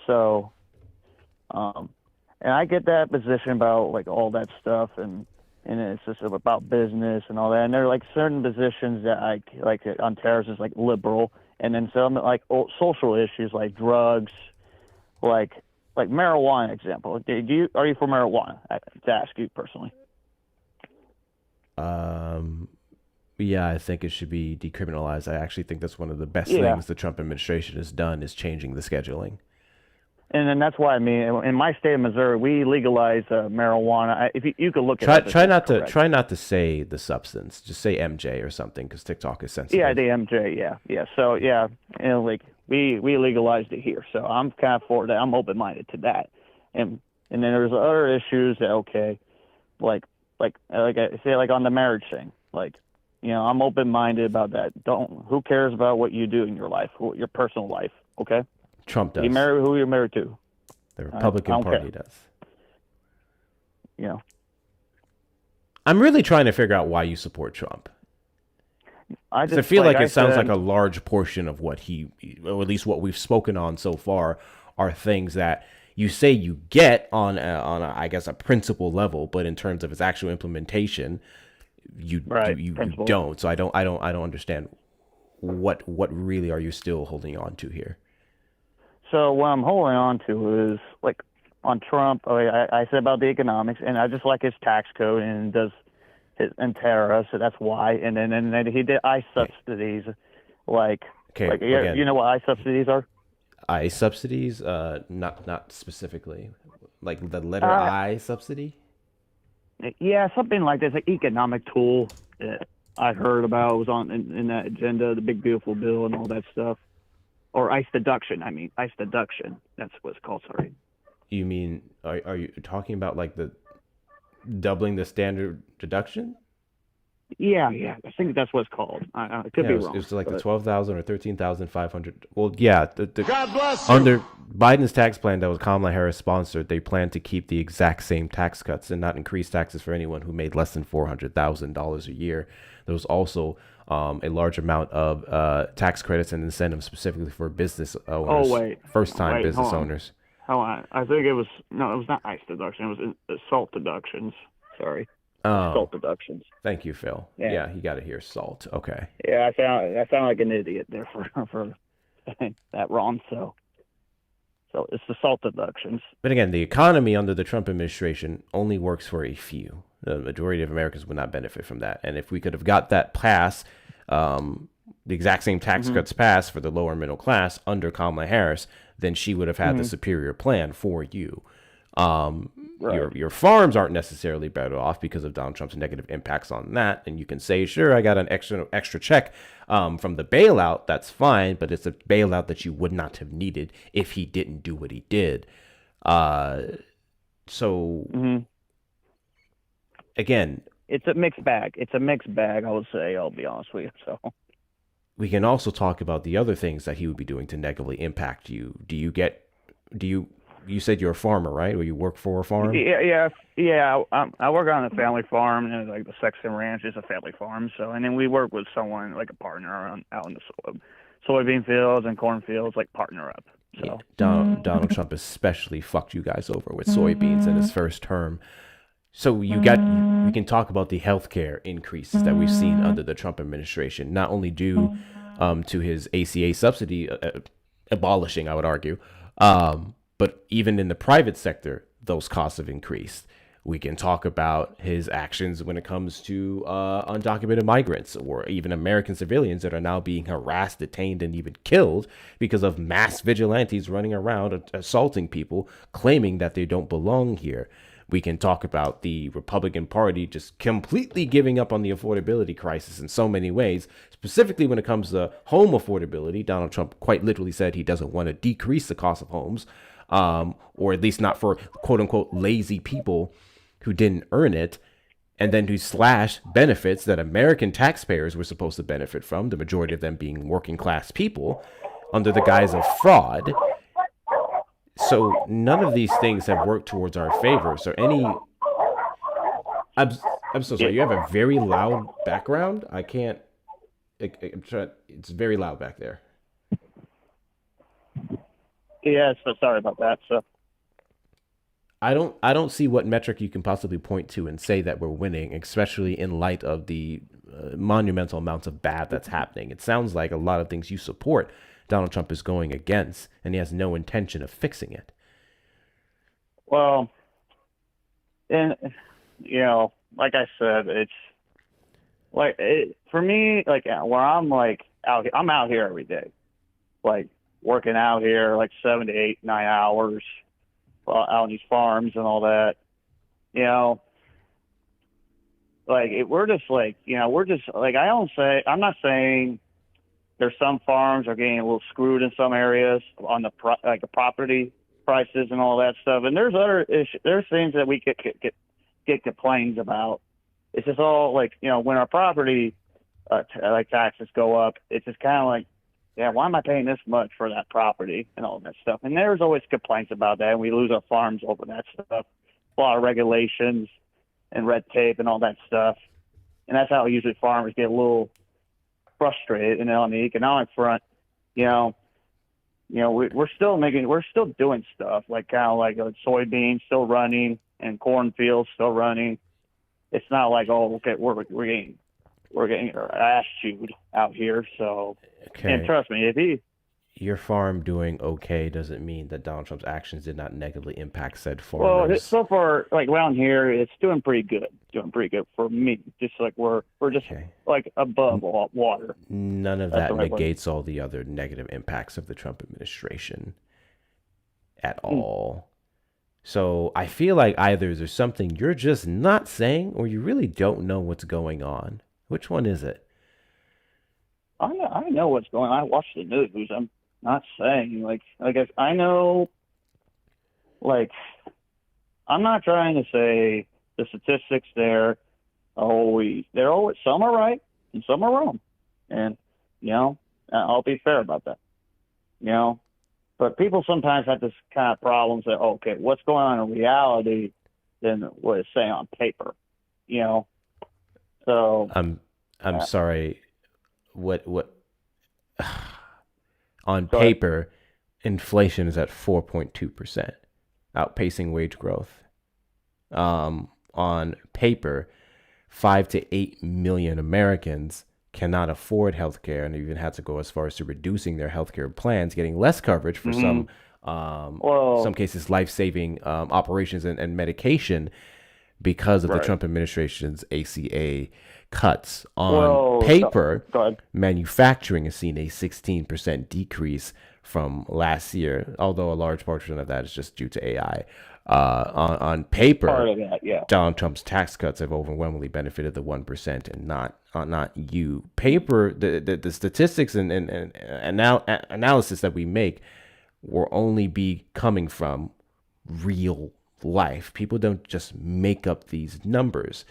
so, and I get that position about all that stuff, and it's just about business and all that. And there are certain positions that I like on tariffs is liberal, and then some social issues like drugs, like marijuana example. Are you for marijuana? To ask you personally. Yeah, I think it should be decriminalized. I actually think that's one of the best things the Trump administration has done is changing the scheduling. And then that's why in my state of Missouri, we legalize marijuana. If you could look at it, try not to say the substance. Just say MJ or something because TikTok is sensitive. Yeah, the MJ. Yeah. So yeah, we legalized it here, so I'm kind of for that. I'm open-minded to that, and then there's other issues that like I say on the marriage thing, I'm open-minded about that. Who cares about what you do in your life, your personal life? Okay. Trump does. You marry who you're married to. The Republican Party does. Yeah. I'm really trying to figure out why you support Trump. I feel like it sounds like a large portion of what or at least what we've spoken on so far, are things that you say you get on I guess a principle level, but in terms of its actual implementation, you don't. So I don't understand what really are you still holding on to here. So what I'm holding on to is on Trump. I said about the economics, and I just like his tax code and and tariffs, so that's why. And then he did ICE subsidies, again, you know what ICE subsidies are? ICE subsidies, not specifically, the letter I subsidy. Yeah, something like this, an economic tool that I heard about was on in that agenda, the big beautiful bill, and all that stuff. Or ICE deduction. ICE deduction. That's what it's called. Sorry. You mean are you talking about the doubling the standard deduction? Yeah. I think that's what it's called. I could be wrong. It was the 12,000 or 13,500. Well, yeah. God bless you. Under Biden's tax plan that was Kamala Harris sponsored, they plan to keep the exact same tax cuts and not increase taxes for anyone who made less than $400,000 a year. There was also a large amount of tax credits and incentives specifically for business owners, first-time business owners. I think it was not ICE deduction. It was SALT deductions. Sorry. SALT deductions. Thank you, Phil. Yeah, you got to hear SALT. Okay. Yeah, I sound like an idiot there for saying that wrong. So it's the SALT deductions. But again, the economy under the Trump administration only works for a few. The majority of Americans would not benefit from that. And if we could have got that pass, the exact same tax cuts passed for the lower middle class under Kamala Harris, then she would have had the superior plan for you. Your farms aren't necessarily better off because of Donald Trump's negative impacts on that. And you can say, sure, I got an extra check from the bailout. That's fine. But it's a bailout that you would not have needed if he didn't do what he did. Again, it's a mixed bag. I would say. I'll be honest with you. So we can also talk about the other things that he would be doing to negatively impact you. You said you're a farmer, right? Or you work for a farm? Yeah. I work on a family farm, and like the Sexton Ranch is a family farm. So, and then we work with someone like a partner out in the soybean fields and corn fields, like partner up. So yeah, Donald Trump especially fucked you guys over with soybeans in his first term. So we can talk about the healthcare increases that we've seen under the Trump administration, not only due to his ACA subsidy abolishing, I would argue, but even in the private sector, those costs have increased. We can talk about his actions when it comes to undocumented migrants or even American civilians that are now being harassed, detained, and even killed because of mass vigilantes running around assaulting people, claiming that they don't belong here. We can talk about the Republican Party just completely giving up on the affordability crisis in so many ways, specifically when it comes to home affordability. Donald Trump quite literally said he doesn't want to decrease the cost of homes, or at least not for quote unquote lazy people who didn't earn it, and then to slash benefits that American taxpayers were supposed to benefit from, the majority of them being working class people, under the guise of fraud. So none of these things have worked towards our favor. So I'm so sorry. You have a very loud background. I'm trying. It's very loud back there. yeah, so sorry about that. So I don't see what metric you can possibly point to and say that we're winning, especially in light of the monumental amounts of bad that's happening. It sounds like a lot of things you support, Donald Trump is going against, and he has no intention of fixing it. Well, and like I said, it's like for me, like where I'm like I'm out here every day, like working out here like 7 to 8, 9 hours out on these farms and all that. Like we're just like I'm not saying there's some farms are getting a little screwed in some areas on the property prices and all that stuff, and there's there's things that we get complaints about. It's just all like when our property like taxes go up, it's just kind of like, yeah, why am I paying this much for that property and all that stuff? And there's always complaints about that, and we lose our farms over that stuff. A lot of regulations and red tape and all that stuff, and that's how usually farmers get a little frustrated. And then on the economic front, we're still doing stuff like kind of like soybeans still running and cornfields still running. It's not like, oh, okay, we're getting our ass chewed out here. So, okay. And trust me, your farm doing okay doesn't mean that Donald Trump's actions did not negatively impact said farmers. Well, so far, like around here, it's doing pretty good for me. Just like we're just like above water. None of that negates all the other negative impacts of the Trump administration at all. So I feel like either there's something you're just not saying, or you really don't know what's going on. Which one is it? I know what's going on. I watch the news. I'm not saying like I know. Like, I'm not trying to say the statistics there they're always some are right and some are wrong, and I'll be fair about that. But people sometimes have this kind of problems that okay, what's going on in reality than what it's saying on paper. So I'm sorry. What on paper, inflation is at 4.2%, outpacing wage growth. On paper, 5 to 8 million Americans cannot afford healthcare, and even had to go as far as to reducing their healthcare plans, getting less coverage for some cases, life-saving operations and medication, because of the Right. Trump administration's ACA cuts. On Well, paper, go ahead. manufacturing has seen a 16% decrease from last year, although a large portion of that is just due to AI. On paper, Part of that, yeah. Donald Trump's tax cuts have overwhelmingly benefited the 1% and not you. Paper, the statistics and analysis that we make will only be coming from real life. People don't just make up these numbers.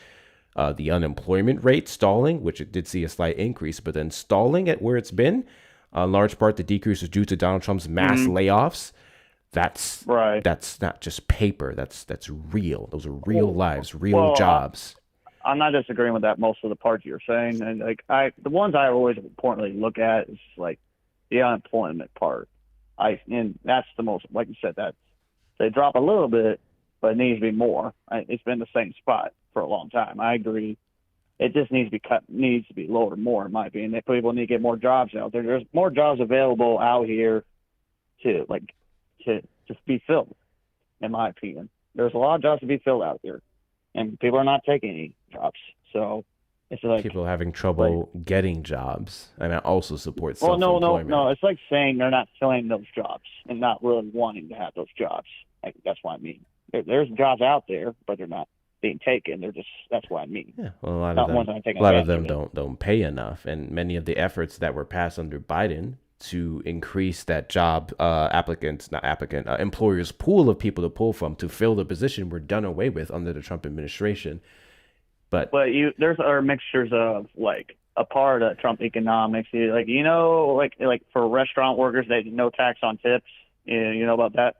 The unemployment rate stalling, which it did see a slight increase, but then stalling at where it's been, in large part the decrease is due to Donald Trump's mass layoffs. That's Right. That's not just paper. That's real. Those are real lives, real jobs. I'm not disagreeing with that. Most of the parts you're saying, and like the ones I always importantly look at is like the unemployment part. And that's the most, like you said, that they drop a little bit, but it needs to be more. It's been the same spot for a long time. I agree. It just needs to be cut, needs to be lowered more, in my opinion. That people need to get more jobs out there. There's more jobs available out here to just be filled, in my opinion. There's a lot of jobs to be filled out there, and people are not taking any jobs. So it's like People having trouble getting jobs, and I also support well, self-employment. no. It's like saying they're not filling those jobs and not really wanting to have those jobs. Like, that's what I mean. There's jobs out there, but they're not being taken. That's what I mean. Yeah, well, a lot Not of ones them, that are taking a lot of advantage them of it. don't pay enough, and many of the efforts that were passed under Biden to increase that job employers pool of people to pull from to fill the position were done away with under the Trump administration. But There's other mixtures of like a part of Trump economics. Like for restaurant workers, they no tax on tips. You know about that?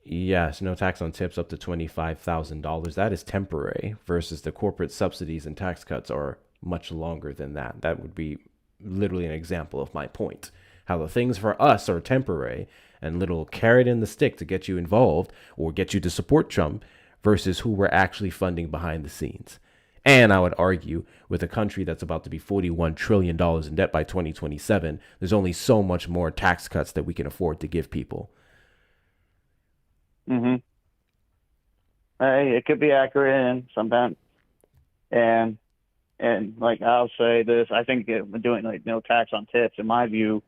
yes, no tax on tips up to $25,000. That is temporary versus the corporate subsidies and tax cuts are much longer than that. That would be literally an example of my point. How the things for us are temporary and little carrot in the stick to get you involved or get you to support Trump versus who we're actually funding behind the scenes. And I would argue with a country that's about to be $41 trillion in debt by 2027, there's only so much more tax cuts that we can afford to give people. Mm-hmm. Hey, it could be accurate and sometimes, and like I'll say this, I think doing like no tax on tips, in my view,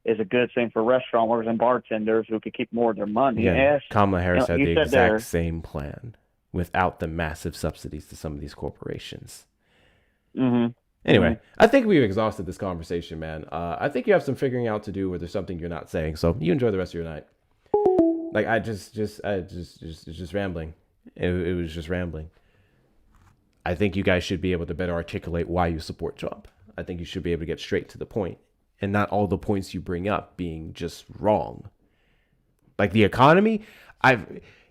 is a good thing for restaurant workers and bartenders who could keep more of their money. Yeah, Yes, Kamala Harris had the said exact same plan without the massive subsidies to some of these corporations. Mm-hmm. Anyway, I think we've exhausted this conversation, man. I think you have some figuring out to do where there's something you're not saying. So you enjoy the rest of your night. Like just rambling. It was just rambling. I think you guys should be able to better articulate why you support Trump. I think you should be able to get straight to the point and not all the points you bring up being just wrong. Like the economy,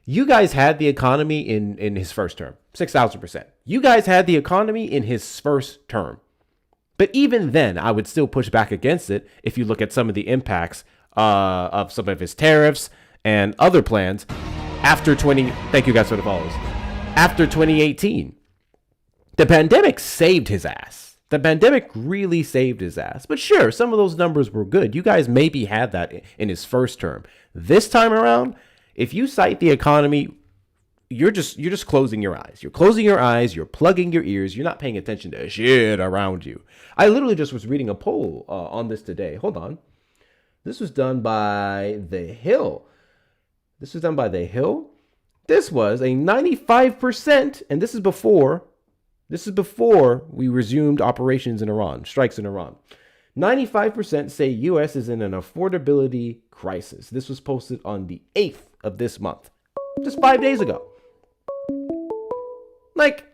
you guys had the economy in his first term, 6,000%. You guys had the economy in his first term. But even then, I would still push back against it if you look at some of the impacts of some of his tariffs and other plans after thank you guys for the follows. After 2018, the pandemic saved his ass. The pandemic really saved his ass. But sure, some of those numbers were good. You guys maybe had that in his first term. This time around, if you cite the economy, you're just closing your eyes. You're closing your eyes. You're plugging your ears. You're not paying attention to shit around you. I literally just was reading a poll on this today. Hold on. This was done by The Hill. This was a 95%, and this is before we resumed operations in Iran, strikes in Iran. 95% say U.S. is in an affordability crisis. This was posted on the 8th of this month, just 5 days ago. Like,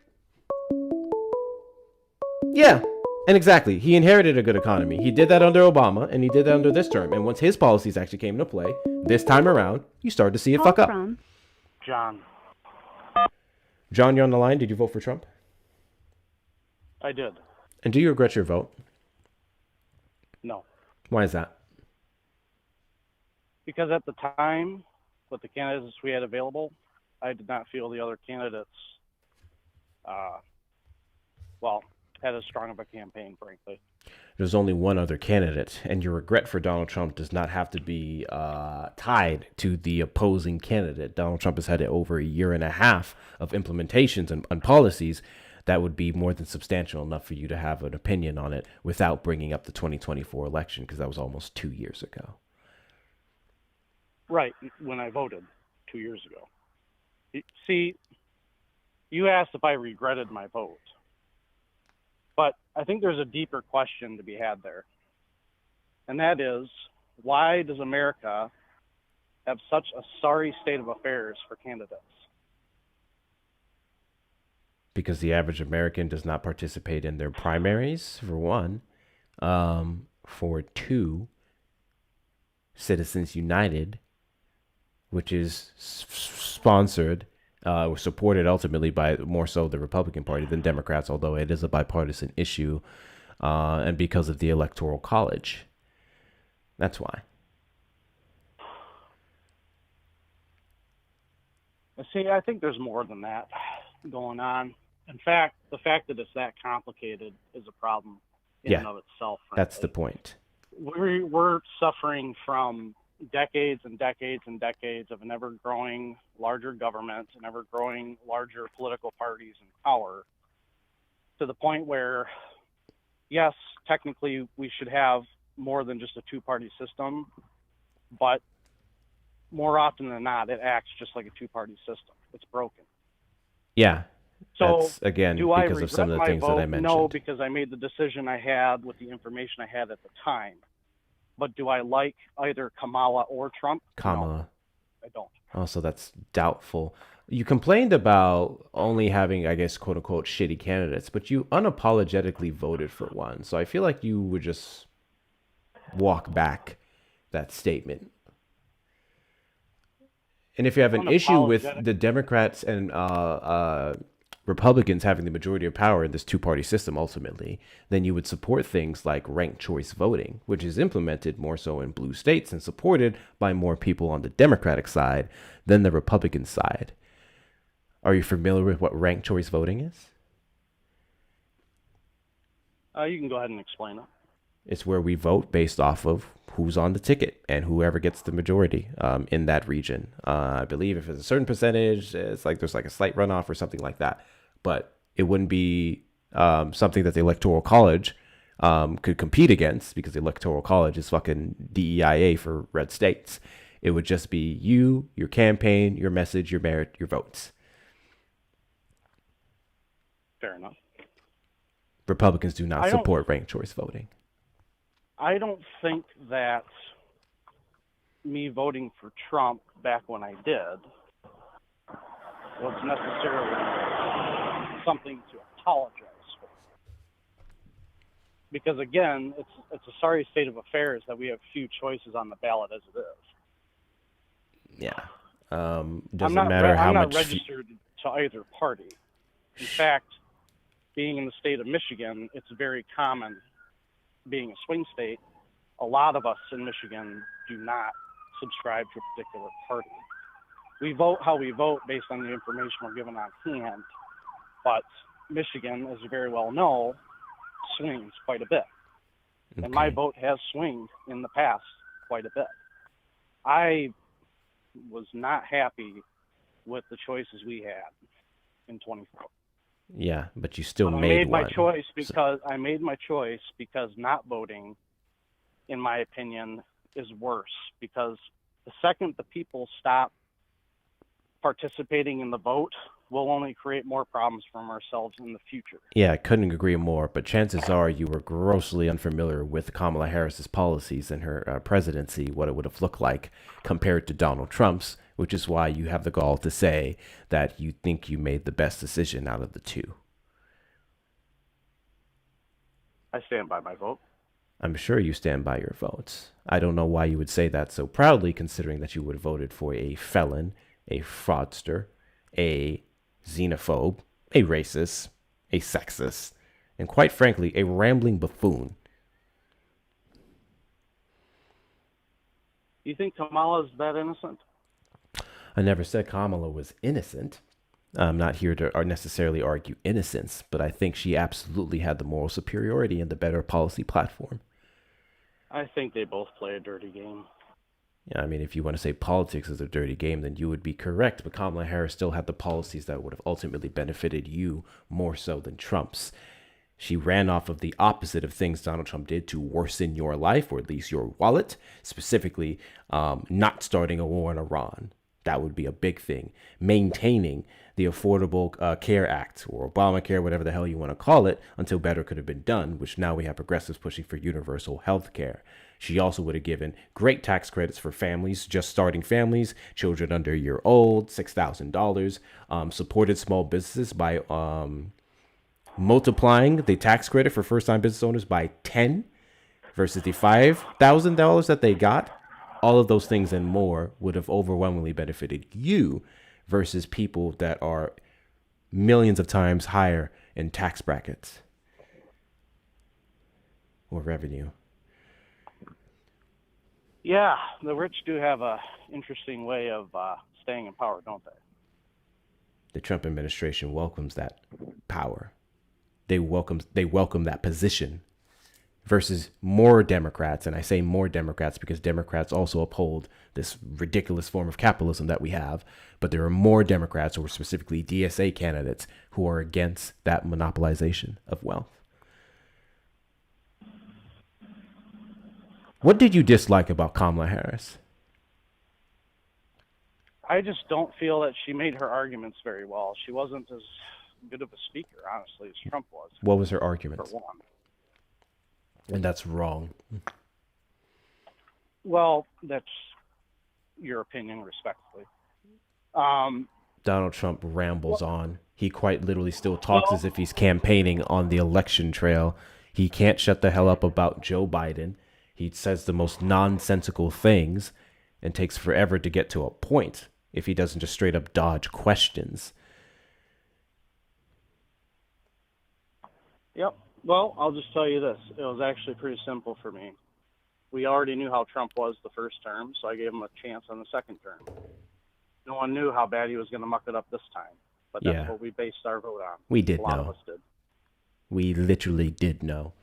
yeah, and exactly. He inherited a good economy. He did that under Obama, and he did that under this term. And once his policies actually came into play, this time around, you started to see it fuck up. John. John, you're on the line. Did you vote for Trump? I did. And do you regret your vote? No. Why is that? Because at the time, with the candidates we had available, I did not feel the other candidates, had as strong of a campaign, frankly. There's only one other candidate, and your regret for Donald Trump does not have to be tied to the opposing candidate. Donald Trump has had over a year and a half of implementations and policies that would be more than substantial enough for you to have an opinion on it without bringing up the 2024 election, because that was almost 2 years ago. Right, when I voted 2 years ago. See, you asked if I regretted my vote. But I think there's a deeper question to be had there. And that is, why does America have such a sorry state of affairs for candidates? Because the average American does not participate in their primaries, for one. For two, Citizens United, which is sponsored or supported ultimately by more so the Republican Party than Democrats, although it is a bipartisan issue, and because of the Electoral College. That's why. See, I think there's more than that going on. In fact, the fact that it's that complicated is a problem in and of itself. Frankly. That's the point. We're suffering from decades and decades and decades of an ever-growing larger government and ever-growing larger political parties in power, to the point where, yes, technically we should have more than just a two-party system, but more often than not, it acts just like a two-party system. It's broken. Yeah. So, that's, again, do I because of regret some of the my things vote? that I mentioned. No, because I made the decision I had with the information I had at the time. But do I like either Kamala or Trump? Kamala. No, I don't. Also, that's doubtful. You complained about only having, I guess, quote unquote, shitty candidates, but you unapologetically voted for one. So I feel like you would just walk back that statement. And if you have an issue with the Democrats and Republicans having the majority of power in this two-party system ultimately, then you would support things like ranked choice voting, which is implemented more so in blue states and supported by more people on the Democratic side than the Republican side. Are you familiar with what ranked choice voting is? You can go ahead and explain it. It's where we vote based off of who's on the ticket and whoever gets the majority in that region. I believe if it's a certain percentage, it's like there's like a slight runoff or something like that. But it wouldn't be something that the Electoral College could compete against, because the Electoral College is fucking DEIA for red states. It would just be you, your campaign, your message, your merit, your votes. Fair enough. Republicans do not support ranked choice voting. I don't think that me voting for Trump back when I did was necessarily something to apologize for. Because again, it's a sorry state of affairs that we have few choices on the ballot as it is. Yeah. Doesn't matter how much. I'm not registered to either party. In fact, being in the state of Michigan, it's very common. Being a swing state, a lot of us in Michigan do not subscribe to a particular party. We vote how we vote based on the information we're given on hand, but Michigan, as you very well know, swings quite a bit. Okay. And my vote has swinged in the past quite a bit. I was not happy with the choices we had in 2024. Yeah, but you still I made my one. Choice because I made my choice because not voting, in my opinion, is worse. Because the second the people stop participating in the vote, we'll only create more problems for ourselves in the future. Yeah, I couldn't agree more. But chances are you were grossly unfamiliar with Kamala Harris's policies and her presidency, what it would have looked like compared to Donald Trump's, which is why you have the gall to say that you think you made the best decision out of the two. I stand by my vote. I'm sure you stand by your votes. I don't know why you would say that so proudly, considering that you would have voted for a felon, a fraudster, a xenophobe, a racist, a sexist, and quite frankly, a rambling buffoon. You think Kamala is that innocent? I never said Kamala was innocent. I'm not here to necessarily argue innocence, but I think she absolutely had the moral superiority and the better policy platform. I think they both play a dirty game. Yeah, I mean, if you want to say politics is a dirty game, then you would be correct. But Kamala Harris still had the policies that would have ultimately benefited you more so than Trump's. She ran off of the opposite of things Donald Trump did to worsen your life, or at least your wallet, specifically not starting a war in Iran. That would be a big thing. Maintaining the Affordable Care Act, or Obamacare, whatever the hell you want to call it, until better could have been done, which now we have progressives pushing for universal health care. She also would have given great tax credits for families, just starting families, children under a year old, $6,000, supported small businesses by multiplying the tax credit for first-time business owners by 10 versus the $5,000 that they got. All of those things and more would have overwhelmingly benefited you versus people that are millions of times higher in tax brackets or revenue. Yeah, the rich do have a interesting way of staying in power, don't they? The Trump administration welcomes that power. They welcome that position versus more Democrats. And I say more Democrats because Democrats also uphold this ridiculous form of capitalism that we have. But there are more Democrats, or specifically DSA candidates, who are against that monopolization of wealth. What did you dislike about Kamala Harris? I just don't feel that she made her arguments very well. She wasn't as good of a speaker, honestly, as Trump was. What was her argument? For one. And that's wrong. Well, that's your opinion, respectfully. Donald Trump rambles on. He quite literally still talks as if he's campaigning on the election trail. He can't shut the hell up about Joe Biden. He says the most nonsensical things and takes forever to get to a point if he doesn't just straight up dodge questions. Yep. Well, I'll just tell you this. It was actually pretty simple for me. We already knew how Trump was the first term, so I gave him a chance on the second term. No one knew how bad he was going to muck it up this time, but that's what we based our vote on. We did know. A lot know. of us did. We literally did know.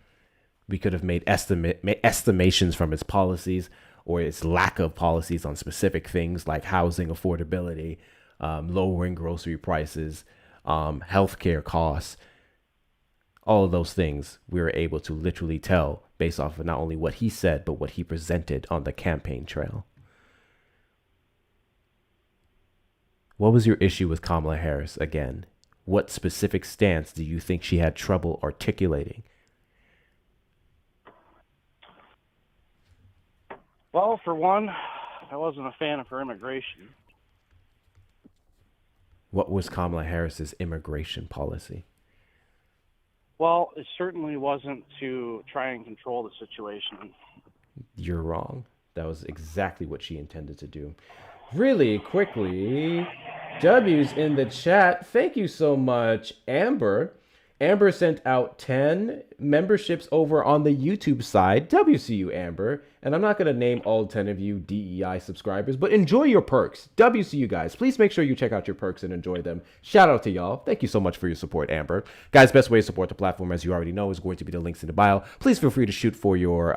We could have made estimations from its policies or its lack of policies on specific things like housing affordability, lowering grocery prices, healthcare costs. All of those things we were able to literally tell based off of not only what he said, but what he presented on the campaign trail. What was your issue with Kamala Harris again? What specific stance do you think she had trouble articulating? Well, for one, I wasn't a fan of her immigration. What was Kamala Harris's immigration policy? Well, it certainly wasn't to try and control the situation. You're wrong. That was exactly what she intended to do. Really quickly, W's in the chat. Thank you so much, Amber. Amber sent out 10 memberships over on the YouTube side. WCU Amber. And I'm not going to name all 10 of you DEI subscribers, but enjoy your perks. WCU guys, please make sure you check out your perks and enjoy them. Shout out to y'all. Thank you so much for your support, Amber. Guys, best way to support the platform, as you already know, is going to be the links in the bio. Please feel free to shoot for your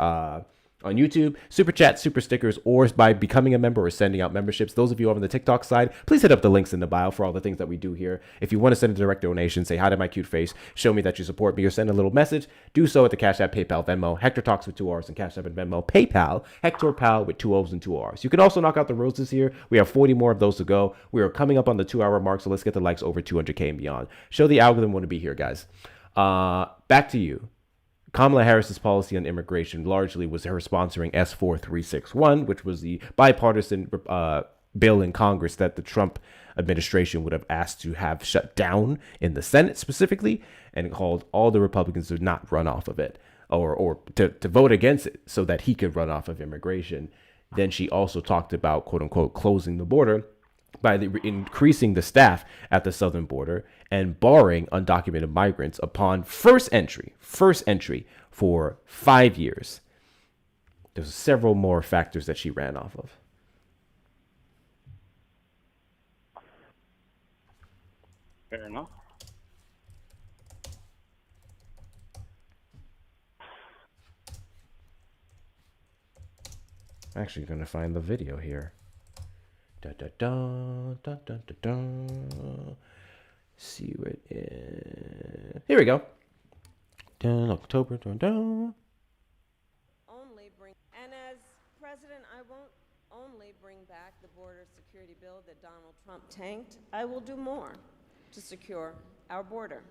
on YouTube, super chat, super stickers, or by becoming a member or sending out memberships. Those of you over on the TikTok side, please hit up the links in the bio for all the things that we do here. If you want to send a direct donation, say hi to my cute face, show me that you support me, or send a little message, do so at the Cash App, PayPal, Venmo, Hector Talks with 2 R's, and Cash App and Venmo, PayPal, Hector Pal with 2 O's and 2 R's. You can also knock out the roses here. We have 40 more of those to go. We are coming up on the 2-hour mark, so let's get the likes over 200K and beyond. Show the algorithm want to be here, guys. Back to you. Kamala Harris's policy on immigration largely was her sponsoring S-4361, which was the bipartisan bill in Congress that the Trump administration would have asked to have shut down in the Senate specifically, and called all the Republicans to not run off of it or to vote against it so that he could run off of immigration. Then she also talked about, quote unquote, closing the border by increasing the staff at the southern border and barring undocumented migrants upon first entry for 5 years. There's several more factors that she ran off of. Fair enough. I'm actually going to find the video here. Da da da da da da da. See what it is. Here we go. October. Da, da. Only bring, and as president, I won't only bring back the border security bill that Donald Trump tanked. I will do more to secure our border.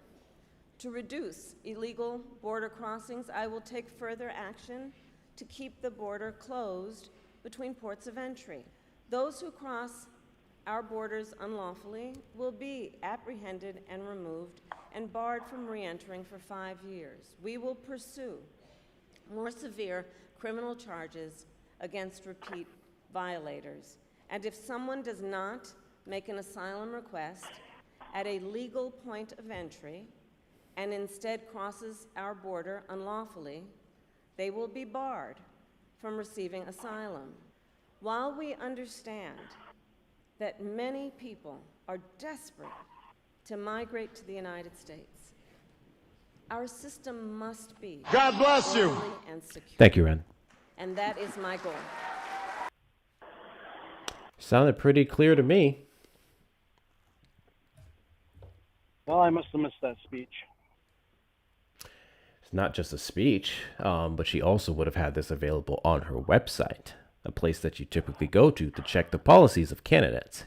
To reduce illegal border crossings, I will take further action to keep the border closed between ports of entry. Those who cross our borders unlawfully will be apprehended and removed and barred from re-entering for 5 years. We will pursue more severe criminal charges against repeat violators. And if someone does not make an asylum request at a legal point of entry and instead crosses our border unlawfully, they will be barred from receiving asylum. While we understand that many people are desperate to migrate to the United States, our system must be God bless you. orderly and secure. Thank you, Ren. And that is my goal. Sounded pretty clear to me. Well, I must have missed that speech. It's not just a speech, but she also would have had this available on her website, a place that you typically go to check the policies of candidates.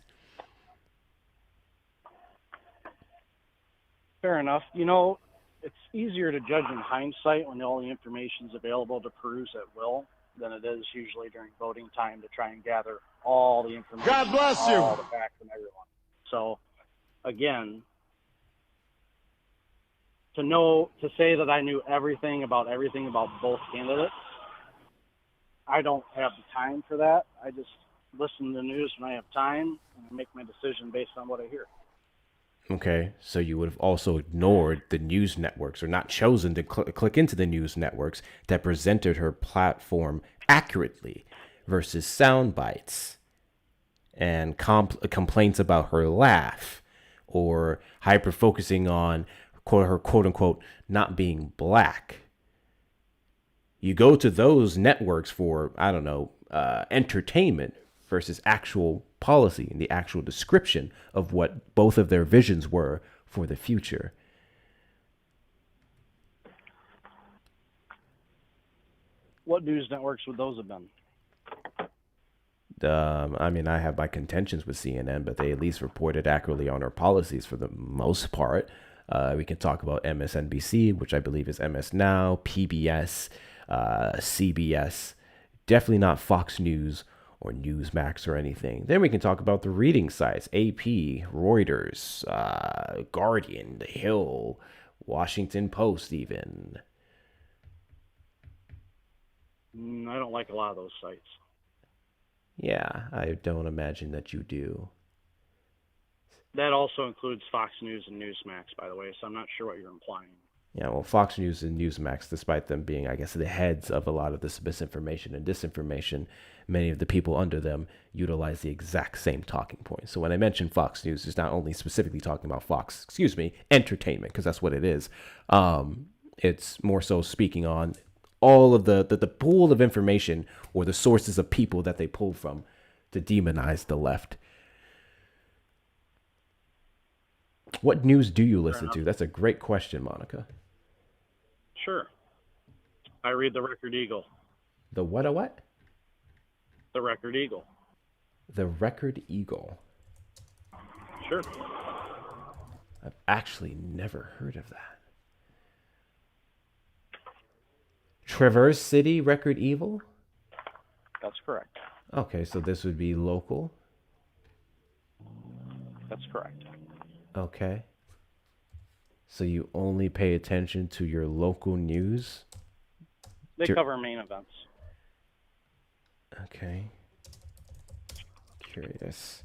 Fair enough. You know, it's easier to judge in hindsight when all the information is available to peruse at will than it is usually during voting time to try and gather all the information. God bless you. All the facts from everyone. So, again, to say that I knew everything about both candidates, I don't have the time for that. I just listen to the news when I have time, and I make my decision based on what I hear. Okay, so you would have also ignored the news networks, or not chosen to click into the news networks that presented her platform accurately versus sound bites and complaints about her laugh, or hyper focusing on her quote unquote not being black. You go to those networks for, I don't know, entertainment versus actual policy and the actual description of what both of their visions were for the future. What news networks would those have been? I mean, I have my contentions with CNN, but they at least reported accurately on our policies for the most part. We can talk about MSNBC, which I believe is MS Now, PBS, CBS, definitely not Fox News or Newsmax or anything. Then we can talk about the reading sites, AP, Reuters, Guardian, The Hill, Washington Post even. I don't like a lot of those sites. Yeah, I don't imagine that you do. That also includes Fox News and Newsmax, by the way, so I'm not sure what you're implying. Yeah, well, Fox News and Newsmax, despite them being, I guess, the heads of a lot of this misinformation and disinformation, many of the people under them utilize the exact same talking points. So when I mention Fox News, it's not only specifically talking about entertainment, because that's what it is. It's more so speaking on all of the pool of information or the sources of people that they pull from to demonize the left. What news do you listen to? That's a great question, Monica. Sure. I read the Record Eagle. The what? The Record Eagle. The Record Eagle. Sure. I've actually never heard of that. Traverse City Record Evil? That's correct. Okay, so this would be local? That's correct. Okay. So you only pay attention to your local news? They cover main events. Okay. Curious.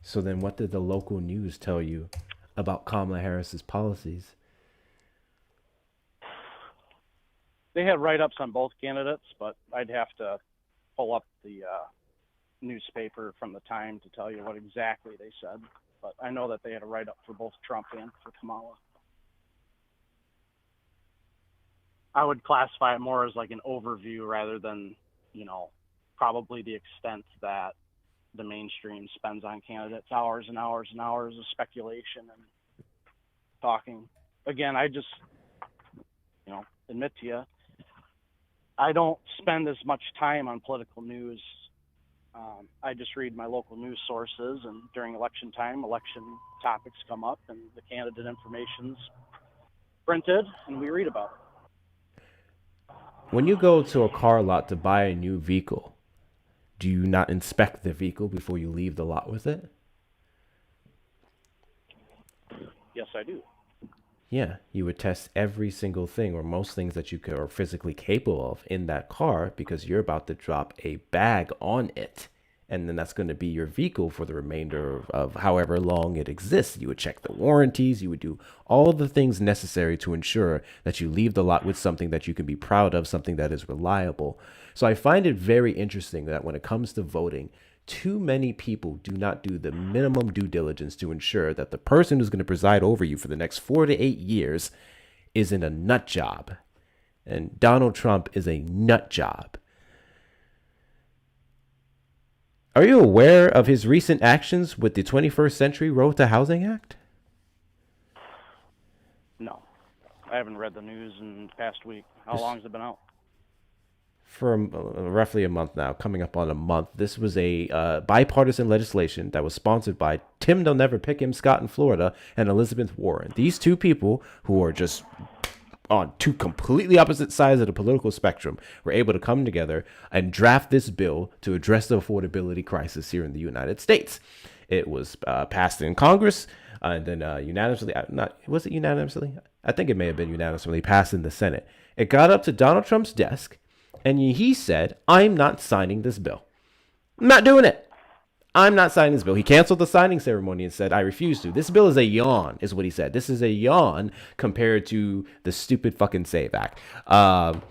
So then what did the local news tell you about Kamala Harris's policies? They had write-ups on both candidates, but I'd have to pull up the newspaper from the time to tell you what exactly they said. but I know that they had a write-up for both Trump and for Kamala. I would classify it more as like an overview rather than, probably the extent that the mainstream spends on candidates, hours and hours and hours of speculation and talking. Again, I just, admit to you, I don't spend as much time on political news. I just read my local news sources, and during election time, election topics come up, and the candidate information's printed, and we read about it. When you go to a car lot to buy a new vehicle, do you not inspect the vehicle before you leave the lot with it? Yes, I do. Yeah, you would test every single thing or most things that you are physically capable of in that car because you're about to drop a bag on it. And then that's going to be your vehicle for the remainder of however long it exists. You would check the warranties. You would do all the things necessary to ensure that you leave the lot with something that you can be proud of, something that is reliable. So I find it very interesting that when it comes to voting, too many people do not do the minimum due diligence to ensure that the person who's going to preside over you for the next 4 to 8 years isn't a nut job. And Donald Trump is a nut job. Are you aware of his recent actions with the 21st Century Road to Housing Act? No, I haven't read the news in the past week. How long has it been out? For roughly a month now, coming up on a month. This was a bipartisan legislation that was sponsored by Tim They'll Never Pick Him Scott in Florida and Elizabeth Warren. These two people who are just on two completely opposite sides of the political spectrum were able to come together and draft this bill to address the affordability crisis here in the United States. It was passed in Congress and then unanimously, was it unanimously? I think it may have been unanimously passed in the Senate. It got up to Donald Trump's desk and he said, I'm not signing this bill. I'm not doing it. I'm not signing this bill. He canceled the signing ceremony and said, I refuse to. This bill is a yawn, is what he said. This is a yawn compared to the stupid fucking SAVE Act. I'm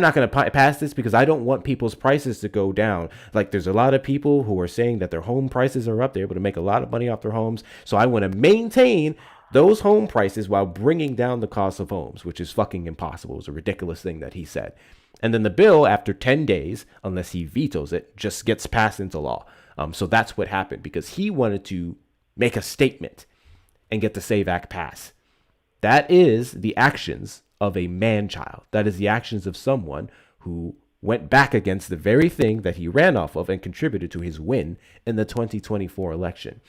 not going to pass this because I don't want people's prices to go down. Like, there's a lot of people who are saying that their home prices are up. They're able to make a lot of money off their homes. So I want to maintain those home prices while bringing down the cost of homes, which is fucking impossible. It was a ridiculous thing that he said. And then the bill, after 10 days, unless he vetoes it, just gets passed into law. So that's what happened because he wanted to make a statement and get the SAVE Act passed. That is the actions of a man-child. That is the actions of someone who went back against the very thing that he ran off of and contributed to his win in the 2024 election.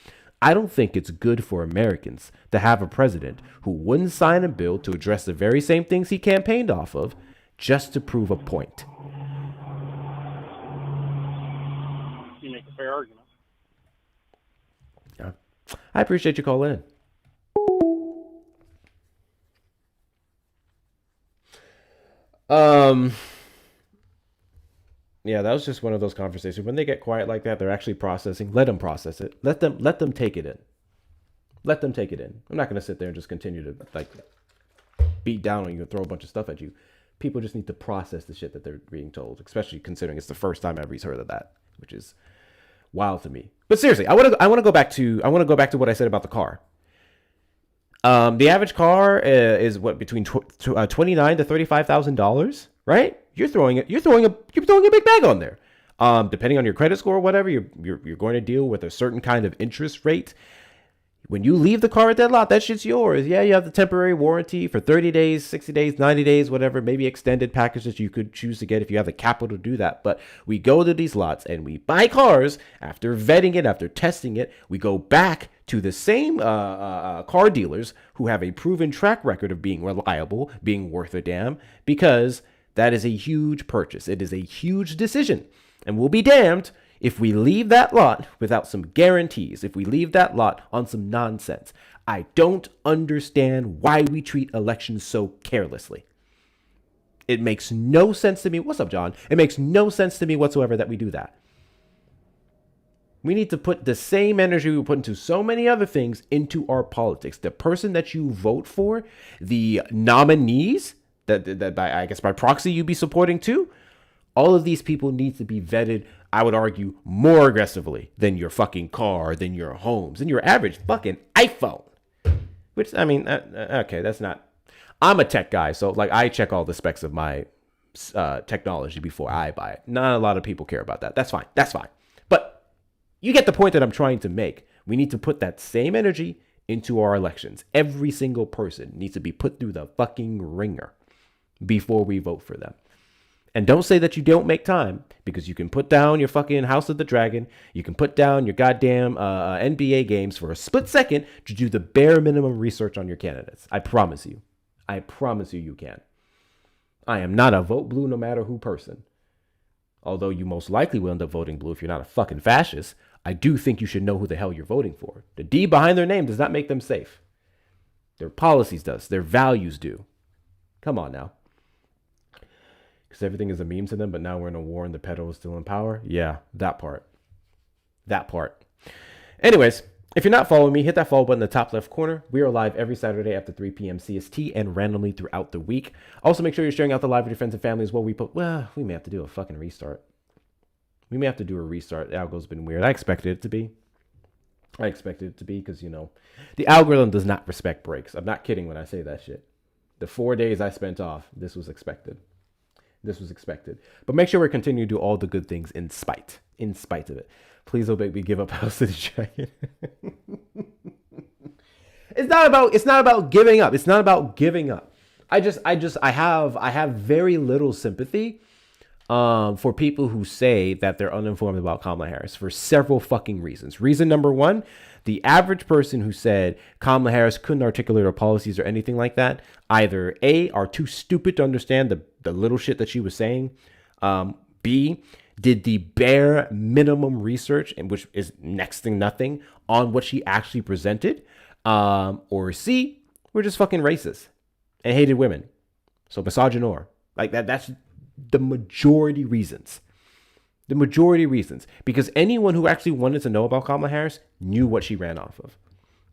I don't think it's good for Americans to have a president who wouldn't sign a bill to address the very same things he campaigned off of just to prove a point. You make a fair argument. Yeah. I appreciate you calling in. Yeah, that was just one of those conversations. When they get quiet like that, they're actually processing. Let them process it. Let them take it in. Let them take it in. I'm not going to sit there and just continue to beat down on you and throw a bunch of stuff at you. People just need to process the shit that they're being told, especially considering it's the first time everybody's heard of that, which is wild to me. But seriously, I want to go back to what I said about the car. The average car is what, between $29,000 to $35,000, right? You're throwing a big bag on there. Depending on your credit score or whatever, you're going to deal with a certain kind of interest rate. When you leave the car at that lot, that shit's yours. Yeah, you have the temporary warranty for 30 days, 60 days, 90 days, whatever, maybe extended packages you could choose to get if you have the capital to do that. But we go to these lots and we buy cars after vetting it, after testing it. We go back to the same car dealers who have a proven track record of being reliable, being worth a damn, because that is a huge purchase. It is a huge decision. And we'll be damned if we leave that lot without some guarantees, if we leave that lot on some nonsense. I don't understand why we treat elections so carelessly. It makes no sense to me. What's up, John? It makes no sense to me whatsoever that we do that. We need to put the same energy we put into so many other things into our politics. The person that you vote for, the nominees that by proxy you'd be supporting too, all of these people need to be vetted I would argue more aggressively than your fucking car, than your homes, than your average fucking iPhone. Which, I mean, okay, that's not... I'm a tech guy, so like I check all the specs of my technology before I buy it. Not a lot of people care about that. That's fine. That's fine. But you get the point that I'm trying to make. We need to put that same energy into our elections. Every single person needs to be put through the fucking ringer before we vote for them. And don't say that you don't make time, because you can put down your fucking House of the Dragon. You can put down your goddamn NBA games for a split second to do the bare minimum research on your candidates. I promise you. I promise you can. I am not a vote blue no matter who person. Although you most likely will end up voting blue if you're not a fucking fascist. I do think you should know who the hell you're voting for. The D behind their name does not make them safe. Their policies does. Their values do. Come on now. Because everything is a meme to them, but now we're in a war and the pedo is still in power. Yeah, that part. That part. Anyways, if you're not following me, hit that follow button in the top left corner. We are live every Saturday after 3 p.m. CST and randomly throughout the week. Also, make sure you're sharing out the live with your friends and family as well. We may have to do a fucking restart. We may have to do a restart. The algo's been weird. I expected it to be. Because, you know, the algorithm does not respect breaks. I'm not kidding when I say that shit. The 4 days I spent off, this was expected. But make sure we continue to do all the good things in spite of it. Please don't make me give up House of the Dragon. It's not about giving up. It's not about giving up. I have very little sympathy for people who say that they're uninformed about Kamala Harris for several fucking reasons. Reason number one, the average person who said Kamala Harris couldn't articulate her policies or anything like that, either A, are too stupid to understand the little shit that she was saying, B, did the bare minimum research, and which is next to nothing, on what she actually presented, or C, we're just fucking racist and hated women. So misogynoir. Like that's the majority reasons. Because anyone who actually wanted to know about Kamala Harris knew what she ran off of.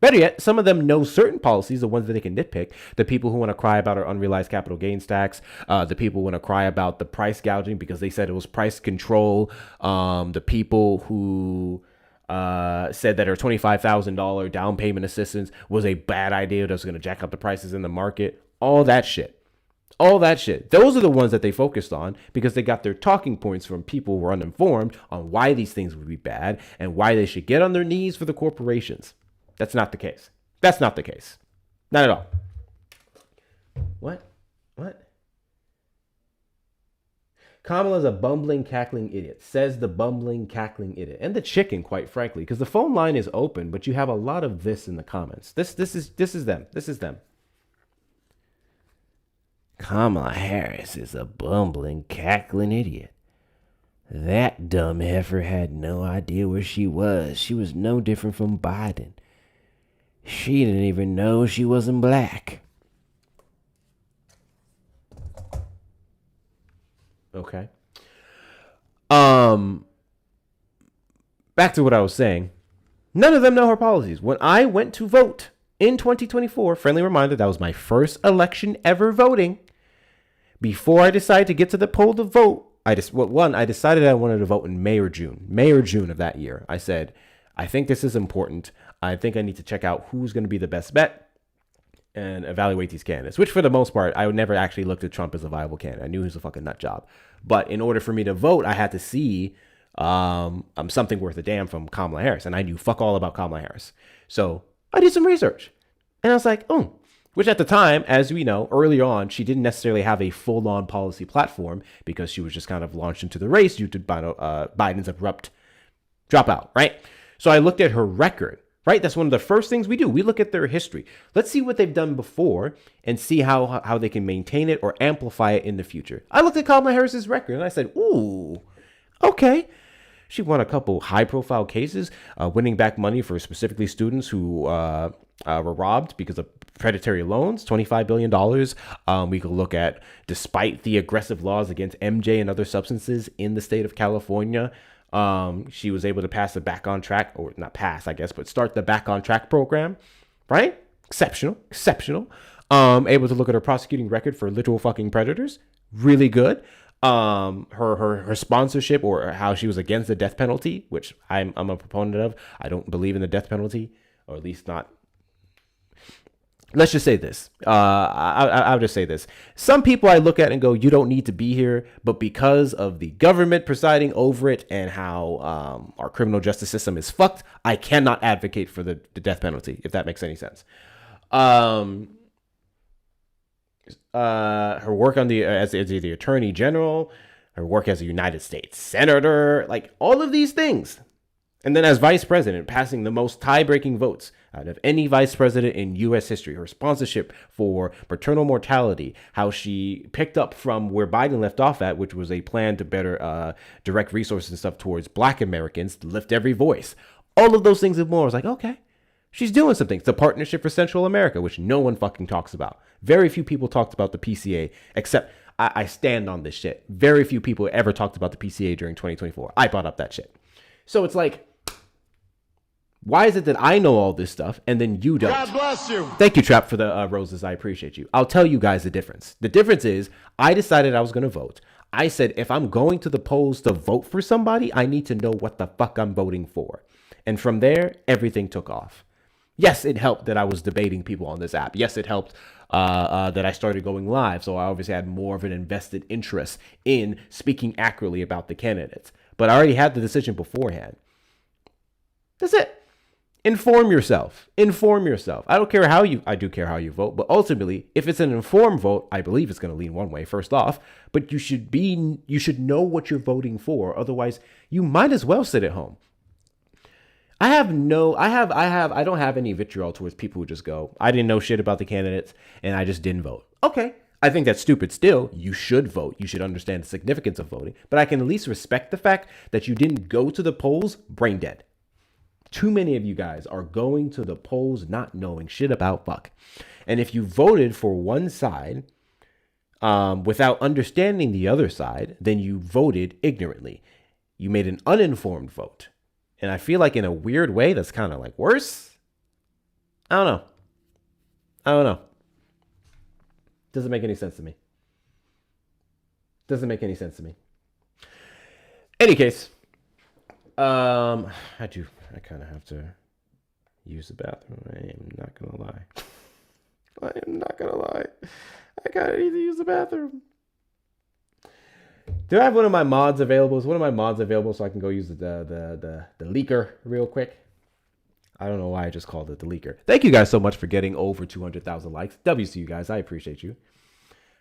Better yet, some of them know certain policies, the ones that they can nitpick. The people who want to cry about our unrealized capital gains tax. The people who want to cry about the price gouging because they said it was price control. The people who said that her $25,000 down payment assistance was a bad idea that was going to jack up the prices in the market. All that shit. Those are the ones that they focused on because they got their talking points from people who were uninformed on why these things would be bad and why they should get on their knees for the corporations. That's not the case. Not at all. What? Kamala's a bumbling, cackling idiot, says the bumbling, cackling idiot. And the chicken, quite frankly, because the phone line is open, but you have a lot of this in the comments. This is them. Kamala Harris is a bumbling, cackling idiot. That dumb heifer had no idea where she was. She was no different from Biden. She didn't even know she wasn't black. Okay. Back to what I was saying. None of them know her policies. When I went to vote in 2024, friendly reminder, that was my first election ever voting. Before I decided to get to the poll to vote, I decided I wanted to vote in May or June of that year. I said, I think this is important. I think I need to check out who's going to be the best bet and evaluate these candidates, which for the most part, I would never actually look at Trump as a viable candidate. I knew he was a fucking nut job. But in order for me to vote, I had to see something worth a damn from Kamala Harris. And I knew fuck all about Kamala Harris. So I did some research. And I was like, which at the time, as we know, early on, she didn't necessarily have a full-on policy platform because she was just kind of launched into the race due to Biden's abrupt dropout, right? So I looked at her record, right? That's one of the first things we do. We look at their history. Let's see what they've done before and see how they can maintain it or amplify it in the future. I looked at Kamala Harris's record and I said, ooh, okay. She won a couple high-profile cases, winning back money for specifically students who were robbed because of predatory loans, $25 billion. We could look at, despite the aggressive laws against MJ and other substances in the state of California, she was able to pass the Back on Track, or not pass, I guess, but start the Back on Track program, right? Exceptional. Able to look at her prosecuting record for literal fucking predators. Really good. her sponsorship or how she was against the death penalty, which I'm a proponent of. I don't believe in the death penalty, or at least not. Let's just say this. I'll just say this. Some people I look at and go, you don't need to be here, but because of the government presiding over it and how our criminal justice system is fucked, I cannot advocate for the death penalty, if that makes any sense. Her work on as the attorney general, her work as a United States senator, like all of these things. And then as vice president, passing the most tie-breaking votes out of any vice president in U.S. history. Her sponsorship for maternal mortality, how she picked up from where Biden left off at, which was a plan to better direct resources and stuff towards Black Americans, to lift every voice. All of those things and more. I was like, okay, she's doing something. It's a partnership for Central America, which no one fucking talks about. Very few people talked about the PCA, except I stand on this shit. Very few people ever talked about the PCA during 2024. I brought up that shit. So it's like, why is it that I know all this stuff and then you don't? God bless you. Thank you, Trap, for the roses. I appreciate you. I'll tell you guys the difference. The difference is I decided I was going to vote. I said, if I'm going to the polls to vote for somebody, I need to know what the fuck I'm voting for. And from there, everything took off. Yes, it helped that I was debating people on this app. Yes, it helped that I started going live. So I obviously had more of an invested interest in speaking accurately about the candidates. But I already had the decision beforehand. That's it. Inform yourself. Inform yourself. I don't care how I do care how you vote, but ultimately, if it's an informed vote, I believe it's going to lean one way first off, but you should know what you're voting for. Otherwise, you might as well sit at home. I don't have any vitriol towards people who just go, I didn't know shit about the candidates and I just didn't vote. Okay. I think that's stupid still. You should vote. You should understand the significance of voting, but I can at least respect the fact that you didn't go to the polls brain dead. Too many of you guys are going to the polls not knowing shit about fuck. And if you voted for one side without understanding the other side, then you voted ignorantly. You made an uninformed vote. And I feel like in a weird way, that's kind of like worse. I don't know. Doesn't make any sense to me. Any case, I kind of have to use the bathroom. I am not going to lie. I kind of need to use the bathroom. Do I have one of my mods available? Is one of my mods available so I can go use the leaker real quick? I don't know why I just called it the leaker. Thank you guys so much for getting over 200,000 likes. W's to you guys. I appreciate you.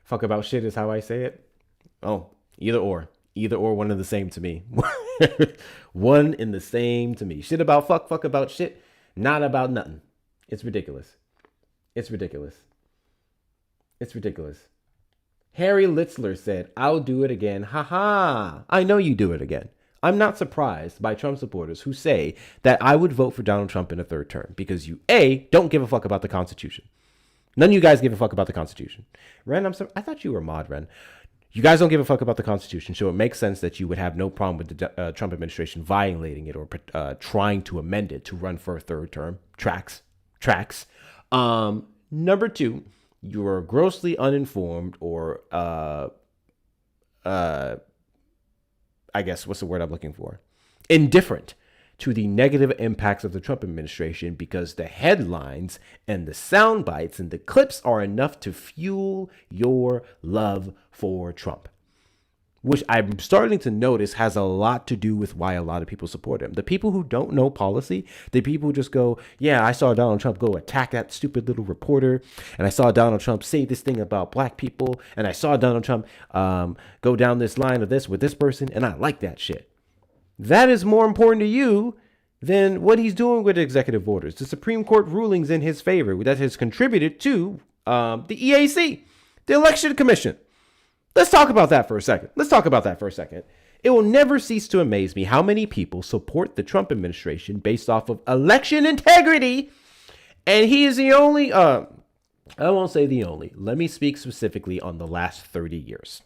Fuck about shit is how I say it. Oh, either or. Either or, one and the same to me. One and the same to me. Shit about fuck, fuck about shit, not about nothing. It's ridiculous. Harry Litzler said, I'll do it again. Ha. I know you do it again. I'm not surprised by Trump supporters who say that I would vote for Donald Trump in a third term because you, A, don't give a fuck about the Constitution. None of you guys give a fuck about the Constitution. Ren, I thought you were mod, Ren. You guys don't give a fuck about the Constitution, so it makes sense that you would have no problem with the Trump administration violating it or trying to amend it to run for a third term. Tracks. Number two, you are grossly uninformed or, I guess, what's the word I'm looking for? Indifferent to the negative impacts of the Trump administration because the headlines and the sound bites and the clips are enough to fuel your love for Trump, which I'm starting to notice has a lot to do with why a lot of people support him. The people who don't know policy, the people who just go, yeah, I saw Donald Trump go attack that stupid little reporter, and I saw Donald Trump say this thing about black people, and I saw Donald Trump go down this line of this with this person, and I like that shit. That is more important to you than what he's doing with executive orders. The Supreme Court rulings in his favor that has contributed to the EAC, the Election Commission. Let's talk about that for a second. It will never cease to amaze me how many people support the Trump administration based off of election integrity. And he is the only, I won't say the only. Let me speak specifically on the last 30 years.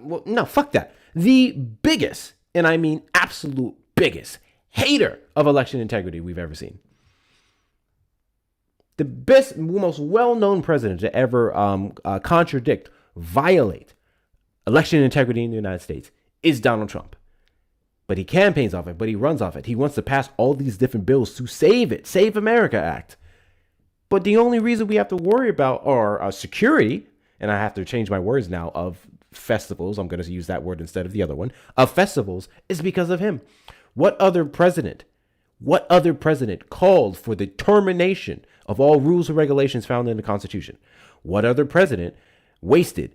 No, fuck that. The biggest, and I mean absolute biggest, hater of election integrity we've ever seen. The best, most well-known president to ever contradict, violate election integrity in the United States is Donald Trump. But he campaigns off it, but he runs off it. He wants to pass all these different bills to save it, Save America Act. But the only reason we have to worry about our security, and I have to change my words now, of festivals, I'm going to use that word instead of the other one, of festivals, is because of him. What other president called for the termination of all rules and regulations found in the Constitution? What other president wasted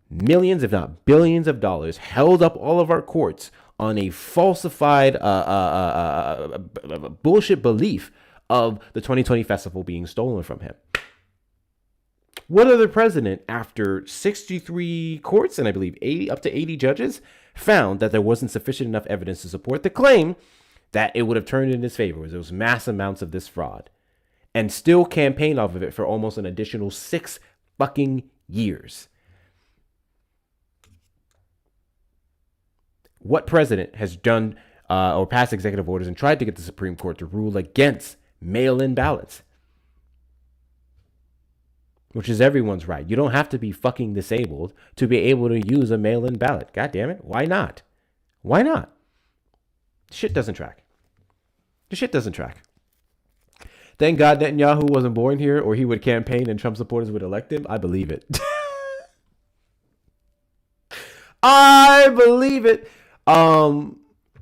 millions, if not billions of dollars, held up all of our courts on a falsified bullshit belief of the 2020 festival being stolen from him? What other president, after 63 courts and I believe up to 80 judges, found that there wasn't sufficient enough evidence to support the claim that it would have turned in his favor? There was mass amounts of this fraud, and still campaigned off of it for almost an additional 6 fucking years? What president has done or passed executive orders and tried to get the Supreme Court to rule against mail-in ballots? Which is everyone's right. You don't have to be fucking disabled to be able to use a mail-in ballot. God damn it. Why not? Why not? Shit doesn't track. The shit doesn't track. Thank God Netanyahu wasn't born here, or he would campaign and Trump supporters would elect him. I believe it. I believe it.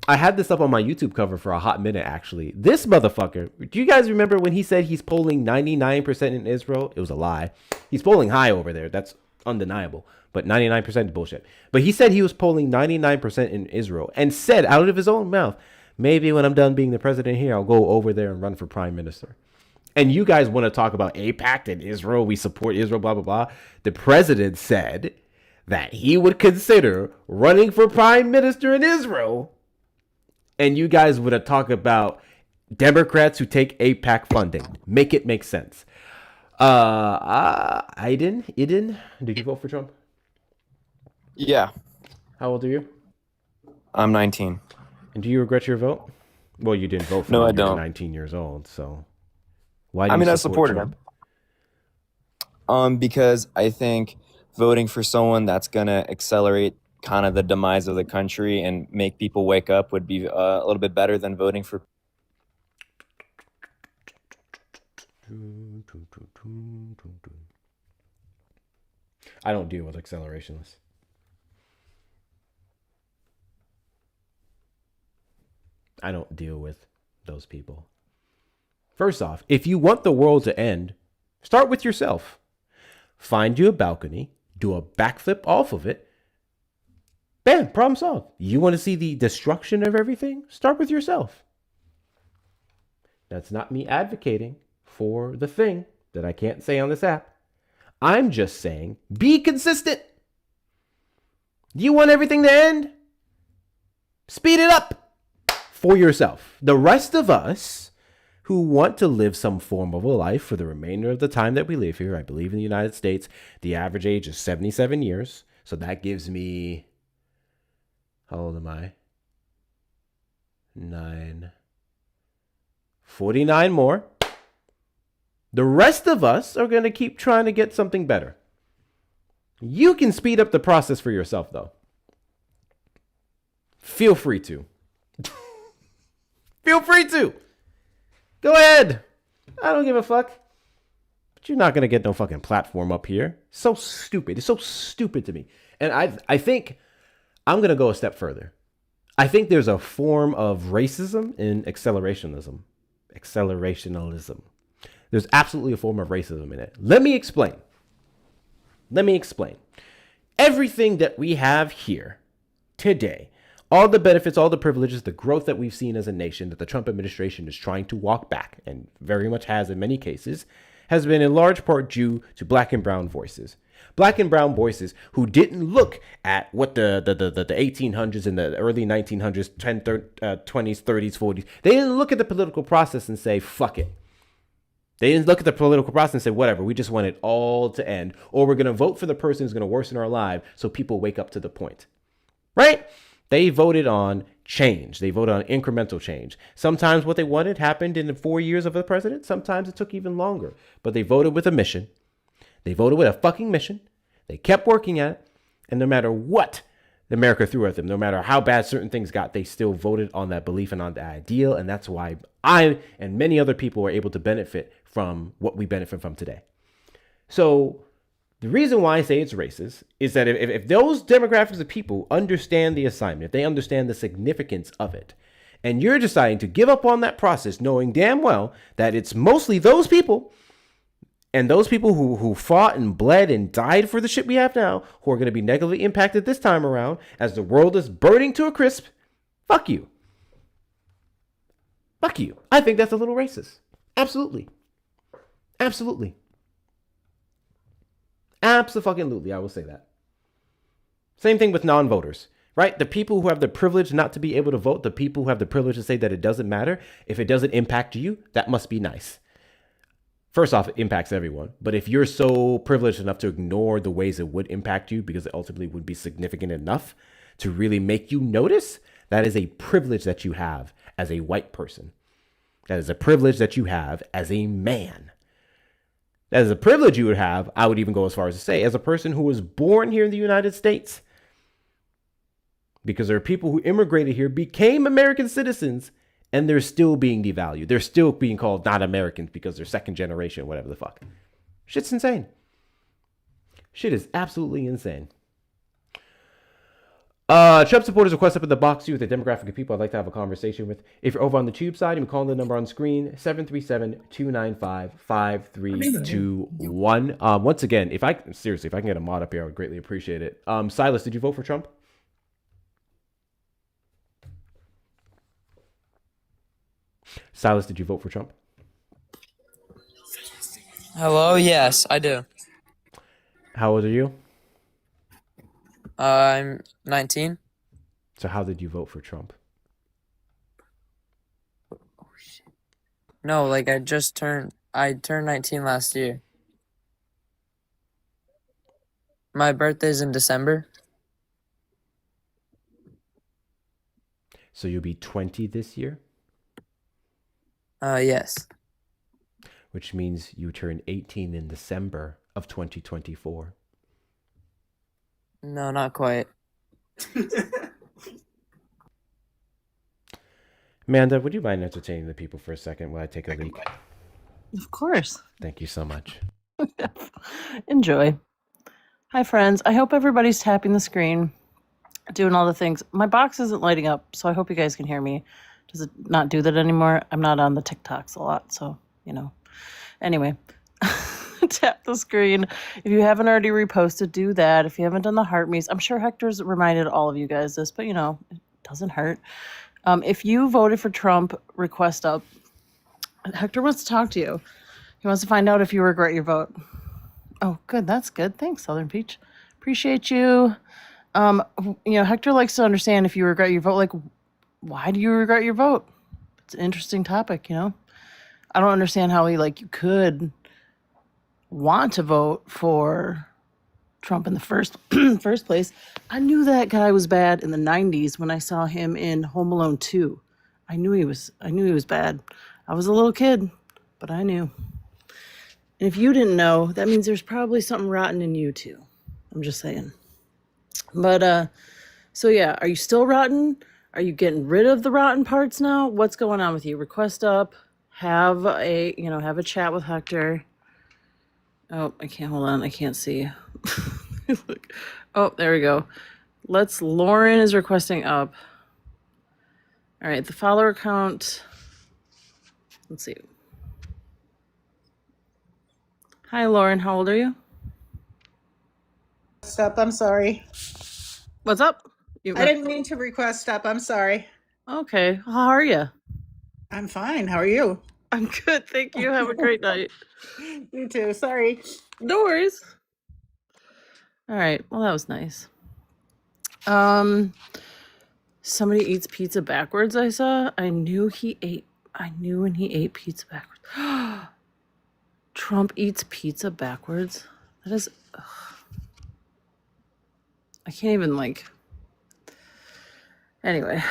I had this up on my YouTube cover for a hot minute, actually. This motherfucker, do you guys remember when he said he's polling 99% in Israel? It was a lie. He's polling high over there. That's undeniable. But 99% is bullshit. But he said he was polling 99% in Israel and said out of his own mouth, maybe when I'm done being the president here, I'll go over there and run for prime minister. And you guys want to talk about AIPAC and Israel, we support Israel, blah, blah, blah. The president said that he would consider running for prime minister in Israel. And you guys would have talked about Democrats who take AIPAC funding. Make it make sense. Iden, did you vote for Trump? Yeah. How old are you? I'm 19. And do you regret your vote? Well, you didn't vote for him. No, I don't. You're 19 years old, so why do I you mean, I support supported Trump? him. Because I think voting for someone that's gonna accelerate kind of the demise of the country and make people wake up would be a little bit better than voting for. I don't deal with accelerationists. I don't deal with those people. First off, if you want the world to end, start with yourself. Find you a balcony, do a backflip off of it. Bam, problem solved. You want to see the destruction of everything? Start with yourself. That's not me advocating for the thing that I can't say on this app. I'm just saying, be consistent. You want everything to end? Speed it up for yourself. The rest of us who want to live some form of a life for the remainder of the time that we live here, I believe in the United States, the average age is 77 years. So that gives me, how old am I? 49 more. The rest of us are going to keep trying to get something better. You can speed up the process for yourself, though. Feel free to. Feel free to. Go ahead. I don't give a fuck. But you're not going to get no fucking platform up here. So stupid. It's so stupid to me. And I think I'm going to go a step further. I think there's a form of racism in accelerationism. There's absolutely a form of racism in it. Let me explain. Everything that we have here today, all the benefits, all the privileges, the growth that we've seen as a nation that the Trump administration is trying to walk back, and very much has in many cases, has been in large part due to black and brown voices. Black and brown voices who didn't look at what the 1800s and the early 1900s, 20s, 30s, 40s. They didn't look at the political process and say, fuck it. They didn't look at the political process and say, whatever, we just want it all to end. Or we're going to vote for the person who's going to worsen our life so people wake up to the point. Right? They voted on change. They voted on incremental change. Sometimes what they wanted happened in the 4 years of the president. Sometimes it took even longer. But they voted with a mission. They voted with a fucking mission. They kept working at it. And no matter what America threw at them, no matter how bad certain things got, they still voted on that belief and on the ideal. And that's why I and many other people are able to benefit from what we benefit from today. So the reason why I say it's racist is that if those demographics of people understand the assignment, if they understand the significance of it, and you're deciding to give up on that process, knowing damn well that it's mostly those people and those people who fought and bled and died for the shit we have now, who are going to be negatively impacted this time around as the world is burning to a crisp, fuck you. Fuck you. I think that's a little racist. Absolutely. Absolutely. Absolutely, I will say that. Same thing with non-voters, right? The people who have the privilege not to be able to vote, the people who have the privilege to say that it doesn't matter, if it doesn't impact you, that must be nice. First off, it impacts everyone. But if you're so privileged enough to ignore the ways it would impact you because it ultimately would be significant enough to really make you notice, that is a privilege that you have as a white person. That is a privilege that you have as a man. That is a privilege you would have, I would even go as far as to say, as a person who was born here in the United States. Because there are people who immigrated here, became American citizens, and they're still being devalued. They're still being called not Americans because they're second generation, whatever the fuck. Shit's insane. Shit is absolutely insane. Trump supporters request up in the box too with the demographic of people I'd like to have a conversation with. If you're over on the tube side, you can call the number on screen, 737-295-5321. Once again, if I can get a mod up here, I would greatly appreciate it. Silas, did you vote for Trump? Silas, did you vote for Trump? Hello, yes, I do. How old are you? I'm 19. So how did you vote for Trump? No, like I turned 19 last year. My birthday's in December. So you'll be 20 this year? Yes. Which means you turn 18 in December of 2024. No, not quite. Amanda, would you mind entertaining the people for a second while I take a leak? Of course. Thank you so much. Enjoy. Hi, friends. I hope everybody's tapping the screen, doing all the things. My box isn't lighting up, so I hope you guys can hear me. Does it not do that anymore? I'm not on the TikToks a lot, so, Anyway. Tap the screen. If you haven't already reposted, do that. If you haven't done the heart me's, I'm sure Hector's reminded all of you guys this, but it doesn't hurt. If you voted for Trump, request up. Hector wants to talk to you. He wants to find out if you regret your vote. Oh, good. That's good. Thanks, Southern Peach. Appreciate you. Hector likes to understand if you regret your vote. Like, why do you regret your vote? It's an interesting topic, I don't understand how you could want to vote for Trump in the first place. I knew that guy was bad in the 90s when I saw him in Home Alone 2. I knew he was bad. I was a little kid, but I knew. And if you didn't know, that means there's probably something rotten in you too. I'm just saying. But so yeah, are you still rotten? Are you getting rid of the rotten parts now? What's going on with you? Request up, have a chat with Hector. Oh, hold on. I can't see. Look. Oh, there we go. Lauren is requesting up. All right, the follower count. Let's see. Hi, Lauren. How old are you? Stop. I'm sorry. What's up? I didn't mean to request up. I'm sorry. Okay. How are you? I'm fine. How are you? I'm good. Thank you. Have a great night. You too. Sorry. No worries. All right. Well, that was nice. Somebody eats pizza backwards, I saw. I knew when he ate pizza backwards. Trump eats pizza backwards? That is... Ugh. I can't even, Anyway.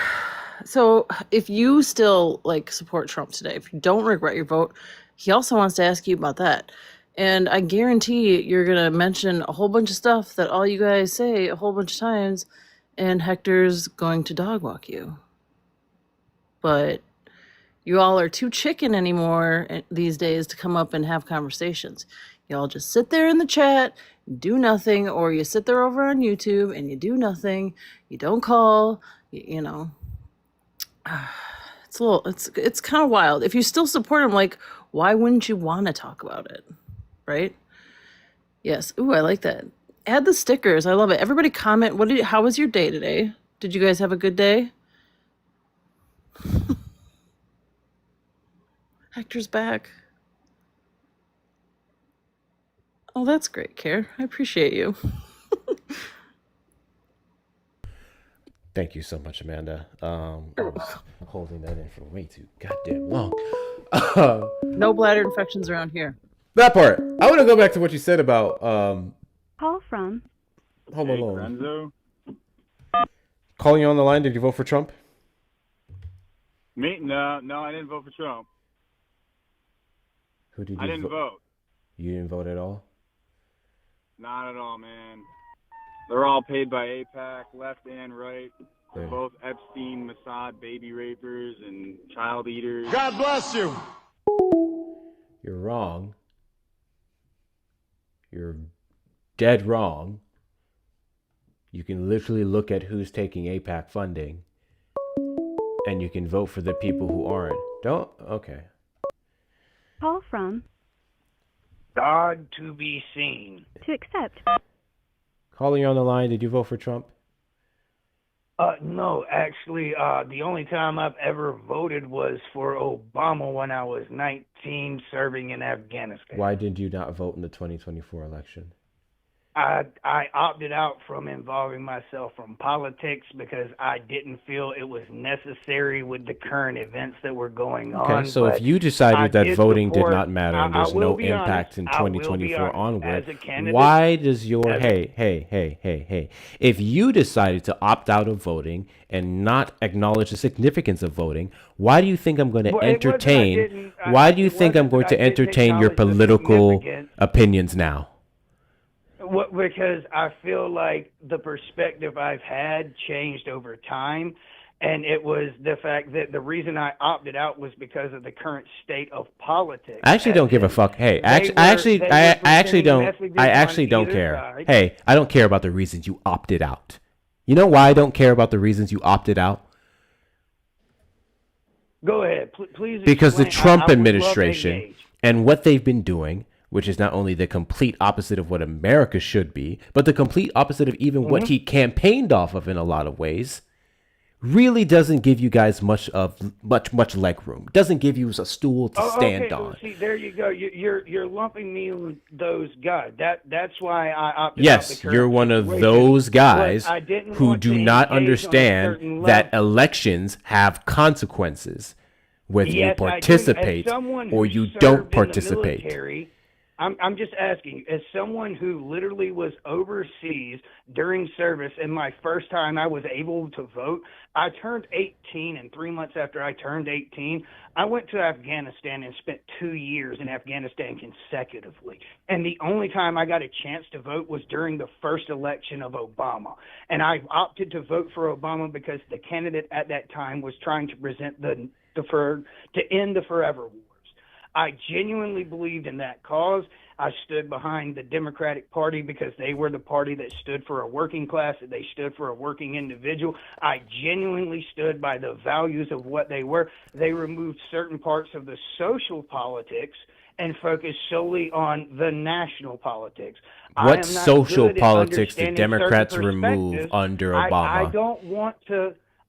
So, if you still, support Trump today, if you don't regret your vote, he also wants to ask you about that. And I guarantee you're going to mention a whole bunch of stuff that all you guys say a whole bunch of times, and Hector's going to dog walk you. But you all are too chicken anymore these days to come up and have conversations. Y'all just sit there in the chat, do nothing, or you sit there over on YouTube and you do nothing. You don't call, you know. It's kind of wild. If you still support him, like, why wouldn't you want to talk about it? Right? Yes. Ooh, I like that. Add the stickers. I love it. Everybody comment. How was your day today? Did you guys have a good day? Hector's back. Oh, that's great, Care. I appreciate you. Thank you so much, Amanda. I was holding that in for way too goddamn long. No bladder infections around here. That part. I want to go back to what you said about Call from. Home Hey, Alone. Renzo? Calling you on the line. Did you vote for Trump? Me? No, I didn't vote for Trump. Who did you I didn't vote. You didn't vote at all? Not at all, man. They're all paid by APAC, left and right. They're both Epstein, Mossad, baby rapers, and child eaters. God bless you. You're wrong. You're dead wrong. You can literally look at who's taking APAC funding, and you can vote for the people who aren't. Don't? Okay. Call from. God to be seen. To accept. Calling you on the line. Did you vote for Trump? No, actually, the only time I've ever voted was for Obama when I was 19, serving in Afghanistan. Why did you not vote in the 2024 election? I opted out from involving myself from politics because I didn't feel it was necessary with the current events that were going on. Okay, so if you decided that voting did not matter and there's no be impact honest, in I will be 2024 honest. onward, As a candidate- why does your hey, if you decided to opt out of voting and not acknowledge the significance of voting, why do you think I'm going to Well, it wasn't I entertain? didn't- I- Why do you it think I'm wasn't going that to I didn't entertain your acknowledge the political significance. opinions now? Because I feel like the perspective I've had changed over time, and it was the fact that the reason I opted out was because of the current state of politics. I actually don't give a fuck. Hey, I actually don't care. side. Hey, I don't care about the reasons you opted out. You know why I don't care about the reasons you opted out? Go ahead, please. Because the explain. Trump I would love to administration engage. and what they've been doing, which is not only the complete opposite of what America should be, but the complete opposite of even what he campaigned off of in a lot of ways, really doesn't give you guys much leg room. Doesn't give you a stool to stand on. Well, see, there you go. You're lumping me with those guys. That's why I opted out. Yes, the current you're one of situation. those guys But I didn't who want do to not engage on a understand certain that level. elections have consequences, whether Yes, you I do. participate As someone or who you served don't in the participate. military, I'm just asking, as someone who literally was overseas during service, and my first time I was able to vote, I turned 18, and 3 months after I turned 18, I went to Afghanistan and spent 2 years in Afghanistan consecutively. And the only time I got a chance to vote was during the first election of Obama. And I opted to vote for Obama because the candidate at that time was trying to present to end the forever war. I genuinely believed in that cause. I stood behind the Democratic Party because they were the party that stood for a working class, that they stood for a working individual. I genuinely stood by the values of what they were. They removed certain parts of the social politics and focused solely on the national politics. What social politics did Democrats remove under Obama?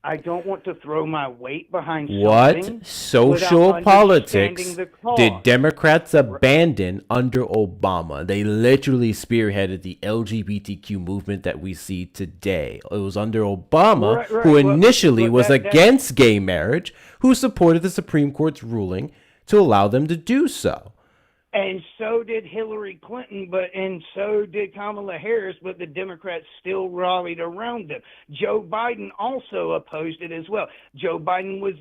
I don't want to throw my weight behind something. What social without politics understanding the cause. did Democrats abandon under Obama? They literally spearheaded the LGBTQ movement that we see today. It was under Obama, Right, who well, initially was that- against gay marriage, who supported the Supreme Court's ruling to allow them to do so. And so did Hillary Clinton, and so did Kamala Harris, but the Democrats still rallied around them. Joe Biden also opposed it as well. Joe Biden was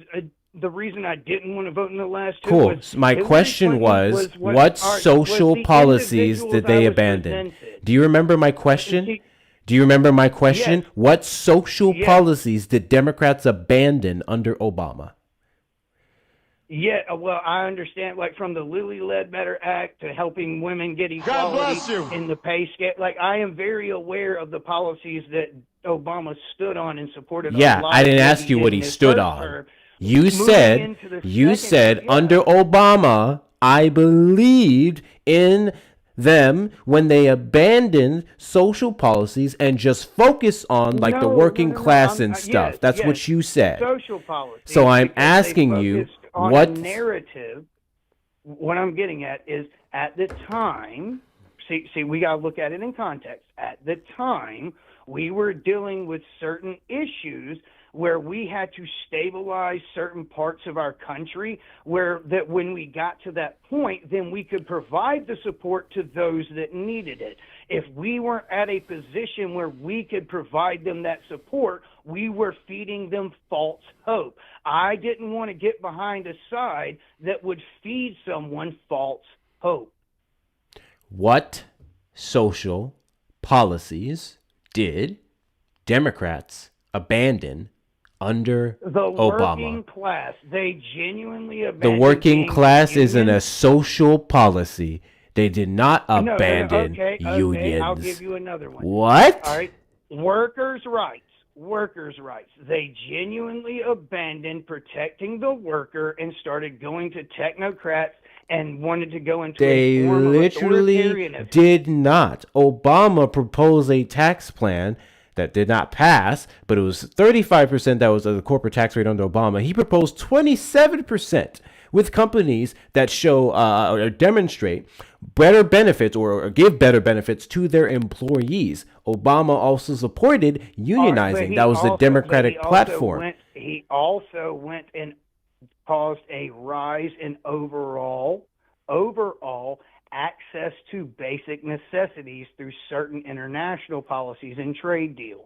the reason I didn't want to vote in the last two Cool. was So my Hillary question Clinton was, what what was social the policies individuals did I they was abandon? presented. Do you remember my question? See, Do you remember my question? yes, What social yes. policies did Democrats abandon under Obama? Yeah, well, I understand, like from the Lilly Ledbetter Act to helping women get God bless equality you. in the pay scale. Like, I am very aware of the policies that Obama stood on and supported. Yeah, a lot I of didn't what ask he you did what in he his stood first on. term. You Moving said into the you second said term, yeah. under Obama, I believed in them when they abandoned social policies and just focused on like the working class and stuff. Yes, That's yes, what you said. social policies. So I'm because they asking you focused on what a narrative. What I'm getting at is at the time, see, we got to look at it in context. At the time, we were dealing with certain issues where we had to stabilize certain parts of our country, where that when we got to that point, then we could provide the support to those that needed it. If we weren't at a position where we could provide them that support, we were feeding them false hope. I didn't want to get behind a side that would feed someone false hope. What social policies did Democrats abandon under The Obama? working class, they genuinely The abandoned working being class isn't union. a social policy. They did not No, abandon okay, unions. I'll give you another one. What? All right, workers' rights. Workers' rights. They genuinely abandoned protecting the worker and started going to technocrats and wanted to go into They a form of literally authoritarianism. did not. Obama proposed a tax plan that did not pass, but it was 35% that was the corporate tax rate under Obama. He proposed 27% with companies that show or demonstrate better benefits or give better benefits to their employees. Obama also supported unionizing. That was the Democratic platform. He also went and caused a rise in overall access to basic necessities through certain international policies and trade deals.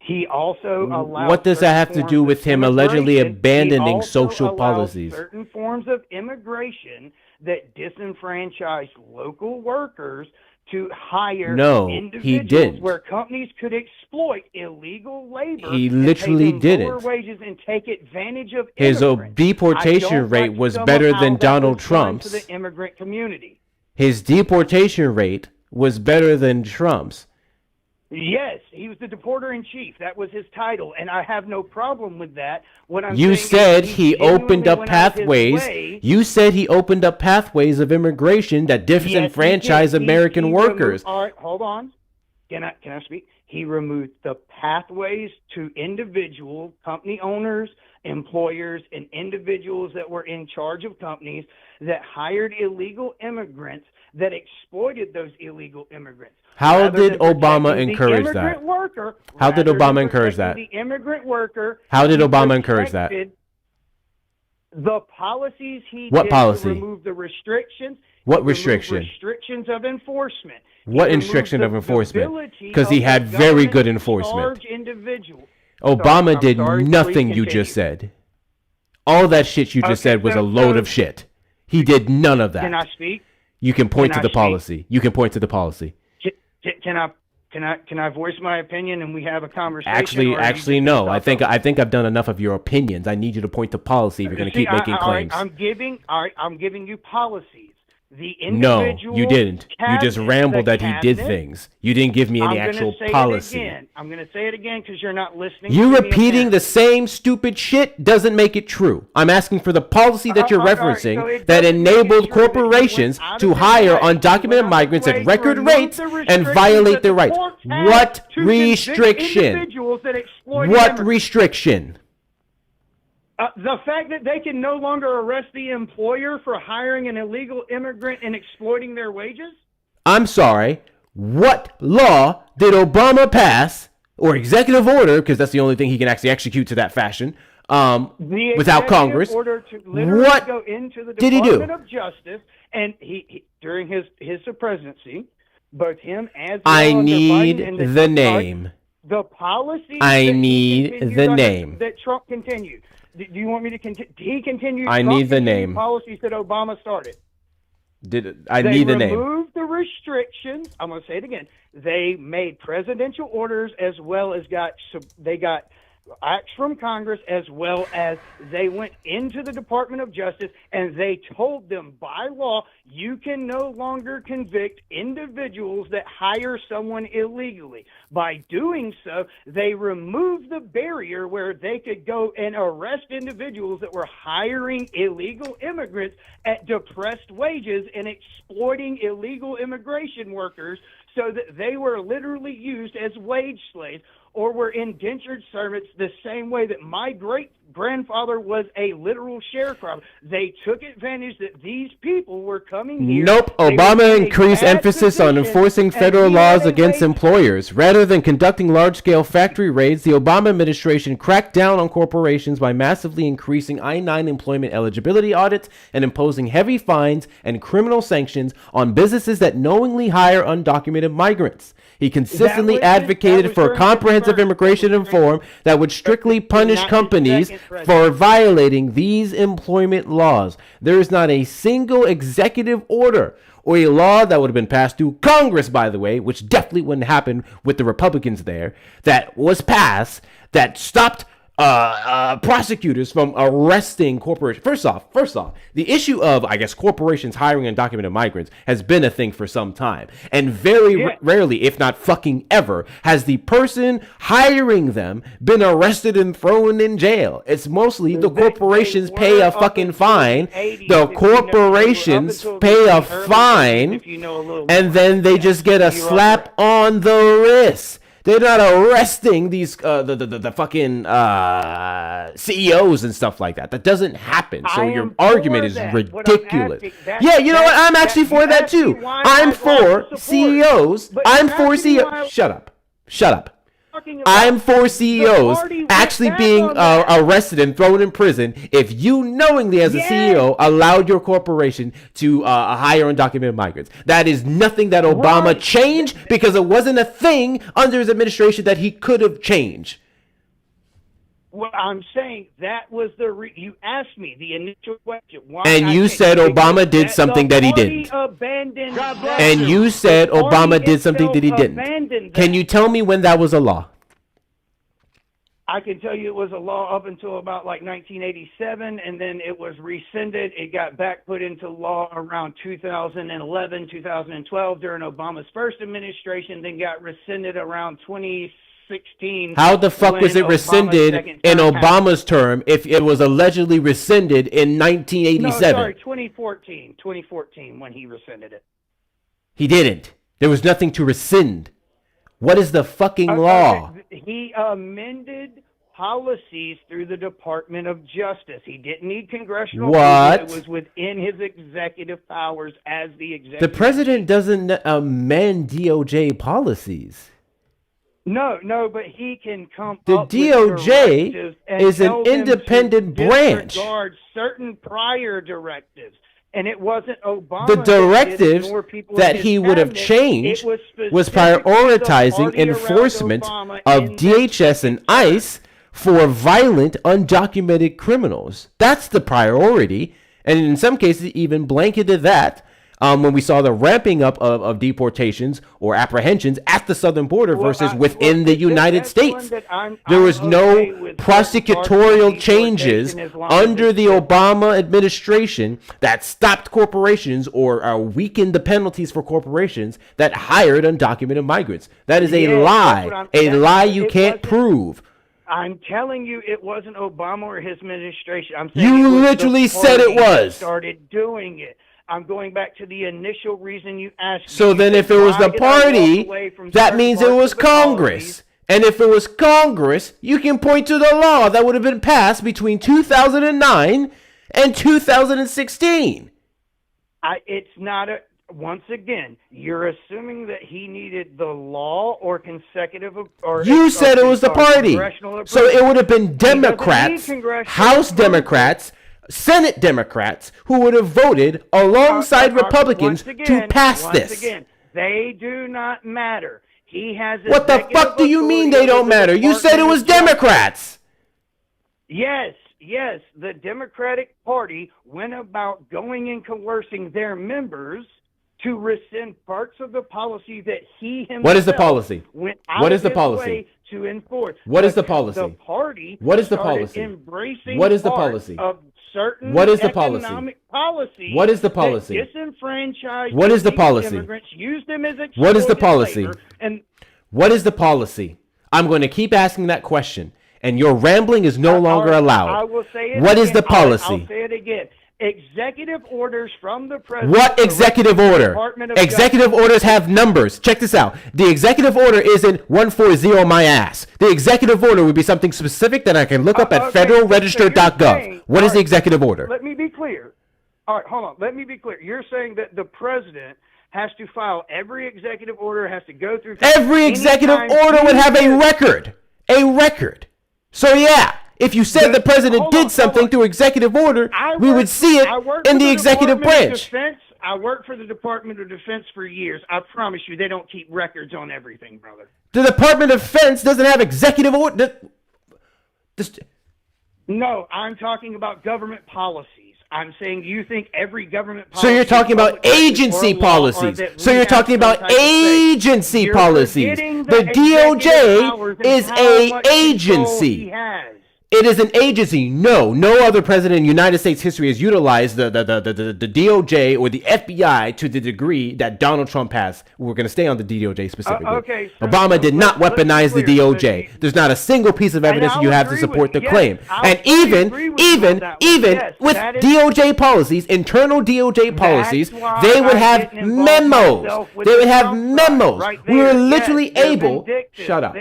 He also allowed. What does that have to do with him allegedly immigration. abandoning He also social allowed policies? certain forms of immigration that disenfranchised local workers to hire No, he individuals didn't. where companies could exploit illegal labor. He and literally pay them lower didn't. wages and take advantage of His immigrants. I deportation don't rate like was some of better how than that Donald was done Trump's. to the immigrant community. His deportation rate was better than Trump's. Yes, he was the deporter in chief. That was his title, and I have no problem with that. What I'm You saying said is he opened genuinely up went out of his pathways. way. You said he opened up pathways of immigration that disenfranchise Yes, he did. American He workers. removed, all right, hold on. Can I speak? He removed the pathways to individual company owners, employers, and individuals that were in charge of companies that hired illegal immigrants that exploited those illegal immigrants. How Rather did than Obama protecting the encourage immigrant that? worker, How did rather Obama than encourage that? protecting the immigrant worker, How did he Obama encourage that? protected the policies he What did policy? to remove the restrictions. What He removed restriction? Restrictions of enforcement. He What removed restriction the of enforcement? ability Because he of the had very government good to enforcement. charge individuals. Obama I'm did sorry, please nothing you continue. just said. All that shit you just Okay, said was a so- load so- of shit. He did none of that. Can I speak? You can point Can to I the speak? policy. You can point to the policy. Can I voice my opinion and we have a conversation? Actually, or are you actually, just no. gonna I stop think I've done enough of your opinions. I need you to point to policy if you're going to See, keep making all right, claims. I'm giving you policies. The No, individual you didn't. You just cabinet- rambled the that he did cabinet- things. You didn't give me any I'm gonna actual say policy. It again. I'm going to say it again because you're not listening. You to me repeating apparently. the same stupid shit doesn't make it true. I'm asking for the policy that you're all right, referencing so it that doesn't make it enabled true that he corporations went out to of his hire way. undocumented migrants way at to record remove rates the and restrictions violate that their the rights. courts had What to convict restriction? individuals that exploited What immigrants. restriction? The fact that they can no longer arrest the employer for hiring an illegal immigrant and exploiting their wages? I'm sorry. What law did Obama pass or executive order, because that's the only thing he can actually execute to that fashion, The without executive Congress? order to literally What go into the did he do? Department of Justice, and he during his presidency, both him as I well as need Biden and the name. The policies I that he need continued the under- name. that Trump continued. Do you want me to continue? He continued. I Trump need the continued name. Policies that Obama started. I They need the name. removed the restrictions. I'm going to say it again. They made presidential orders as well as they got acts from Congress, as well as they went into the Department of Justice and they told them by law, you can no longer convict individuals that hire someone illegally. By doing so, they removed the barrier where they could go and arrest individuals that were hiring illegal immigrants at depressed wages and exploiting illegal immigration workers so that they were literally used as wage slaves or were indentured servants the same way that my great-grandfather was a literal sharecropper. They took advantage that these people were coming here. Nope. They were Obama in a increased bad emphasis on position, enforcing and federal he laws had a against wage- employers. Rather than conducting large-scale factory raids, the Obama administration cracked down on corporations by massively increasing I-9 employment eligibility audits and imposing heavy fines and criminal sanctions on businesses that knowingly hire undocumented migrants. He consistently advocated for a comprehensive immigration reform that would strictly punish companies for violating these employment laws. There is not a single executive order or a law that would have been passed through Congress, by the way, which definitely wouldn't happen with the Republicans there, that was passed that stopped prosecutors from arresting corporations. First off, the issue of, I guess, corporations hiring undocumented migrants has been a thing for some time. And very rarely, if not fucking ever, has the person hiring them been arrested and thrown in jail. It's mostly the corporations pay a fucking fine. The corporations pay a fine, and then they just get a slap on the wrist. They're not arresting these the fucking CEOs and stuff like that. That doesn't happen. So your argument is ridiculous. Yeah, you know what? I'm actually for that too. I'm for CEOs. I'm for CEOs. Shut up. I'm for CEOs actually being arrested and thrown in prison if you knowingly as a CEO allowed your corporation to hire undocumented migrants. That is nothing that Obama changed because it wasn't a thing under his administration that he could have changed. Well, I'm saying that was you asked me the initial question. Why and you said Obama did something that he didn't. And you said Obama did something that he didn't. Can you tell me when that was a law? I can tell you it was a law up until about like 1987, and then it was rescinded. It got back put into law around 2011, 2012 during Obama's first administration, then got rescinded around 2016. How the fuck was it rescinded in Obama's term if it was allegedly rescinded in 1987? No, sorry, 2014 when he rescinded it. He didn't. There was nothing to rescind. What is the fucking law? He amended policies through the Department of Justice. He didn't need congressional What? approval. It was within his executive powers as the executive. The president doesn't amend DOJ policies. No, but he can come The up with DOJ directives and is an tell them independent to branch. disregard certain prior directives. And it wasn't Obama. The directives that he would have changed was prioritizing enforcement of DHS and ICE for violent, undocumented criminals. That's the priority. And in some cases, even blanketed that when we saw the ramping up of deportations or apprehensions at the southern border versus within the United States. There was no prosecutorial changes under the Obama administration that stopped corporations or weakened the penalties for corporations that hired undocumented migrants. That is a lie you can't prove. I'm telling you, it wasn't Obama or his administration. I'm saying You it was literally the said it party that was. started doing it. I'm going back to the initial reason you asked. So then if it was the party, that means it was Congress. And if it was Congress, you can point to the law that would have been passed between 2009 and 2016. It's not a. Once again, you're assuming that he needed the law or consecutive or. You said it was the party. So it would have been Democrats, House Democrats, Senate Democrats who would have voted alongside Republicans to pass this. Again, they do not matter. He has. What the fuck do you mean they don't matter? You said it was Democrats. Yes, yes. The Democratic Party went about going and coercing their members to rescind parts of the policy that he himself What is the policy? went out What of is the his policy? way to enforce. What is the Because policy? The party What is the started policy? Embracing What is the parts policy? Of certain What is the policy? economic policies What is the policy? that disenfranchise What is the these policy? immigrants, use them as What is the exploited policy? labor, and What is the policy? I'm going to keep asking that question, and your rambling is no longer allowed. I will say it What again. is the policy? I'll say it again. Executive orders from the president. What executive order? Department of Executive Justice. orders have numbers. Check this out. The executive order isn't 140 my ass. The executive order would be something specific that I can look up at Okay, so you're federalregister.gov. saying- What is all the right, executive order? Let me be clear. All right, hold on. Let me be clear. You're saying that the president has to file every executive order, has to go through. Every executive anytime order he would have a says- record. A record. So yeah, if you said the president did something through executive order, we would see it in the executive branch. I worked for the Department of Defense for years. I promise you, they don't keep records on everything, brother. The Department of Defense doesn't have executive order. No, I'm talking about government policies. I'm saying, do you think every government policy... So you're talking about agency policies. So you're talking about agency policies. The DOJ is a agency. It is an agency. No other president in United States history has utilized the DOJ or the FBI to the degree that Donald Trump has. We're going to stay on the DOJ specifically. Okay, so Obama did not weaponize the DOJ. There's not a single piece of evidence you have to support the claim. And even with DOJ policies, internal DOJ policies, they would have memos. They would have memos. We were literally able. Shut up.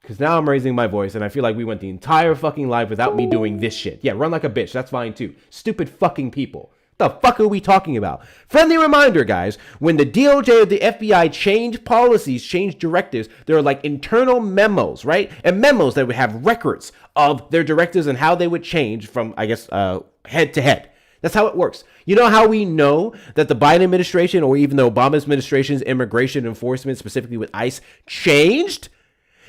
Because now I'm raising my voice, and I feel like we went the entire fucking live without me doing this shit. Yeah, run like a bitch. That's fine, too. Stupid fucking people. What the fuck are we talking about? Friendly reminder, guys. When the DOJ or the FBI change policies, change directives, there are like internal memos, right? And memos that would have records of their directives and how they would change from, I guess, head to head. That's how it works. You know how we know that the Biden administration or even the Obama administration's immigration enforcement, specifically with ICE, changed?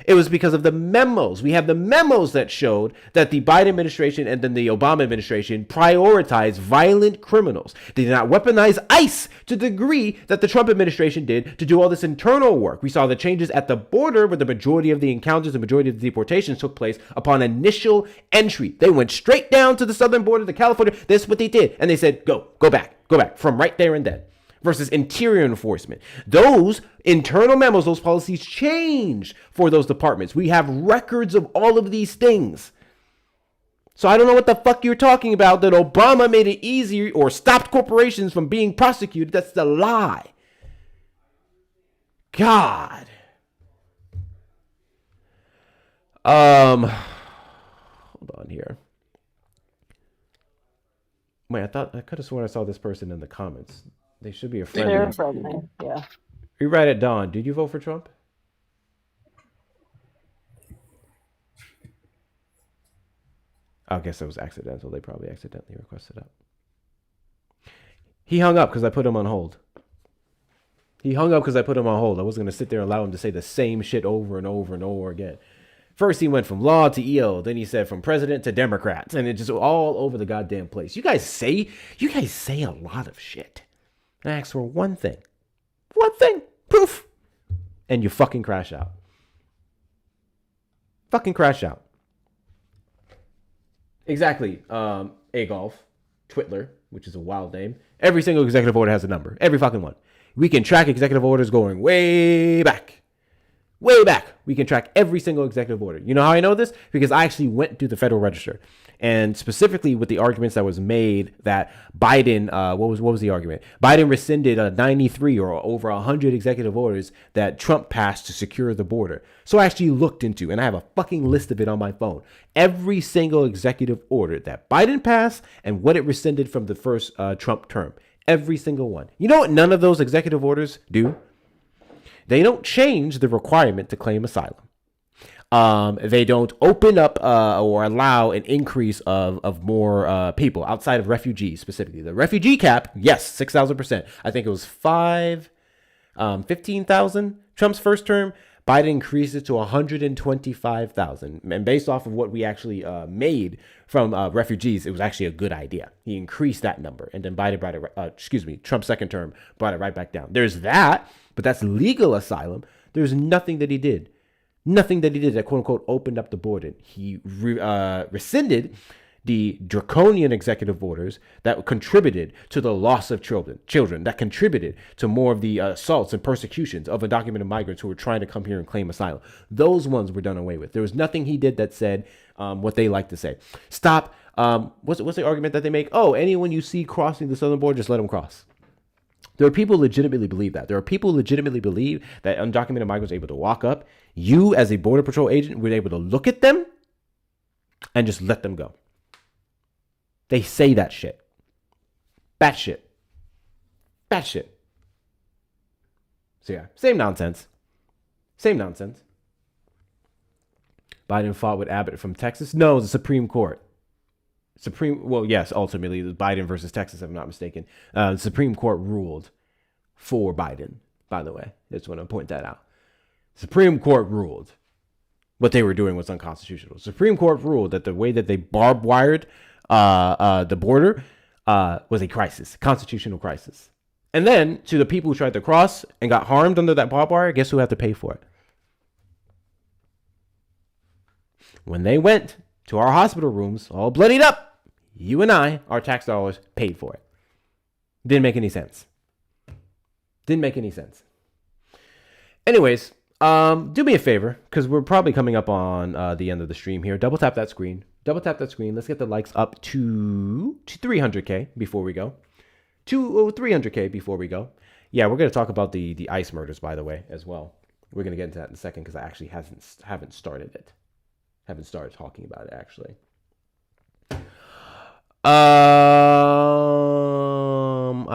It was because of the memos. We have the memos that showed that the Biden administration and then the Obama administration prioritized violent criminals. They did not weaponize ICE to the degree that the Trump administration did to do all this internal work. We saw the changes at the border where the majority of the encounters, the majority of the deportations took place upon initial entry. They went straight down to the southern border to California. This is what they did. And they said, go back from right there and then. Versus interior enforcement. Those internal memos, those policies changed for those departments. We have records of all of these things. So I don't know what the fuck you're talking about that Obama made it easier or stopped corporations from being prosecuted. That's the lie. God. Hold on here. Wait, I could have sworn I saw this person in the comments. They should be a friend. They're friendly, yeah. Rewrite it, Dawn. Did you vote for Trump? I guess it was accidental. They probably accidentally requested up. He hung up because I put him on hold. I wasn't going to sit there and allow him to say the same shit over and over and over again. First, he went from law to EO. Then he said from president to Democrats. And it just all over the goddamn place. You guys say a lot of shit. I asked for one thing, proof, and you fucking crash out. Exactly. Agolf, Twitler, which is a wild name. Every single executive order has a number. Every fucking one. We can track executive orders going way back. We can track every single executive order. You know how I know this? Because I actually went to the Federal Register. And specifically with the arguments that was made that Biden, what was the argument? Biden rescinded 93 or over 100 executive orders that Trump passed to secure the border. So I actually looked into, and I have a fucking list of it on my phone, every single executive order that Biden passed and what it rescinded from the first Trump term. Every single one. You know what none of those executive orders do? They don't change the requirement to claim asylum. They don't open up or allow an increase of more people outside of refugees specifically. The refugee cap, yes, 6,000%. I think it was 15,000. Trump's first term, Biden increased it to 125,000. And based off of what we actually made from refugees, it was actually a good idea. He increased that number. And then Biden brought it, Trump's second term brought it right back down. There's that, but that's legal asylum. There's nothing that he did. Nothing that he did that, quote unquote, opened up the border. He rescinded the draconian executive orders that contributed to the loss of children, that contributed to more of the assaults and persecutions of undocumented migrants who were trying to come here and claim asylum. Those ones were done away with. There was nothing he did that said what they like to say. Stop. What's the argument that they make? Oh, anyone you see crossing the southern border, just let them cross. There are people who legitimately believe that. There are people who legitimately believe that undocumented migrants are able to walk up. You, as a Border Patrol agent, were able to look at them and just let them go. They say that shit. Batshit. Batshit. So yeah, same nonsense. Same nonsense. Biden fought with Abbott from Texas. No, the Supreme Court. Well, yes, ultimately, it was Biden versus Texas, if I'm not mistaken. The Supreme Court ruled for Biden, by the way. I just want to point that out. Supreme Court ruled what they were doing was unconstitutional. Supreme Court ruled that the way that they barbed wired the border was a crisis, constitutional crisis. And then to the people who tried to cross and got harmed under that barbed wire, guess who had to pay for it? When they went to our hospital rooms, all bloodied up, you and I, our tax dollars, paid for it. Didn't make any sense. Didn't make any sense. Anyways, do me a favor, because we're probably coming up on the end of the stream here. Double tap that screen. Double tap that screen. Let's get the likes up to 300K before we go. 300K before we go. Yeah, we're going to talk about the ICE murders, by the way, as well. We're going to get into that in a second because I actually haven't started it. Haven't started talking about it, actually. I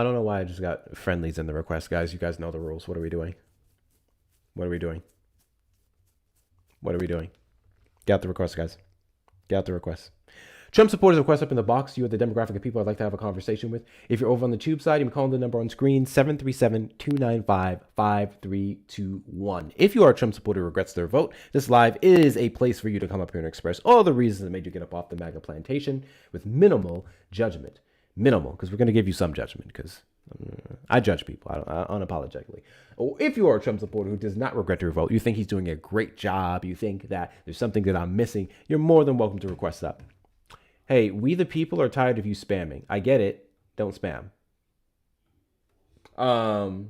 don't know why I just got friendlies in the request, guys. You guys know the rules. What are we doing? What are we doing? What are we doing? Get out the request, guys. Get out the request. Trump supporters request up in the box. You are the demographic of people I'd like to have a conversation with. If you're over on the tube side, you can call the number on screen, 737-295-5321. If you are a Trump supporter who regrets their vote, this live is a place for you to come up here and express all the reasons that made you get up off the MAGA plantation with minimal judgment. Minimal, because we're going to give you some judgment, because I judge people unapologetically. Or if you are a Trump supporter who does not regret their vote, you think he's doing a great job, you think that there's something that I'm missing, you're more than welcome to request up. Hey, we the people are tired of you spamming. I get it. Don't spam. What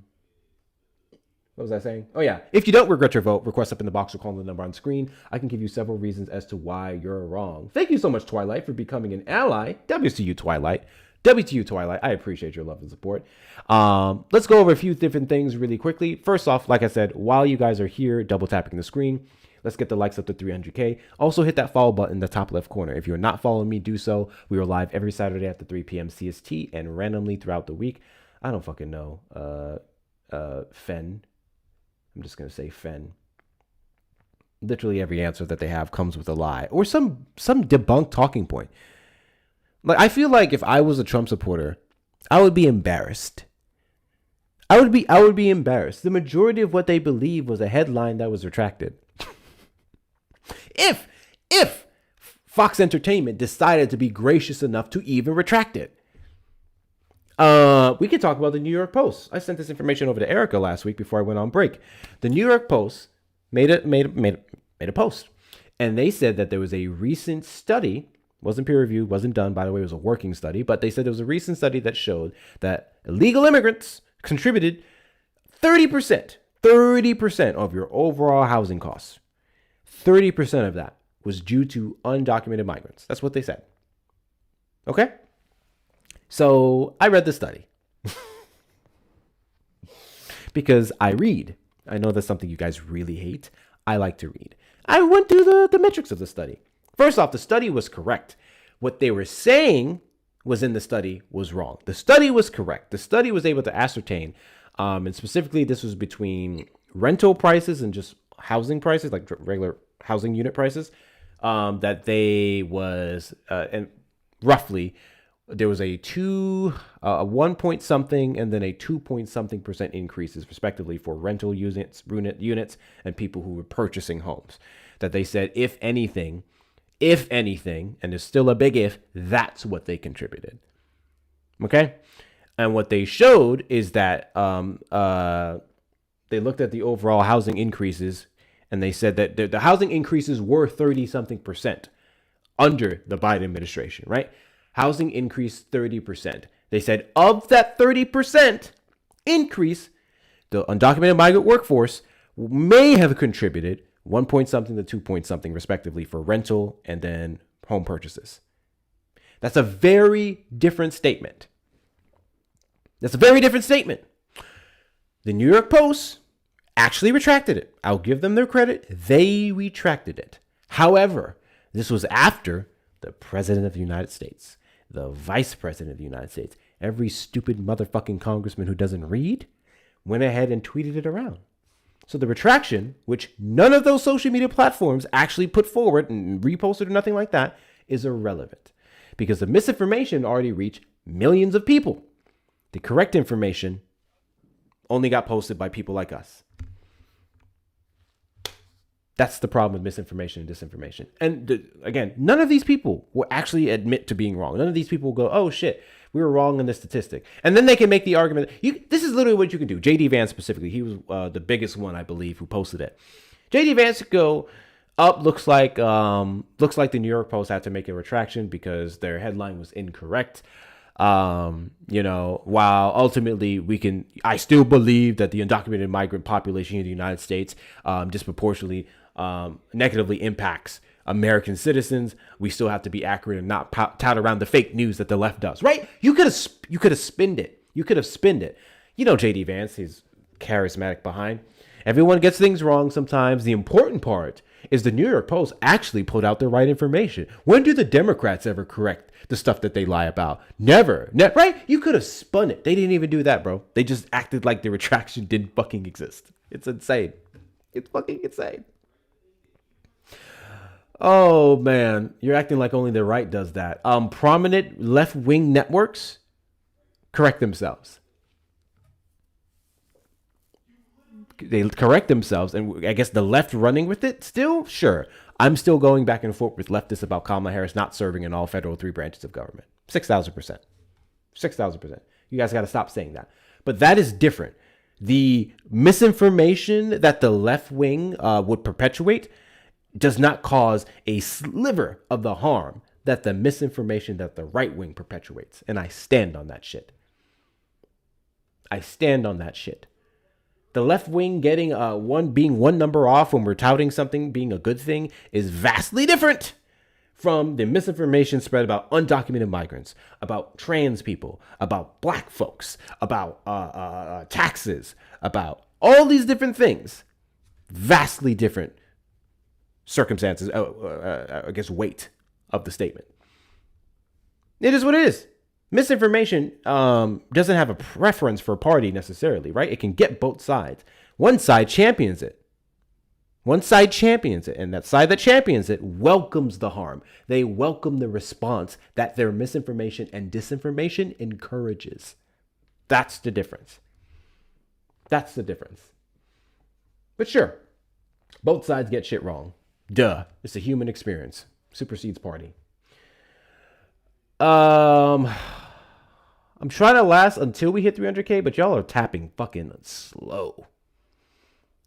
was I saying? Oh, yeah. If you don't regret your vote, request up in the box or call the number on screen. I can give you several reasons as to why you're wrong. Thank you so much, Twilight, for becoming an ally. W to you, Twilight. W to you, Twilight. I appreciate your love and support. Let's go over a few different things really quickly. First off, like I said, while you guys are here double tapping the screen, let's get the likes up to 300K. Also hit that follow button in the top left corner. If you're not following me, do so. We are live every Saturday at 3 p.m. CST and randomly throughout the week. I don't fucking know. Fen. I'm just going to say Fen. Literally every answer that they have comes with a lie or some debunked talking point. Like, I feel like if I was a Trump supporter, I would be embarrassed. I would be embarrassed. The majority of what they believe was a headline that was retracted. If Fox Entertainment decided to be gracious enough to even retract it. We could talk about the New York Post. I sent this information over to Erica last week before I went on break. The New York Post made a post, and they said that there was a recent study, wasn't peer reviewed, wasn't done, by the way, it was a working study, but they said there was a recent study that showed that illegal immigrants contributed 30% of your overall housing costs. 30% of that was due to undocumented migrants. That's what they said. Okay? So I read the study. Because I read. I know that's something you guys really hate. I like to read. I went through the metrics of the study. First off, the study was correct. What they were saying was in the study was wrong. The study was correct. The study was able to ascertain, and specifically this was between rental prices and just housing prices, like regular housing unit prices, that they was and roughly there was a 1 point something and then a 2 point something percent increases respectively for rental units and people who were purchasing homes. That they said, if anything, and there's still a big if, that's what they contributed. Okay? And what they showed is that they looked at the overall housing increases, and they said that the housing increases were 30-something percent under the Biden administration, right? Housing increased 30%. They said of that 30% increase, the undocumented migrant workforce may have contributed 1 point something to 2 point something respectively for rental and then home purchases. That's a very different statement. The New York Post actually retracted it. I'll give them their credit. They retracted it. However, this was after the President of the United States, the Vice President of the United States, every stupid motherfucking congressman who doesn't read, went ahead and tweeted it around. So the retraction, which none of those social media platforms actually put forward and reposted or nothing like that, is irrelevant because the misinformation already reached millions of people. The correct information only got posted by people like us. That's the problem with misinformation and disinformation. And again, none of these people will actually admit to being wrong. None of these people will go, oh shit, we were wrong in this statistic. And then they can make the argument. This is literally what you can do. J.D. Vance specifically, he was the biggest one, I believe, who posted it. J.D. Vance could go up, looks like the New York Post had to make a retraction because their headline was incorrect. While ultimately I still believe that the undocumented migrant population in the United States disproportionately negatively impacts American citizens. We still have to be accurate and not tout around the fake news that the left does, right? You could have spinned it. JD Vance, he's charismatic behind. Everyone gets things wrong sometimes. The important part is the New York Post actually put out the right information. When do the Democrats ever correct the stuff that they lie about? Never, right? You could have spun it. They didn't even do that, bro. They just acted like the retraction didn't fucking exist. It's insane. It's fucking insane. Oh, man. You're acting like only the right does that. Prominent left-wing networks correct themselves. They correct themselves, and I guess the left running with it still? Sure. I'm still going back and forth with leftists about Kamala Harris not serving in all federal 3 branches of government. 6,000%. 6,000%. You guys got to stop saying that. But that is different. The misinformation that the left wing would perpetuate does not cause a sliver of the harm that the misinformation that the right wing perpetuates. And I stand on that shit. The left wing getting being one number off when we're touting something being a good thing is vastly different from the misinformation spread about undocumented migrants, about trans people, about black folks, about taxes, about all these different things. Vastly different circumstances, I guess, weight of the statement. It is what it is. Misinformation doesn't have a preference for a party necessarily, right? It can get both sides. One side champions it. And that side that champions it welcomes the harm. They welcome the response that their misinformation and disinformation encourages. That's the difference. But sure, both sides get shit wrong. Duh. It's a human experience. Supersedes party. I'm trying to last until we hit 300K, but y'all are tapping fucking slow.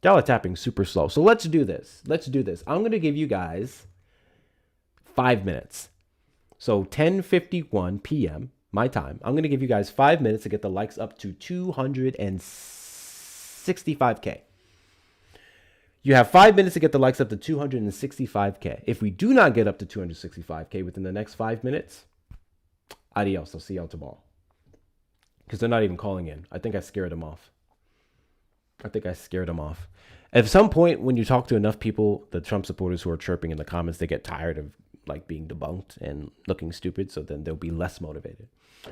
Y'all are tapping super slow. So let's do this. I'm going to give you guys 5 minutes. So 10:51 p.m. my time. I'm going to give you guys 5 minutes to get the likes up to 265K. You have 5 minutes to get the likes up to 265K. If we do not get up to 265K within the next 5 minutes, adios. I'll see y'all tomorrow. Because they're not even calling in. I think I scared them off. At some point, when you talk to enough people, the Trump supporters who are chirping in the comments, they get tired of like being debunked and looking stupid. So then they'll be less motivated.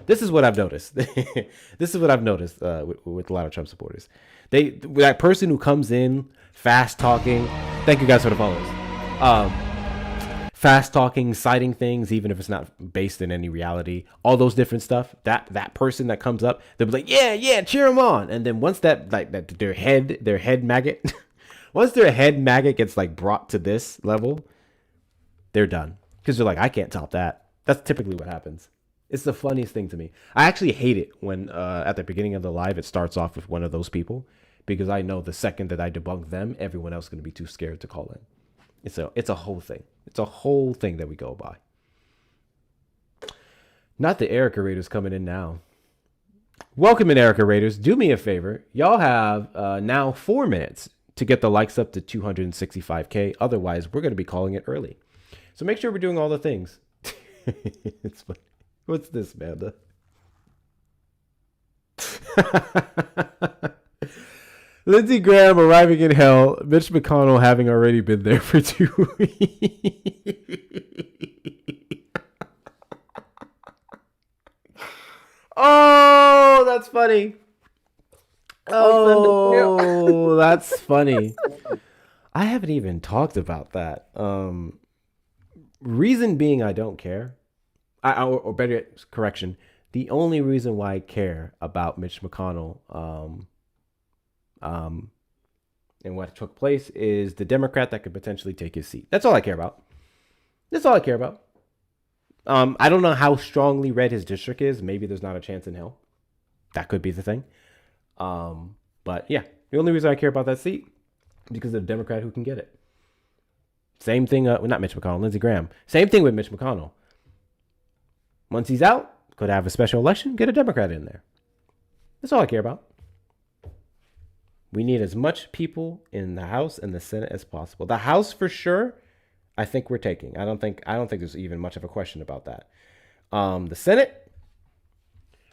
This is what I've noticed. With a lot of Trump supporters. That person who comes in fast talking. Thank you guys for the follows. fast talking, citing things, even if it's not based in any reality, all those different stuff, that person that comes up, they'll be like, yeah, cheer them on. And then once that their head maggot, once their head maggot gets like brought to this level, they're done. Because they're like, I can't top that. That's typically what happens. It's the funniest thing to me. I actually hate it when at the beginning of the live, it starts off with one of those people, because I know the second that I debunk them, everyone else is going to be too scared to call in. It's a whole thing. It's a whole thing that we go by. Not the Erica Raiders coming in now. Welcome in, Erica Raiders. Do me a favor. Y'all have now 4 minutes to get the likes up to 265K. Otherwise, we're going to be calling it early. So make sure we're doing all the things. It's funny. What's this, Amanda? Lindsey Graham arriving in hell. Mitch McConnell having already been there for 2 weeks. Oh, that's funny. Oh, that's funny. I haven't even talked about that. Reason being, I don't care. Or better yet, correction. The only reason why I care about Mitch McConnell, and what took place is the Democrat that could potentially take his seat. That's all I care about. That's all I care about. I don't know how strongly red his district is. Maybe there's not a chance in hell. That could be the thing. But yeah, the only reason I care about that seat is because of the Democrat who can get it. Same thing. Not Mitch McConnell, Lindsey Graham. Same thing with Mitch McConnell. Once he's out, could have a special election, get a Democrat in there. That's all I care about. We need as much people in the House and the Senate as possible. The House, for sure, I think we're taking. I don't think there's even much of a question about that. The Senate,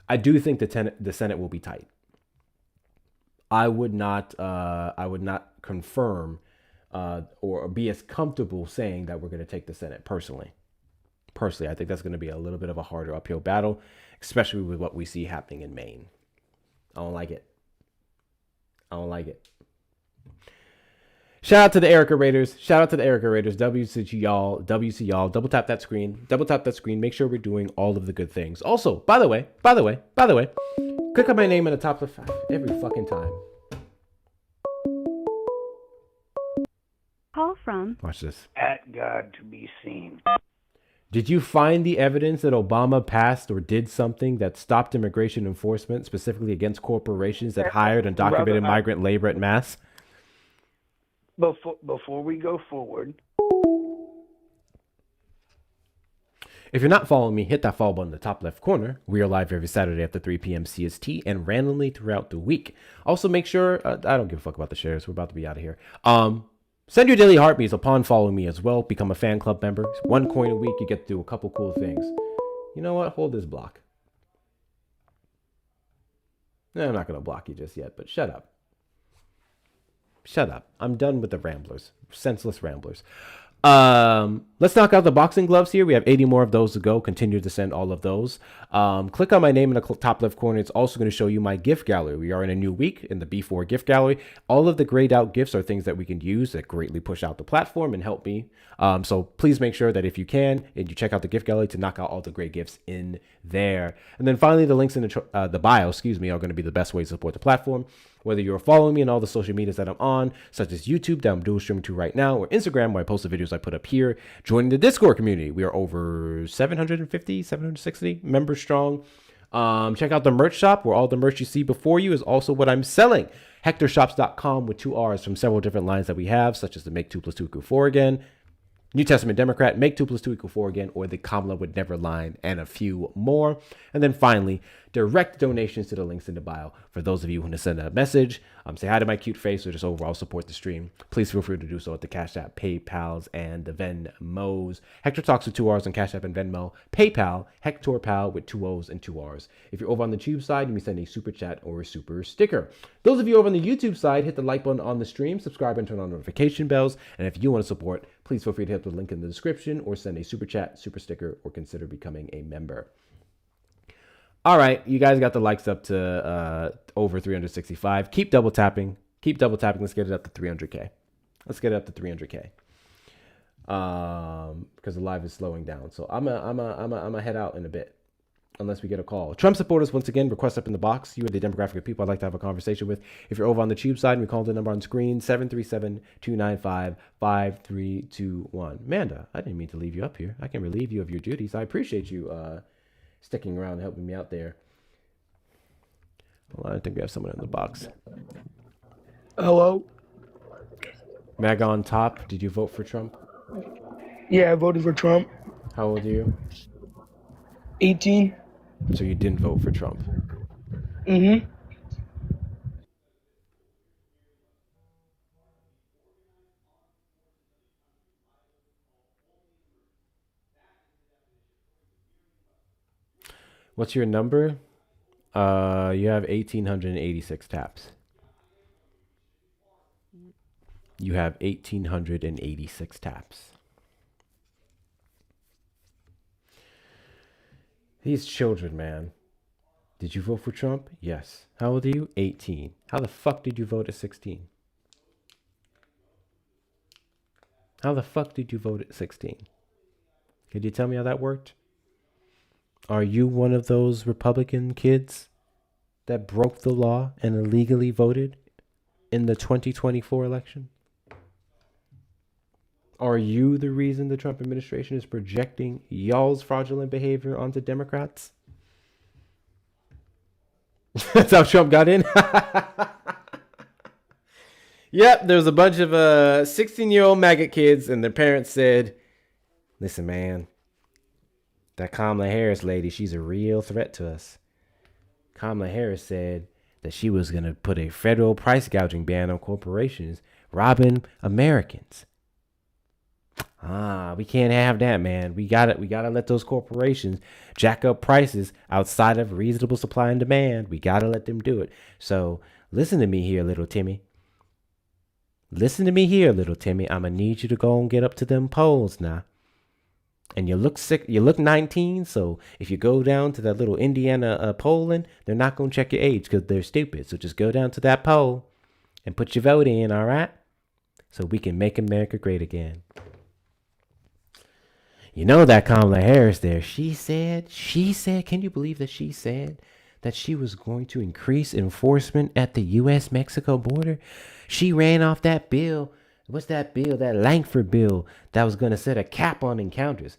I do think the Senate will be tight. I would not confirm or be as comfortable saying that we're going to take the Senate personally. Personally, I think that's going to be a little bit of a harder uphill battle, especially with what we see happening in Maine. I don't like it. Shout out to the Erica Raiders. WC y'all. Double tap that screen. Make sure we're doing all of the good things. Also, by the way, click on my name in the top left every fucking time. Call from. Watch this. At God to be seen. Did you find the evidence that Obama passed or did something that stopped immigration enforcement, specifically against corporations that hired undocumented migrant labor en masse? Before we go forward. If you're not following me, hit that follow button in the top left corner. We are live every Saturday after 3 p.m. CST and randomly throughout the week. Also, make sure, I don't give a fuck about the shares. We're about to be out of here. Send your daily heartbeats upon following me as well. Become a fan club member. It's 1 coin a week. You get to do a couple cool things. You know what? Hold this block. No, I'm not going to block you just yet, but shut up. Shut up. I'm done with the ramblers. Senseless ramblers. Let's knock out the boxing gloves here. We have 80 more of those to go. Continue to send all of those. Click on my name in the top left corner. It's also going to show you my gift gallery. We are in a new week in the B4 gift gallery. All of the grayed out gifts are things that we can use that greatly push out the platform and help me. So please make sure that if you can, and you check out the gift gallery to knock out all the gray gifts in there. And then finally, the links in the bio, are going to be the best way to support the platform. Whether you're following me on all the social medias that I'm on, such as YouTube that I'm dual streaming to right now, or Instagram where I post the videos I put up here, joining the Discord community. We are over 750, 760 members strong. Check out the merch shop where all the merch you see before you is also what I'm selling. HectorShops.com with 2 R's from several different lines that we have, such as the Make 2 + 2 = 4 again, New Testament Democrat, Make 2 + 2 = 4 again, or the Kamala would never line, and a few more. And then finally, direct donations to the links in the bio. For those of you who want to send a message, say hi to my cute face, or just overall support the stream, please feel free to do so at the Cash App, PayPals, and the Venmos. Hector Talks with 2 R's on Cash App and Venmo. PayPal, Hector Pal with 2 O's and 2 R's. If you're over on the Tube side, you may send a super chat or a super sticker. Those of you over on the YouTube side, hit the like button on the stream, subscribe, and turn on notification bells. And if you want to support, please feel free to hit the link in the description or send a super chat, super sticker, or consider becoming a member. All right, you guys got the likes up to over 365. Keep double tapping. Let's get it up to 300K. because the live is slowing down. So I'm a head out in a bit, unless we get a call. Trump supporters, once again, request up in the box. You are the demographic of people I'd like to have a conversation with. If you're over on the tube side, we call the number on screen, 737-295-5321. Amanda, I didn't mean to leave you up here. I can relieve you of your duties. I appreciate you sticking around and helping me out there. Hold on, I think we have someone in the box. Hello? Mag on top, did you vote for Trump? Yeah, I voted for Trump. How old are you? 18. So you didn't vote for Trump? Mm-hmm. What's your number? You have 1,886 taps. You have 1,886 taps. These children, man. Did you vote for Trump? Yes. How old are you? 18. How the fuck did you vote at 16? How the fuck did you vote at 16? Could you tell me how that worked? Are you one of those Republican kids that broke the law and illegally voted in the 2024 election? Are you the reason the Trump administration is projecting y'all's fraudulent behavior onto Democrats? That's how Trump got in? Yep, there's a bunch of 16-year-old maggot kids, and their parents said, listen, man, that Kamala Harris lady, she's a real threat to us. Kamala Harris said that she was going to put a federal price gouging ban on corporations robbing Americans. We can't have that, man. We gotta let those corporations jack up prices outside of reasonable supply and demand. We gotta let them do it. So listen to me here, little Timmy. Listen to me here, little Timmy. I'm gonna need you to go and get up to them polls now. And you look sick. You look 19. So if you go down to that little Indiana polling, they're not gonna check your age because they're stupid. So just go down to that poll and put your vote in. All right. So we can make America great again. You know that Kamala Harris there, she said, can you believe that she said that she was going to increase enforcement at the U.S.-Mexico border? She ran off that bill. What's that bill? That Langford bill that was going to set a cap on encounters.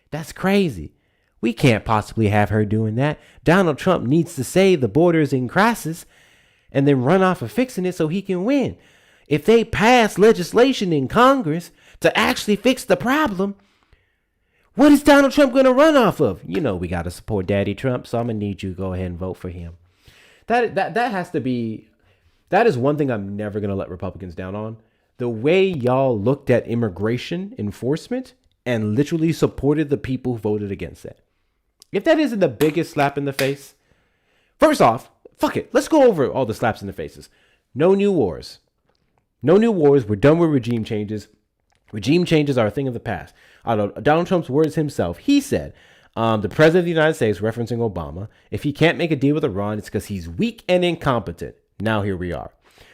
That's crazy. We can't possibly have her doing that. Donald Trump needs to say the border is in crisis and then run off of fixing it so he can win. If they pass legislation in Congress to actually fix the problem, what is Donald Trump going to run off of? You know we got to support Daddy Trump, so I'm going to need you to go ahead and vote for him. That has to be... That is one thing I'm never going to let Republicans down on. The way y'all looked at immigration enforcement and literally supported the people who voted against it. If that isn't the biggest slap in the face... First off, fuck it. Let's go over all the slaps in the faces. No new wars. No new wars. We're done with regime changes. Regime changes are a thing of the past. Out of Donald Trump's words himself, he said, the president of the United States, referencing Obama, if he can't make a deal with Iran, it's because he's weak and incompetent. Now here we are.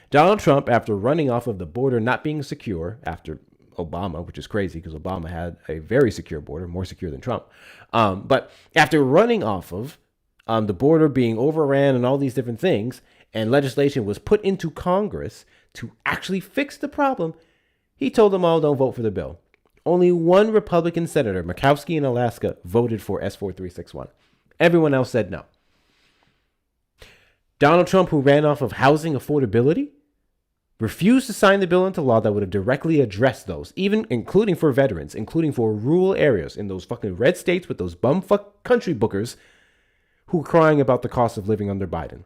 Donald Trump, after running off of the border not being secure, after Obama, which is crazy because Obama had a very secure border, more secure than Trump. But after running off of the border being overran and all these different things, and legislation was put into Congress to actually fix the problem, he told them all don't vote for the bill. Only one Republican senator, Murkowski in Alaska, voted for S4361. Everyone else said no. Donald Trump, who ran off of housing affordability, refused to sign the bill into law that would have directly addressed those, even including for veterans, including for rural areas in those fucking red states with those bumfuck country bookers who are crying about the cost of living under Biden.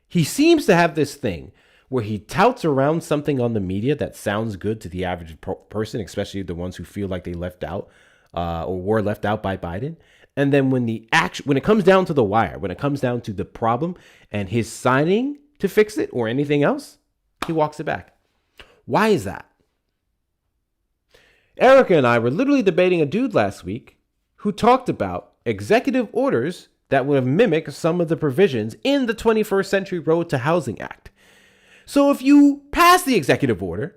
He seems to have this thing where he touts around something on the media that sounds good to the average person, especially the ones who feel like they left out or were left out by Biden. And then when it comes down to the wire, when it comes down to the problem and his signing to fix it or anything else, he walks it back. Why is that? Erica and I were literally debating a dude last week who talked about executive orders that would have mimicked some of the provisions in the 21st Century Road to Housing Act. So if you pass the executive order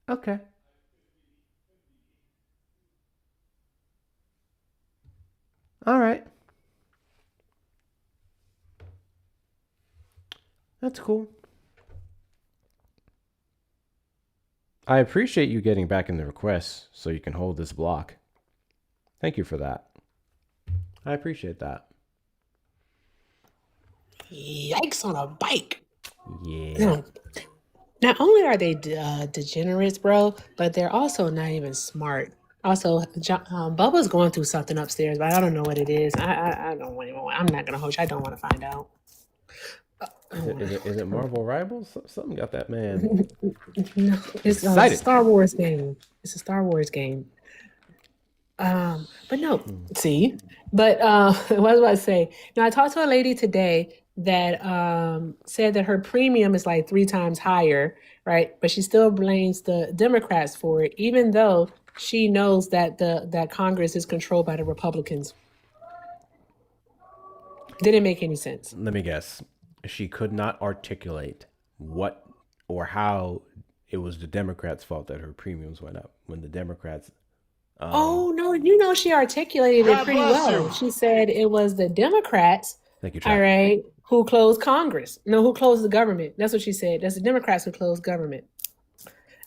Okay. All right. That's cool. I appreciate you getting back in the requests so you can hold this block. Thank you for that. I appreciate that. Yikes on a bike. Yeah. Not only are they degenerates, bro, but they're also not even smart. Also, Bubba's going through something upstairs, but I don't know what it is. I don't want to. I'm not gonna hold you. I don't want to find out. Is it Marvel Rivals? Something got that man. No, it's a Star Wars game. It's a Star Wars game. But no, see, but what was I about to say? Now I talked to a lady today that said that her premium is like 3 times higher, right? But she still blames the Democrats for it, even though she knows that that Congress is controlled by the Republicans. Didn't make any sense. Let me guess. She could not articulate what or how it was the Democrats' fault that her premiums went up when the Democrats. Oh no, you know she articulated it God pretty bless well. you. She said it was the Democrats, Thank you, all Chuck. right, who closed Congress. No, who closed the government. That's what she said. That's the Democrats who closed government.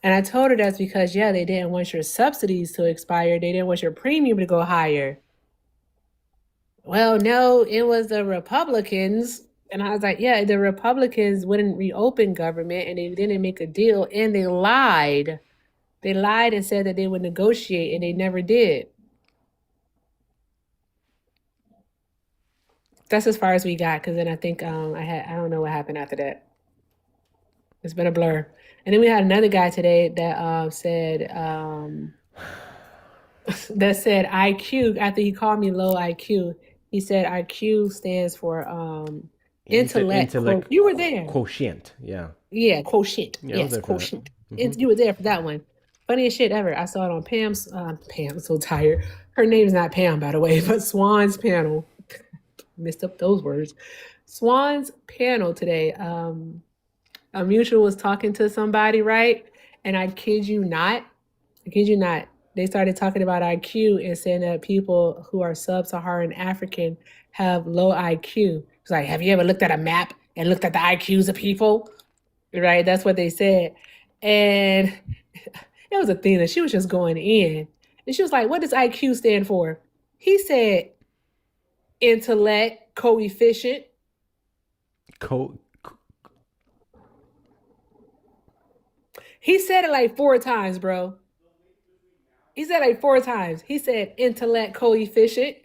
And I told her that's because, yeah, they didn't want your subsidies to expire. They didn't want your premium to go higher. Well, no, it was the Republicans. And I was like, yeah, the Republicans wouldn't reopen government and they didn't make a deal and they lied. They lied and said that they would negotiate and they never did. That's as far as we got, because then I think I don't know what happened after that. It's been a blur. And then we had another guy today that said that said IQ after he called me low IQ. He said IQ stands for intellect. You were there. Quotient. Yeah. Yeah, quotient. Yeah, I was Yes, there for that. quotient. You were there for that one. Funniest shit ever. I saw it on Pam's. Pam, I'm so tired. Her name's not Pam, by the way, but Swan's panel. Messed up those words. Swan's panel today. A mutual was talking to somebody, right? And I kid you not, they started talking about IQ and saying that people who are sub-Saharan African have low IQ. It's like, have you ever looked at a map and looked at the IQs of people? Right? That's what they said. And it was a thing that she was just going in. And she was like, what does IQ stand for? He said, intellect, coefficient. He said it like 4 times, bro. He said it like 4 times. He said intellect coefficient.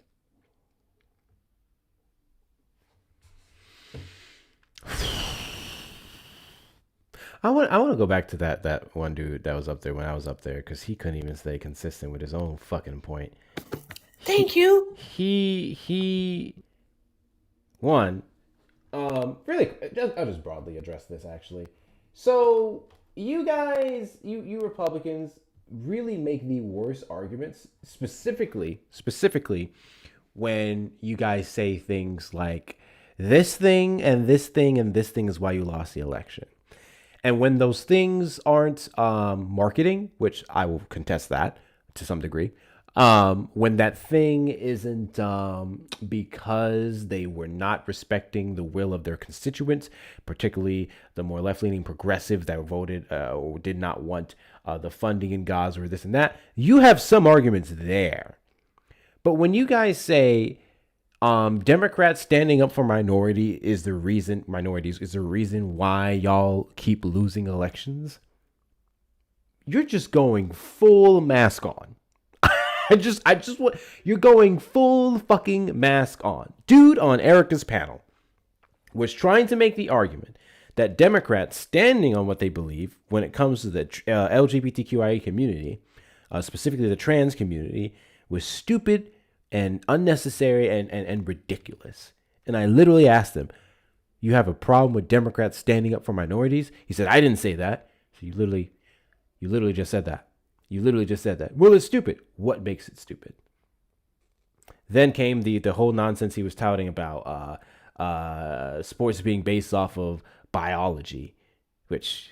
I want to go back to that one dude that was up there when I was up there because he couldn't even stay consistent with his own fucking point. Thank you. He one. Really, I'll just broadly address this actually. So you guys, you Republicans really make the worst arguments, specifically when you guys say things like this thing and this thing and this thing is why you lost the election. And when those things aren't marketing, which I will contest that to some degree, when that thing isn't because they were not respecting the will of their constituents, particularly the more left-leaning progressives that voted or did not want the funding in Gaza or this and that, you have some arguments there. But when you guys say Democrats standing up for minorities is the reason why y'all keep losing elections, you're just going full mask on. I just want, you're going full fucking mask on. Dude on Erica's panel was trying to make the argument that Democrats standing on what they believe when it comes to the LGBTQIA community, specifically the trans community, was stupid and unnecessary and ridiculous. And I literally asked him, you have a problem with Democrats standing up for minorities? He said, I didn't say that. So you literally just said that. You literally just said that. Well, it's stupid. What makes it stupid? Then came the whole nonsense he was touting about sports being based off of biology. which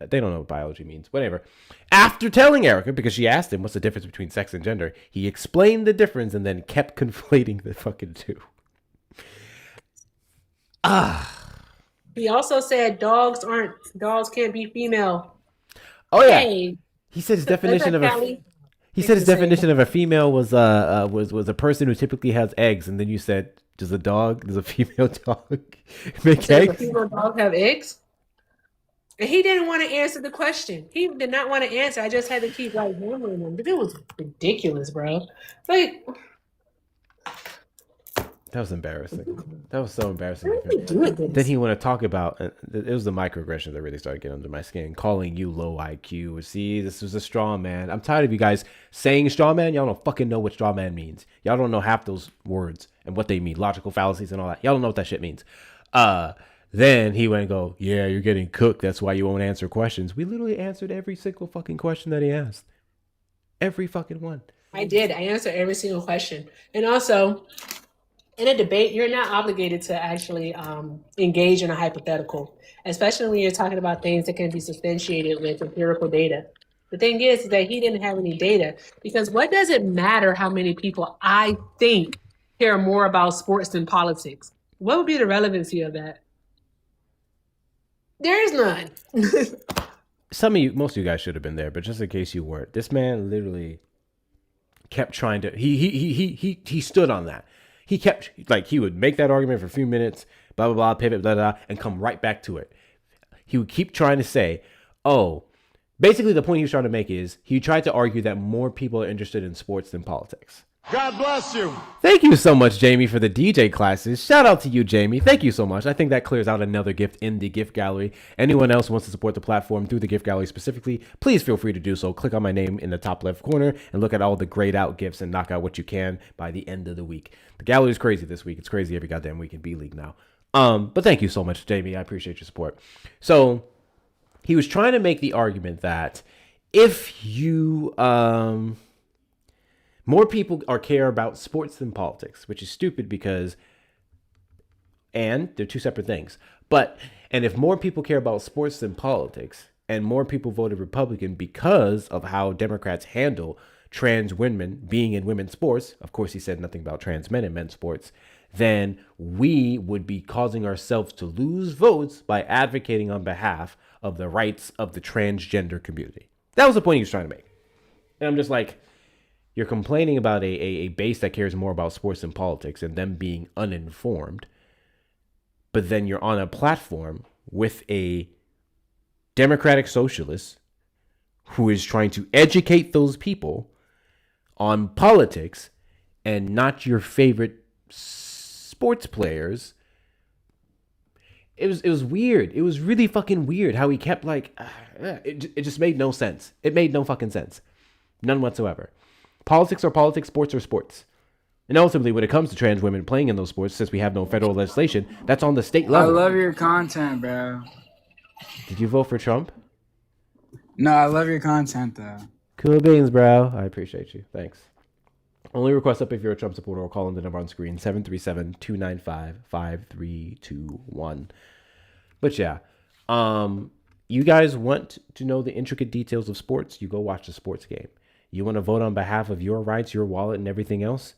they don't know what biology means. Whatever. After telling Erica, because she asked him what's the difference between sex and gender, he explained the difference and then kept conflating the fucking two. He also said dogs can't be female. Oh yeah. Hey, He said his that's definition of a Callie. he said his definition of a female was a person who typically has eggs, and then you said, does a female dog make Does a eggs? female dog have eggs? And he didn't want to answer the question. He did not want to answer. I just had to keep like hammering him. But it was ridiculous, bro. Like, That was embarrassing. That was so embarrassing. What are we doing this? Then he want to talk about it was the microaggressions that really started getting under my skin, calling you low IQ. See, this was a straw man. I'm tired of you guys saying straw man. Y'all don't fucking know what straw man means. Y'all don't know half those words and what they mean, logical fallacies and all that. Y'all don't know what that shit means. Then he went and go, yeah, you're getting cooked. That's why you won't answer questions. We literally answered every single fucking question that he asked. Every fucking one. I did. I answered every single question. And also, in a debate, you're not obligated to actually engage in a hypothetical, especially when you're talking about things that can be substantiated with empirical data. The thing is that he didn't have any data, because what does it matter how many people I think care more about sports than politics? What would be the relevancy of that? There is none. Most of you guys should have been there, but just in case you weren't, this man literally kept trying to. He stood on that. He kept he would make that argument for a few minutes, blah blah blah, pivot, blah blah, and come right back to it. He would keep trying to say, "Oh." Basically, the point he was trying to make is he tried to argue that more people are interested in sports than politics. God bless you. Thank you so much, Jamie, for the DJ classes. Shout out to you, Jamie. Thank you so much. I think that clears out another gift in the gift gallery. Anyone else wants to support the platform through the gift gallery specifically, please feel free to do so. Click on my name in the top left corner and look at all the grayed out gifts and knock out what you can by the end of the week. The gallery is crazy this week. It's crazy every goddamn week in B-League now. But thank you so much, Jamie. I appreciate your support. So he was trying to make the argument that if you more people care about sports than politics, which is stupid because, and they're two separate things. And if more people care about sports than politics, and more people voted Republican because of how Democrats handle trans women being in women's sports, of course he said nothing about trans men in men's sports, then we would be causing ourselves to lose votes by advocating on behalf of the rights of the transgender community. That was the point he was trying to make. And I'm just like, you're complaining about a base that cares more about sports than politics and them being uninformed, but then you're on a platform with a democratic socialist who is trying to educate those people on politics and not your favorite sports players. It was weird. It was really fucking weird how he kept it just made no sense. It made no fucking sense. None whatsoever. Politics are politics, sports are sports. And ultimately, when it comes to trans women playing in those sports, since we have no federal legislation, that's on the state level. I love your content, bro. Did you vote for Trump? No, I love your content, though. Cool beans, bro. I appreciate you. Thanks. Only request up if you're a Trump supporter or call in the number on screen, 737-295-5321. But yeah, you guys want to know the intricate details of sports? You go watch the sports game. You want to vote on behalf of your rights, your wallet, and everything else?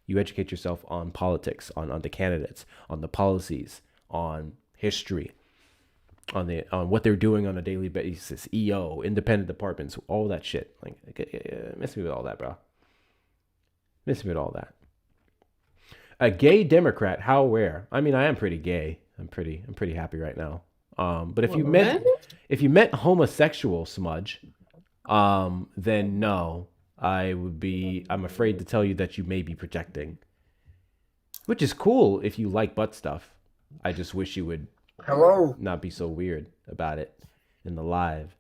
You educate yourself on politics, on the candidates, on the policies, on history, on what they're doing on a daily basis, EO, independent departments, all that shit. Miss me with all that, bro. Miss me with all that. A gay Democrat, how aware? I mean, I am pretty gay. I'm pretty happy right now. But if you meant homosexual, Smudge, then no, I'm afraid to tell you that you may be projecting, which is cool if you like butt stuff. I just wish you would not be so weird about it in the live.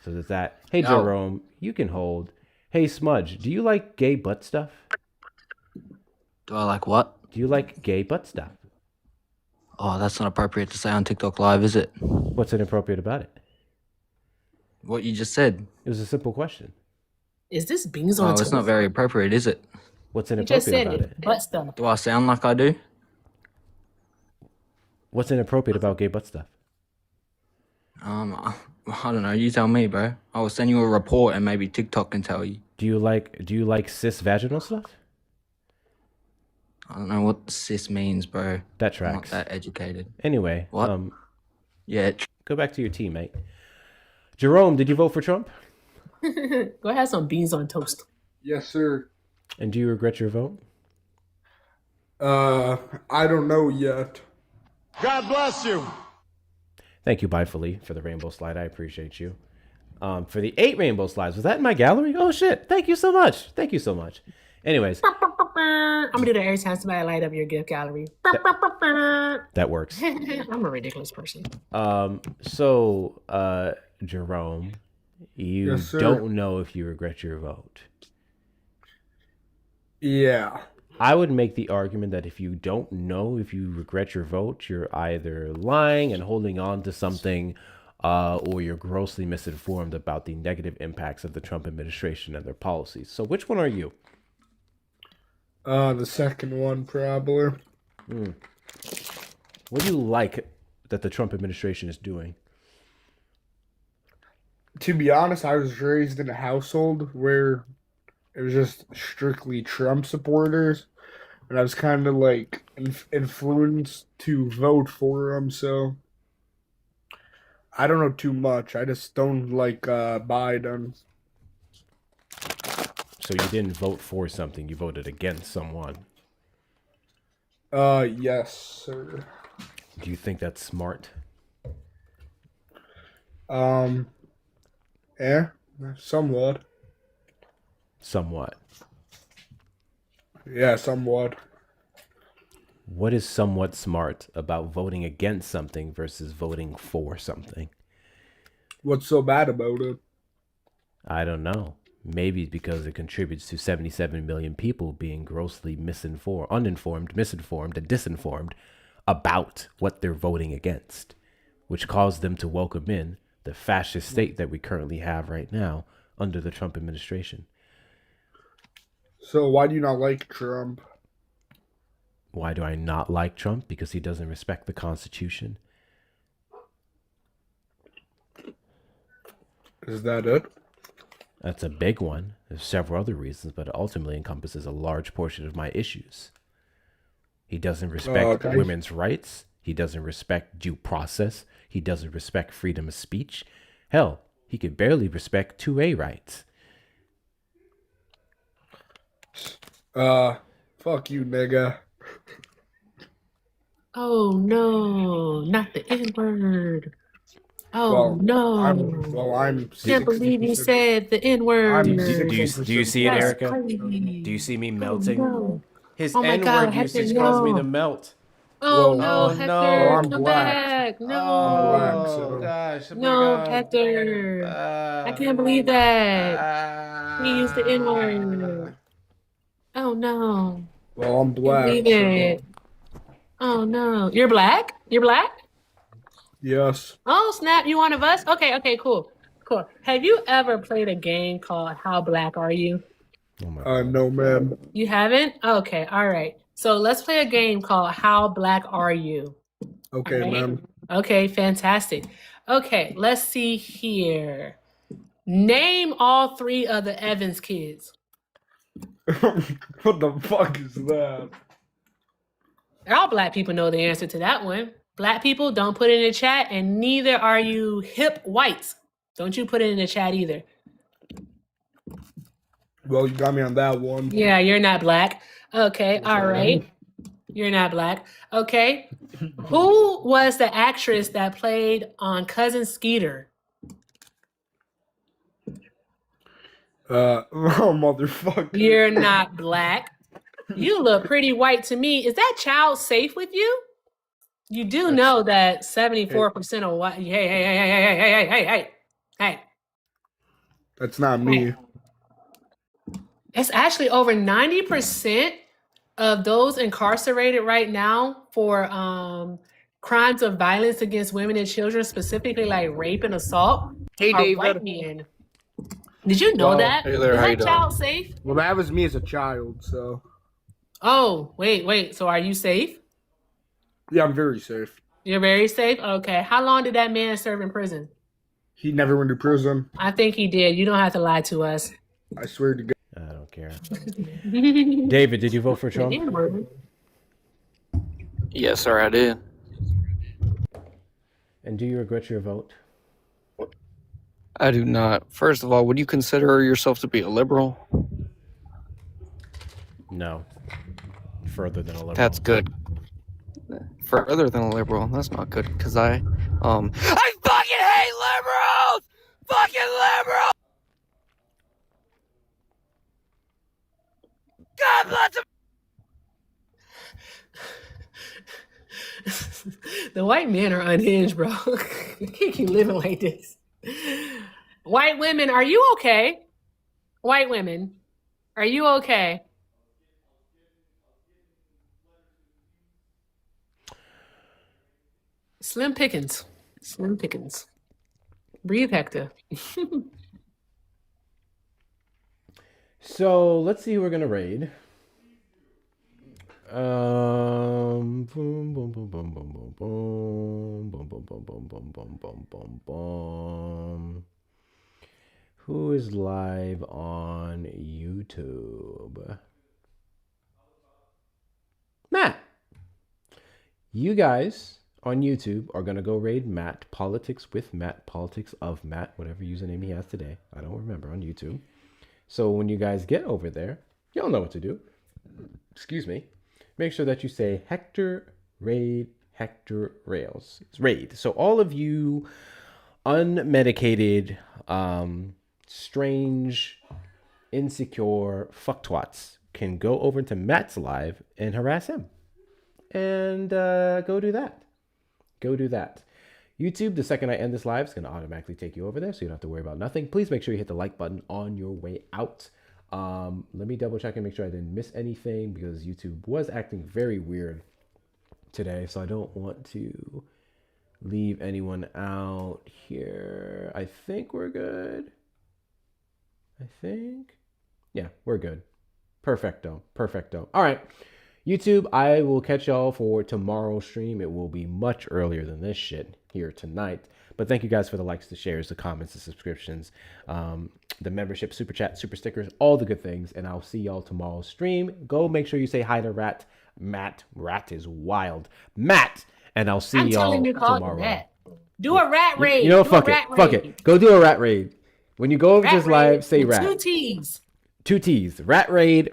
So there's that. Hey, No. Jerome, you can hold. Hey, Smudge, do you like gay butt stuff? Do I like what? Do you like gay butt stuff? Oh, that's not appropriate to say on TikTok Live, is it? What's inappropriate about it? What you just said. It was a simple question. Is this beans Oh, on it's toast? not very appropriate, is it? What's You inappropriate just said about it. it? Butt stuff. Do I sound like I do? What's inappropriate about gay butt stuff? I don't know. You tell me, bro. I will send you a report, and maybe TikTok can tell you. Do you like cis vaginal stuff? I don't know what cis means, bro. That I'm not tracks. that educated. Anyway, What? Yeah. Go back to your teammate. Jerome, did you vote for Trump? Go have some beans on toast. Yes, sir. And do you regret your vote? I don't know yet. God bless you. Thank you, Bifally, for the rainbow slide. I appreciate you. For the 8 rainbow slides, was that in my gallery? Oh shit! Thank you so much. Thank you so much. Anyways, I'm gonna do that every time somebody light up your gift gallery. that works. I'm a ridiculous person. So, Jerome, you Yes, sir. don't know if you regret your vote. Yeah. I would make the argument that if you don't know if you regret your vote, you're either lying and holding on to something, or you're grossly misinformed about the negative impacts of the Trump administration and their policies. So which one are you? The second one, probably. What do you like that the Trump administration is doing? To be honest, I was raised in a household where it was just strictly Trump supporters, and I was kind of like influenced to vote for him. So I don't know too much. I just don't like Biden. So you didn't vote for something, you voted against someone. Yes, sir. Do you think that's smart? Yeah, somewhat. Somewhat. Yeah, somewhat. What is somewhat smart about voting against something versus voting for something? What's so bad about it? I don't know. Maybe because it contributes to 77 million people being grossly uninformed, misinformed, and disinformed about what they're voting against, which caused them to welcome in the fascist state that we currently have right now under the Trump administration. So why do you not like Trump? Why do I not like Trump? Because he doesn't respect the Constitution. Is that it? That's a big one. There's several other reasons, but it ultimately encompasses a large portion of my issues. He doesn't respect women's rights. He doesn't respect due process. He doesn't respect freedom of speech. Hell, he could barely respect 2A rights. Fuck you, nigga. Oh no, not the N-word. Oh no. I'm can't believe you said the N-word. Do you see it, That's Erica? crazy. Do you see me melting? No. His Oh my God, N-word Hector, usage caused me no. to melt. Oh Whoa. no, Oh, Hector, no. I'm come black. back. No. Oh, gosh. No, Hector. I can't believe that. He used the N-word. Oh no. Well, I'm Can't black. believe it. Oh no. You're black? You're black? Yes. Oh snap, you one of us? Okay, cool. Cool. Have you ever played a game called How Black Are You? No, ma'am. You haven't? Okay, all right. So let's play a game called How Black Are You? Okay, All right? ma'am. Okay, fantastic. Okay, let's see here. Name all 3 of the Evans kids. What the fuck is that? All black people know the answer to that one. Black people, don't put it in the chat, and neither are you hip whites. Don't you put it in the chat either. Well, you got me on that one. Yeah, you're not black. Okay, all right. You're not black. Okay. Who was the actress that played on Cousin Skeeter? Oh, motherfucker. You're not black. You look pretty white to me. Is that child safe with you? You do know that 74% of white. Hey. That's not me. It's actually over 90% of those incarcerated right now for crimes of violence against women and children, specifically like rape and assault, Hey, are David. white men. Did you know that? Hey there, Is how you that doing? child safe? Well, that was me as a child, so. Oh, wait. So are you safe? Yeah, I'm very safe. You're very safe? Okay. How long did that man serve in prison? He never went to prison. I think he did. You don't have to lie to us. I swear to God. I don't care. David, did you vote for Trump? Yes, sir, I did. And do you regret your vote? I do not. First of all, would you consider yourself to be a liberal? No. Further than a liberal. That's good. Further than a liberal, that's not good because I fucking hate liberals! Fucking liberals! God bless them! The white men are unhinged, bro. You can't keep living like this. White women, are you okay? White women, are you okay? Slim pickings. Slim pickings. Breathe, Hector. So let's see who we're gonna raid. Boom, boom, boom, boom, boom, boom, boom, boom, boom, boom, boom, boom, boom, boom, boom, boom. Who is live on YouTube? Matt. You guys on YouTube are gonna go raid Matt, Politics with Matt, Politics of Matt, whatever username he has today. I don't remember, on YouTube. So when you guys get over there, you'll know what to do. Excuse me. Make sure that you say Hector Raid, Hector Rails. It's raid. So all of you unmedicated, strange, insecure fucktwats can go over to Matt's live and harass him. And go do that. Go do that. YouTube, the second I end this live, is going to automatically take you over there, so you don't have to worry about nothing. Please make sure you hit the like button on your way out. Let me double check and make sure I didn't miss anything, because YouTube was acting very weird today, so I don't want to leave anyone out here. I think we're good. I think. Yeah, we're good. Perfecto. Perfecto. All right. YouTube, I will catch y'all for tomorrow's stream. It will be much earlier than this shit here tonight. But thank you guys for the likes, the shares, the comments, the subscriptions, the membership, super chat, super stickers, all the good things. And I'll see y'all tomorrow's stream. Go make sure you say hi to Matt. Rat is wild. Matt. And I'll see y'all tomorrow. Rat. Do a rat raid. You know, fuck it. Fuck it. Go do a rat raid. When you go over to his live, say rat. 2 T's. 2 T's. Rat raid.